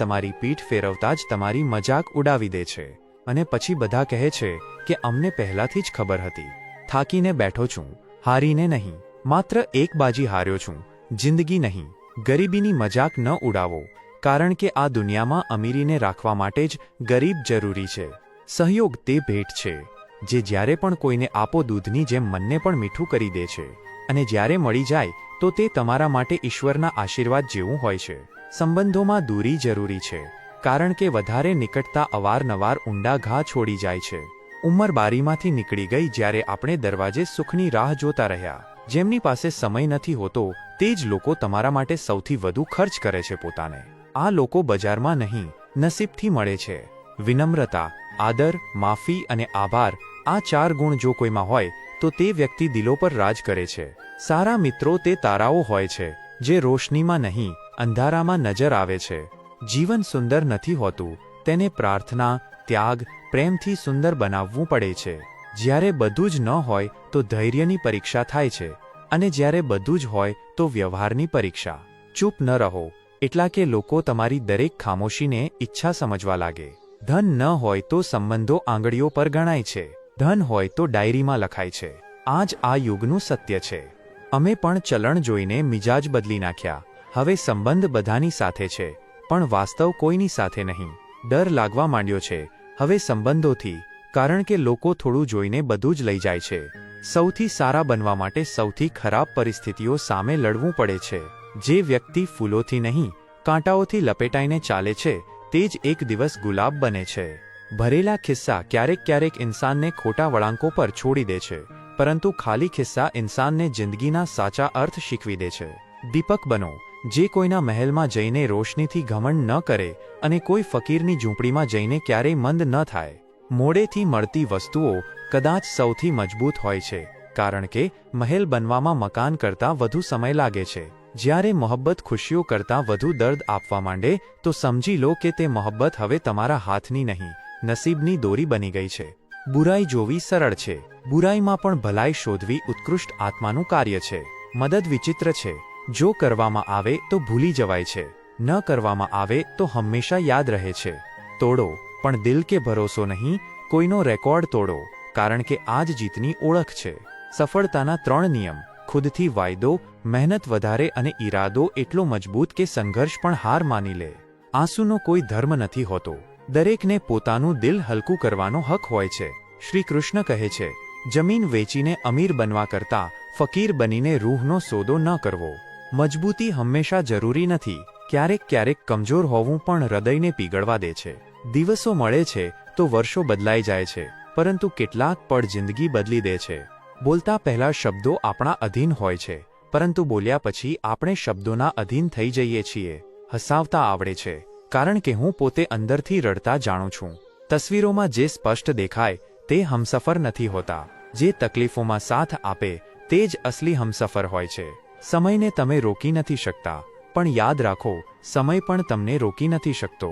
તમારી પીઠ ફેરવતા જ તમારી મજાક ઉડાવી દે છે. અને પછી બધા કહે છે કે અમને પહેલાથી જ ખબર હતી. થાકીને બેઠો છું, હારીને નહીં, માત્ર એક બાજી હાર્યો છું, જિંદગી નહીં. ગરીબીની મજાક ન ઉડાવો, કારણ કે આ દુનિયામાં અમીરીને રાખવા માટે જ ગરીબ જરૂરી છે. સહયોગ તે ભેટ છે જે જ્યારે પણ કોઈને આપો દૂધની જેમ મનને પણ મીઠું કરી દે છે, અને જ્યારે મળી જાય તો તે તમારા માટે ઈશ્વરના આશીર્વાદ જેવું હોય છે. સંબંધોમાં દૂરી જરૂરી છે, કારણ કે વધારે નિકટતા અવારનવાર ઊંડા ઘા છોડી જાય છે. ઉંમર બારીમાંથી નીકળી ગઈ જ્યારે આપણે દરવાજે સુખની રાહ જોતા રહ્યા. જેમની પાસે સમય નથી હોતો તે જ લોકો તમારા માટે સૌથી વધુ ખર્ચ કરે છે પોતાને. આ લોકો બજારમાં નહીં, નસીબથી મળે છે. વિનમ્રતા, આદર, માફી અને આભાર, આ 4 ગુણ જો કોઈમાં હોય તો તે વ્યક્તિ દિલો પર રાજ કરે છે. સારા મિત્રો તે તારાઓ હોય છે જે રોશનીમાં નહીં, અંધારામાં નજર આવે છે. જીવન સુંદર નથી હોતું, તેને પ્રાર્થના, ત્યાગ, પ્રેમથી સુંદર બનાવવું પડે છે. જ્યારે બધું જ ન હોય તો ધૈર્યની પરીક્ષા થાય છે, અને જ્યારે બધું જ હોય તો વ્યવહારની પરીક્ષા. ચૂપ ન રહો, એટલા કે લોકો તમારી દરેક ખામોશીને ઈચ્છા સમજવા લાગે. ધન ન હોય તો સંબંધો આંગળીઓ પર ગણાય છે, ધન હોય તો ડાયરીમાં લખાય છે. આ જ આ યુગનું સત્ય છે. અમે પણ ચલણ જોઈને મિજાજ બદલી નાખ્યા. હવે સંબંધ બધાની સાથે છે, પણ વાસ્તવ કોઈની સાથે નહીં. ડર લાગવા માંડ્યો છે હવે સંબંધોથી, કારણ કે લોકો થોડું જોઈને બધું જ લઈ જાય છે. સૌથી સારા બનવા માટે સૌથી ખરાબ પરિસ્થિતિઓ સામે લડવું પડે છે. જે વ્યક્તિ ફૂલોથી નહીં, કાંટાઓથી લપેટાઈને ચાલે છે તે જ એક દિવસ ગુલાબ બને છે. ભરેલા ખિસ્સા ક્યારેક ક્યારેક ઇન્સાનને ખોટા વળાંકો પર છોડી દે છે, પરંતુ ખાલી ખિસ્સા ઇન્સાનને જિંદગીના સાચા અર્થ શીખવી દે છે. દીપક બનો, જે કોઈના મહેલમાં જઈને રોશનીથી ઘમંડ ન કરે અને કોઈ ફકીરની ઝૂંપડીમાં જઈને ક્યારેય મંદ ન થાય. મોડેથી મળતી વસ્તુઓ કદાચ સૌથી મજબૂત હોય છે, કારણ કે મહેલ બનવામાં મકાન કરતાં વધુ સમય લાગે છે. જ્યારે મોહબ્બત ખુશીઓ કરતાં વધુ દર્દ આપવા માંડે તો સમજી લો કે તે મોહબ્બત હવે તમારા હાથની નહીં, નસીબની દોરી બની ગઈ છે. બુરાઈ જોવી સરળ છે, બુરાઈમાં પણ ભલાઈ શોધવી ઉત્કૃષ્ટ આત્માનું કાર્ય છે. મદદ વિચિત્ર છે, જો કરવામાં આવે તો ભૂલી જવાય છે, ન કરવામાં આવે તો હંમેશા યાદ રહે છે. તોડો, પણ દિલ કે ભરોસો નહીં, કોઈનો રેકોર્ડ તોડો, કારણ કે આ જ જીતની ઓળખ છે. સફળતાના 3 નિયમ: ખુદથી વાયદો, મહેનત વધારે અને ઈરાદો એટલો મજબૂત કે સંઘર્ષ પણ હાર માની લે. આંસુનો કોઈ ધર્મ નથી હોતો, દરેકને પોતાનું દિલ હલકું કરવાનો હક હોય છે. શ્રી કૃષ્ણ કહે છે, જમીન વેચીને અમીર બનવા કરતાં ફકીર બનીને રૂહનો સોદો ન કરવો. મજબૂતી હંમેશા જરૂરી નથી, ક્યારેક ક્યારેક કમજોર હોવું પણ હૃદયને પીગળવા દે છે. દિવસો મળે છે તો વર્ષો બદલાઈ જાય છે, પરંતુ કેટલાક પળ જિંદગી બદલી દે છે. બોલતા પહેલા શબ્દો આપણા અધીન હોય છે, પરંતુ બોલ્યા પછી આપણે શબ્દોના અધીન થઈ જઈએ છીએ. હસાવતા આવડે છે, કારણ કે હું પોતે અંદરથી રડતા જાણું છું. તસવીરોમાં જે સ્પષ્ટ દેખાય તે હમસફર નથી હોતા. જે તકલીફોમાં સાથ આપે તે જ અસલી હમસફર હોય છે. સમયને તમે રોકી નથી શકતા, પણ યાદ રાખો, સમય પણ તમને રોકી નથી શકતો.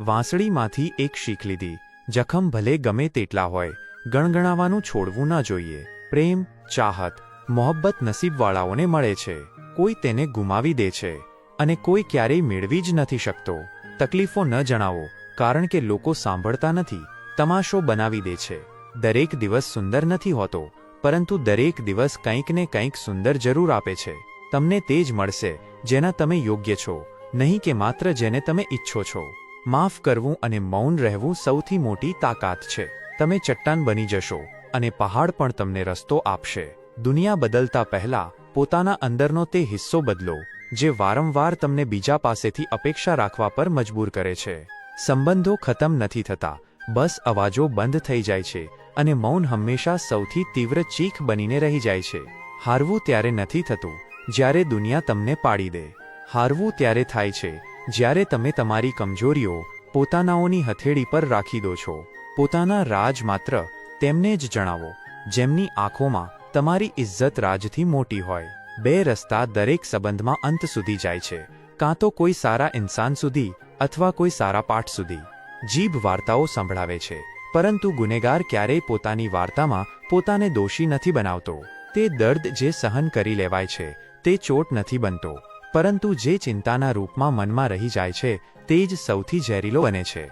વાંસળીમાંથી એક શીખ લીધી. જખમ ભલે ગમે તેટલા હોય, ગણગણાવાનું છોડવું ન જોઈએ. પ્રેમ, ચાહત, મોહબ્બત નસીબવાળાઓને મળે છે. કોઈ તેને ગુમાવી દે છે અને કોઈ ક્યારેય મેળવી જ નથી શકતો. તકલીફો ન જણાવો, કારણ કે લોકો સાંભળતા નથી, તમાશો બનાવી દે છે. દરેક દિવસ સુંદર નથી હોતો, પરંતુ દરેક દિવસ કંઈક ને કંઈક સુંદર જરૂર આપે છે. તમને તે જ મળશે જેના તમે યોગ્ય છો, નહીં કે માત્ર જેને તમે ઈચ્છો છો. માફ કરવું અને મૌન રહેવું સૌથી મોટી તાકાત છે. તમે ચટ્ટાન બની જશો અને પહાડ પણ તમને રસ્તો આપશે. દુનિયા બદલતા પહેલા પોતાના અંદરનો તે હિસ્સો બદલો જે વારંવાર તમને બીજા પાસેથી અપેક્ષા રાખવા પર મજબૂર કરે છે. સંબંધો ખતમ નથી થતા, બસ અવાજો બંધ થઈ જાય છે અને મૌન હંમેશા સૌથી તીવ્ર ચીખ બનીને રહી જાય છે. હારવું ત્યારે નથી થતું જ્યારે દુનિયા તમને પાડી દે. હારવું ત્યારે થાય છે જ્યારે તમે તમારી કમજોરીઓ પોતાનાઓની હથેળી પર રાખી દો છો. પોતાના રાજ માત્ર તેમને જ જણાવો જેમની આંખોમાં તમારી ઇજ્જત રાજથી મોટી હોય. બે રસ્તા દરેક સંબંધમાં અંત સુધી જાય છે, કાં તો કોઈ સારા ઇન્સાન સુધી અથવા કોઈ સારા પાઠ સુધી. જીભ વાર્તાઓ સંભળાવે છે, પરંતુ ગુનેગાર ક્યારેય પોતાની વાર્તામાં પોતાને દોષી નથી બનાવતો. તે દર્દ જે સહન કરી લેવાય છે તે ચોટ નથી બનતો, પરંતુ જે ચિંતાના રૂપમાં મનમાં રહી જાય છે તે જ સૌથી ઝેરીલો બને છે.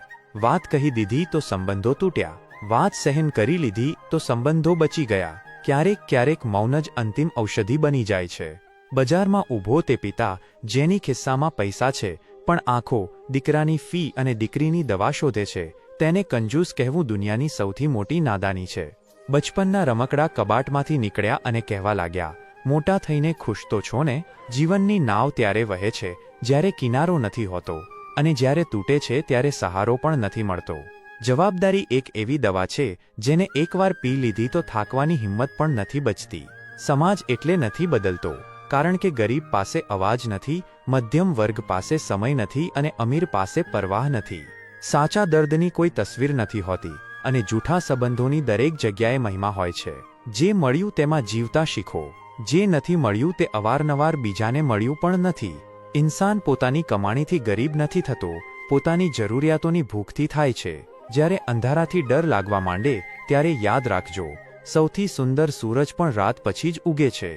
વાત કહી દીધી તો સંબંધો તૂટ્યા, વાત સહન કરી લીધી તો સંબંધો બચી ગયા. ક્યારેક મૌન જ અંતિમ ઔષધિ બની જાય છે. બજારમાં ઊભો તે પિતા જેની ખિસ્સામાં પૈસા છે પણ આંખો દીકરાની ફી અને દીકરીની દવા શોધે છે, તેને કંજૂસ કહેવું દુનિયાની સૌથી મોટી નાદાની છે. બચપનના રમકડા કબાટમાંથી નીકળ્યા અને કહેવા લાગ્યા, મોટા થઈને ખુશ તો છો ને? જીવનની નાવ ત્યારે વહે છે જ્યારે કિનારો નથી હોતો, અને જ્યારે તૂટે છે ત્યારે સહારો પણ નથી મળતો. જવાબદારી એક એવી દવા છે જેને એકવાર પી લીધી તો થાકવાની હિંમત પણ નથી બચતી. સમાજ એટલે નથી બદલતો કારણ કે ગરીબ પાસે અવાજ નથી, મધ્યમ વર્ગ પાસે સમય નથી અને અમીર પાસે પરવાહ નથી. સાચા દર્દની કોઈ તસવીર નથી હોતી અને જૂઠા સંબંધોની દરેક જગ્યાએ મહિમા હોય છે. જે મળ્યું તેમાં જીવતા શીખો, જે નથી મળ્યું તે અવારનવાર બીજાને મળ્યું પણ નથી. ઇન્સાન પોતાની કમાણીથી ગરીબ નથી થતો, પોતાની જરૂરિયાતોની ભૂખથી થાય છે. જ્યારે અંધારાથી ડર લાગવા માંડે ત્યારે યાદ રાખજો, સૌથી સુંદર સૂરજ પણ રાત પછી જ ઉગે છે.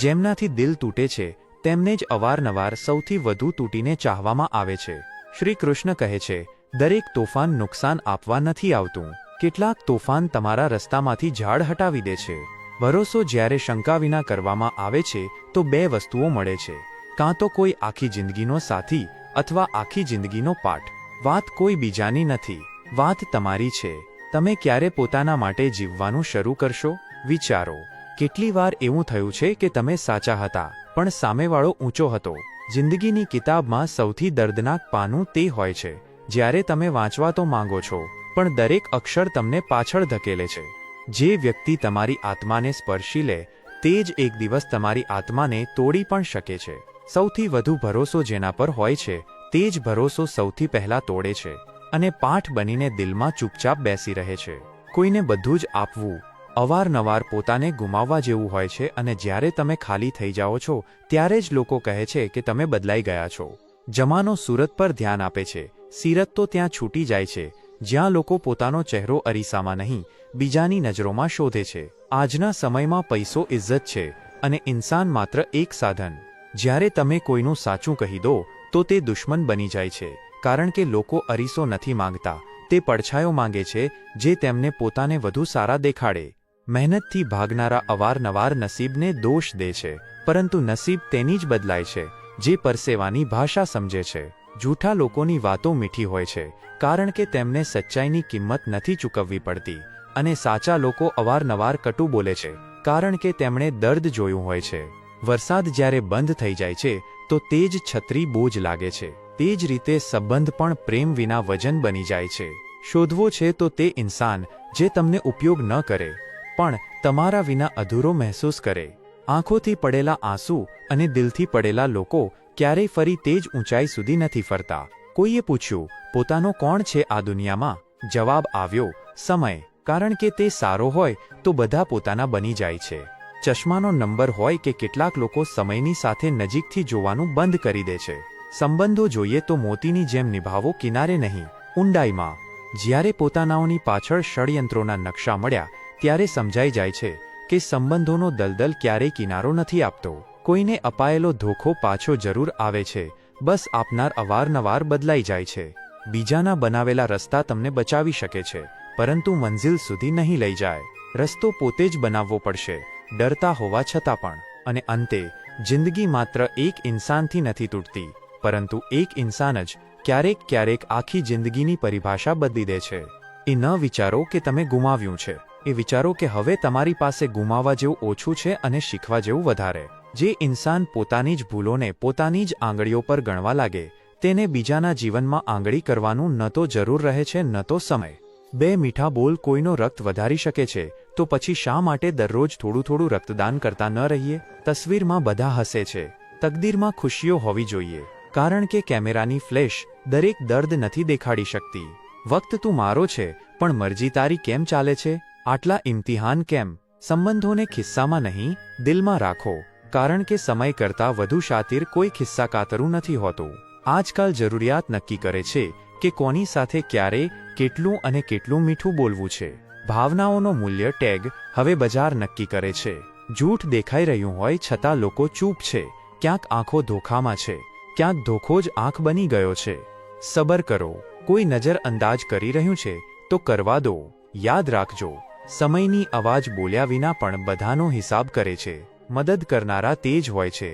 જેમનાથી દિલ તૂટે છે તેમને જ અવારનવાર સૌથી વધુ તૂટીને ચાહવામાં આવે છે. શ્રી કૃષ્ણ કહે છે, દરેક તોફાન નુકસાન આપવા નથી આવતું, કેટલાક તોફાન તમારા રસ્તામાંથી ઝાડ હટાવી દે છે. ભરોસો જ્યારે શંકા વિના કરવામાં આવે છે તો બે વસ્તુઓ મળે છે, કાં તો કોઈ આખી જિંદગીનો સાથી અથવા આખી જિંદગીનો પાઠ. વાત કોઈ બીજાની નથી, વાત તમારી છે. તમે ક્યારે પોતાના માટે જીવવાનું શરૂ કરશો? વિચારો, કેટલી વાર એવું થયું છે કે તમે સાચા હતા પણ સામેવાળો ઊંચો હતો. જિંદગીની કિતાબમાં સૌથી દર્દનાક પાનું તે હોય છે જ્યારે તમે વાંચવા તો માંગો છો પણ દરેક અક્ષર તમને પાછળ ધકેલે છે. જે વ્યક્તિ તમારી આત્માને સ્પર્શી લે તે જ એક દિવસ તમારી આત્માને તોડી પણ શકે છે. સૌથી વધુ ભરોસો જેના પર હોય છે તે જ ભરોસો સૌથી પહેલા તોડે છે અને પાઠ બનીને દિલમાં ચૂપચાપ બેસી રહે છે. કોઈને બધું જ આપવું અવારનવાર પોતાને ગુમાવવા જેવું હોય છે અને જ્યારે તમે ખાલી થઈ જાઓ છો ત્યારે જ લોકો કહે છે કે તમે બદલાઈ ગયા છો. જમાનો સુરત પર ધ્યાન આપે છે, સીરત તો ત્યાં છૂટી જાય છે જ્યાં લોકો પોતાનો ચહેરો અરીસામાં નહીં બીજાની નજરોમાં શોધે છે. આજના સમયમાં પૈસો ઇજ્જત છે અને ઇન્સાન માત્ર એક સાધન. જ્યારે તમે કોઈનું સાચું કહી દો તો તે દુશ્મન બની જાય છે, કારણ કે લોકો અરીસો નથી માંગતા, તે પડછાયો માંગે છે જે તેમને પોતાને વધુ સારા દેખાડે. મહેનતથી ભાગનારા અવારનવાર નસીબને દોષ દે છે, પરંતુ નસીબ તેની જ બદલાય છે જે પરસેવાની ભાષા સમજે છે. જૂઠા લોકોની વાતો મીઠી હોય છે કારણ કે તેમને સચ્ચાઈની કિંમત નથી ચૂકવવી પડતી, અને સાચા લોકો અવારનવાર કટુ બોલે છે કારણ કે તેમણે દર્દ જોયું હોય છે. વરસાદ જ્યારે બંધ થઈ જાય છે તો તે જ છત્રી બોજ લાગે છે. તે જ રીતે સંબંધ પણ પ્રેમ વિના વજન બની જાય છે. શોધવો છે તો તે ઇન્સાન જે તમને ઉપયોગ ન કરે પણ તમારા વિના અધૂરો મહેસૂસ કરે. આંખોથી પડેલા આંસુ અને દિલથી પડેલા લોકો ક્યારેય ફરી તે જ ઊંચાઈ સુધી નથી ફરતા. કોઈએ પૂછ્યું, પોતાનો કોણ છે આ દુનિયામાં? જવાબ આવ્યો, સમય. કારણ કે તે સારો હોય તો બધા પોતાના બની જાય છે. ચશ્માનો નંબર હોય કે કેટલાક લોકો સમયની સાથે નજીકથી જોવાનું બંધ કરી દે છે. સંબંધો જોઈએ તો મોતીની જેમ નિભાવો, કિનારે નહીં, ઊંડાઈમાં. જ્યારે પોતાનાઓની પાછળ ષડયંત્રોના નકશા મળ્યા ત્યારે સમજાઈ જાય છે કે સંબંધોનો દલદલ ક્યારેય કિનારો નથી આપતો. કોઈને અપાયેલો ધોખો પાછો જરૂર આવે છે, બસ આપનાર અવારનવાર બદલાઈ જાય છે. બીજાના બનાવેલા રસ્તા તમને બચાવી શકે છે, પરંતુ મંઝિલ સુધી નહીં લઈ જાય. રસ્તો પોતે જ બનાવવો પડશે, ડરતા હોવા છતાં પણ. અને અંતે, જિંદગી માત્ર એક ઇન્સાનથી નથી તૂટતી, પરંતુ એક ઇન્સાન જ ક્યારેક ક્યારેક આખી જિંદગીની પરિભાષા બદલી દે છે. એ ન વિચારો કે તમે ગુમાવ્યું છે, એ વિચારો કે હવે તમારી પાસે ગુમાવવા જેવું ઓછું છે અને શીખવા જેવું વધારે. જે ઇન્સાન પોતાની જ ભૂલોને પોતાની જ આંગળીઓ પર ગણવા લાગે, તેને બીજાના જીવનમાં આંગળી કરવાનું ન તો જરૂર રહે છે ન તો સમય. બે મીઠા બોલ કોઈનો રક્ત વધારી શકે છે, તો પછી શા માટે દરરોજ થોડું થોડું રક્તદાન કરતા ન રહીએ? તસવીરમાં બધા હસે છે, તકદીરમાં ખુશીઓ હોવી જોઈએ, કારણ કે કેમેરાની ફ્લેશ દરેક દર્દ નથી દેખાડી શકતી. વક્ત તું મારો છે, પણ મરજી તારી કેમ ચાલે છે? આટલા ઇમ્તિહાન કેમ? સંબંધોને ખિસ્સામાં નહીં, દિલમાં રાખો, કારણ કે સમય કરતાં વધુ શાતિર કોઈ ખિસ્સા કાતરું નથી હોતું. આજકાલ જરૂરિયાત નક્કી કરે છે કે કોની સાથે ક્યારે, કેટલું અને કેટલું મીઠું બોલવું છે. ભાવનાઓનો મૂલ્ય ટેગ હવે બજાર નક્કી કરે છે. જૂઠ દેખાઈ રહ્યું હોય છતાં લોકો ચૂપ છે. ક્યાંક આંખો ધોખામાં છે, ક્યાંક ધોખો જ આંખ બની ગયો છે. સબર કરો, કોઈ નજર અંદાજ કરી રહ્યું છે તો કરવા દો. યાદ રાખજો, સમયની અવાજ બોલ્યા વિના પણ બધાનો હિસાબ કરે છે. મદદ કરનારા તે જ હોય છે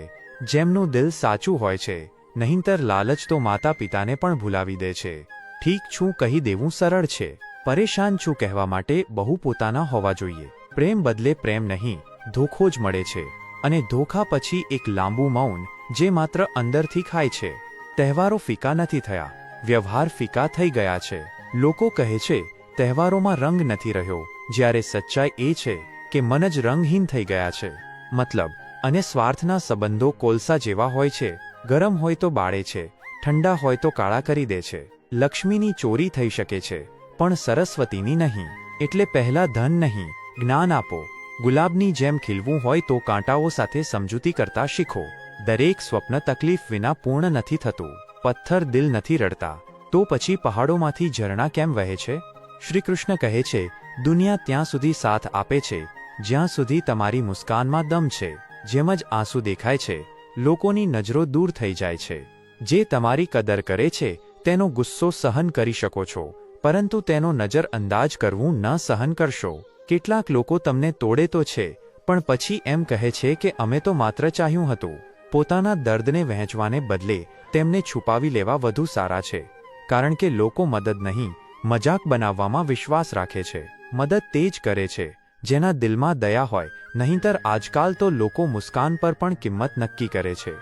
જેમનું દિલ સાચું હોય છે, નહીંતર લાલચ તો માતા પિતાને પણ ભૂલાવી દે છે. ઠીક છું કહી દેવું સરળ છે, પરેશાન છું કહેવા માટે બહુ પોતાના હોવા જોઈએ. પ્રેમ બદલે પ્રેમ નહીં, ધોખો જ મળે છે, અને ધોખા પછી એક લાંબુ મૌન જે માત્ર અંદરથી ખાય છે. તહેવારો ફીકા નથી થયા, વ્યવહાર ફીકા થઈ ગયા છે. લોકો કહે છે તહેવારોમાં રંગ નથી રહ્યો, જ્યારે સચ્ચાઈ એ છે કે મન જ રંગહીન થઈ ગયા છે. મતલબ અને સ્વાર્થના સંબંધો કોલસા જેવા હોય છે, ગરમ હોય તો બાળે છે, ઠંડા હોય તો કાળા કરી દે છે. લક્ષ્મીની ચોરી થઈ શકે છે, પણ સરસ્વતીની નહીં. એટલે પહેલા ધન નહીં, જ્ઞાન આપો. ગુલાબની જેમ ખીલવું હોય તો કાંટાઓ સાથે સમજૂતી કરતા શીખો. દરેક સ્વપ્ન તકલીફ વિના પૂર્ણ નથી થતું. પથ્થર દિલ નથી રડતા, તો પછી પહાડોમાંથી ઝરણા કેમ વહે છે? શ્રી કૃષ્ણ કહે છે, દુનિયા ત્યાં સુધી સાથ આપે છે જ્યાં સુધી તમારી મુસ્કાનમાં દમ છે. જેમ જ આંસુ દેખાય છે, લોકોની નજરો દૂર થઈ જાય છે. જે તમારી કદર કરે છે તેનો ગુસ્સો સહન કરી શકો છો, પરંતુ તેનો નજર અંદાજ કરવું ન સહન કરશો. કેટલાક લોકો તમને તોડે તો છે, પણ પછી એમ કહે છે કે અમે તો માત્ર ચાહ્યું હતું. પોતાના દર્દને વહેંચવાને બદલે તેમને છુપાવી લેવા વધુ સારા છે, કારણ કે લોકો મદદ નહીં, મજાક બનાવવામાં વિશ્વાસ રાખે છે. મદદ તે જ કરે છે જેના દિલમાં દયા હોય, નહીંતર આજકાલ તો લોકો મુસ્કાન પર પણ કિંમત નક્કી કરે છે.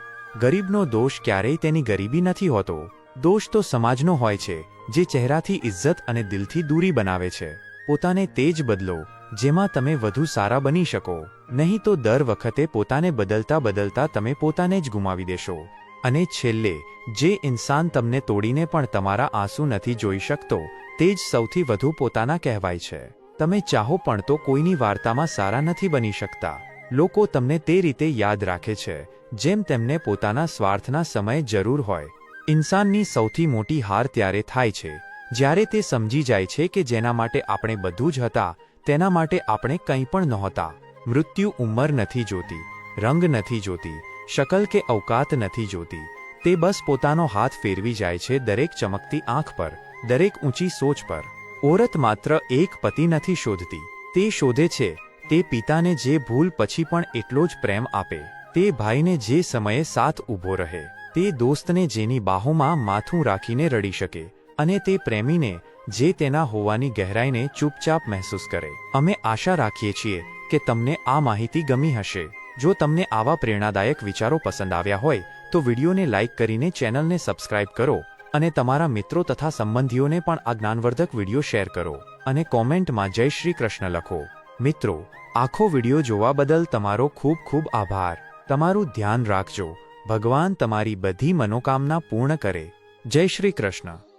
ગરીબનો દોષ ક્યારેય તેની ગરીબી નથી હોતો, દોષ તો સમાજનો હોય છે જે ચહેરાથી ઇજ્જત અને દિલથી દૂરી બનાવે છે. પોતાને તે જ બદલો જેમાં તમે વધુ સારા બની શકો, નહીં તો દર વખતે પોતાને બદલતા બદલતા તમે પોતાને જ ગુમાવી દેશો. અને છેલ્લે, જે ઇન્સાન તમને તોડીને પણ તમારા આંસુ નથી જોઈ શકતો, તે જ સૌથી વધુ પોતાના કહેવાય છે. તમે ચાહો પણ તો કોઈની વાર્તામાં સારા નથી બની શકતા. લોકો તમને તે રીતે યાદ રાખે છે જેમ તેમને પોતાના સ્વાર્થના સમયે જરૂર હોય. ઇન્સાનની સૌથી મોટી હાર ત્યારે થાય છે જ્યારે તે સમજી જાય છે કે જેના માટે આપણે બધું જ હતા, તેના માટે આપણે કંઈ પણ નહોતા. મૃત્યુ ઉંમર નથી જોતી, રંગ નથી જોતી, શકલ કે અવકાત નથી જોતી. તે બસ પોતાનો હાથ ફેરવી જાય છે દરેક ચમકતી આંખ પર, દરેક ઊંચી સોચ પર. ઓરત માત્ર એક પતિ નથી શોધતી, તે શોધે છે તે પિતાને જે ભૂલ પછી પણ એટલો જ પ્રેમ આપે, તે ભાઈને જે સમયે સાથ ઊભો રહે, તે દોસ્તને જેની બાહોમાં માથું રાખીને રડી શકે, અને તે પ્રેમીને જે તેના હોવાની ગહેરાઈને ચૂપચાપ મહેસૂસ કરે. અમે આશા રાખીએ છીએ કે તમને આ માહિતી ગમી હશે. જો તમને આવા પ્રેરણાદાયક વિચારો પસંદ આવ્યા હોય તો વિડીયોને લાઇક કરીને ચેનલને સબસ્ક્રાઇબ કરો, અને તમારા મિત્રો તથા સંબંધીઓને પણ આ જ્ઞાનવર્ધક વિડીયો શેર કરો, અને કોમેન્ટમાં જય શ્રી કૃષ્ણ લખો. મિત્રો, આખો વિડીયો જોવા બદલ તમારો ખૂબ ખૂબ આભાર. તમારું ધ્યાન રાખજો. ભગવાન તમારી બધી મનોકામના પૂર્ણ કરે. જય શ્રી કૃષ્ણ.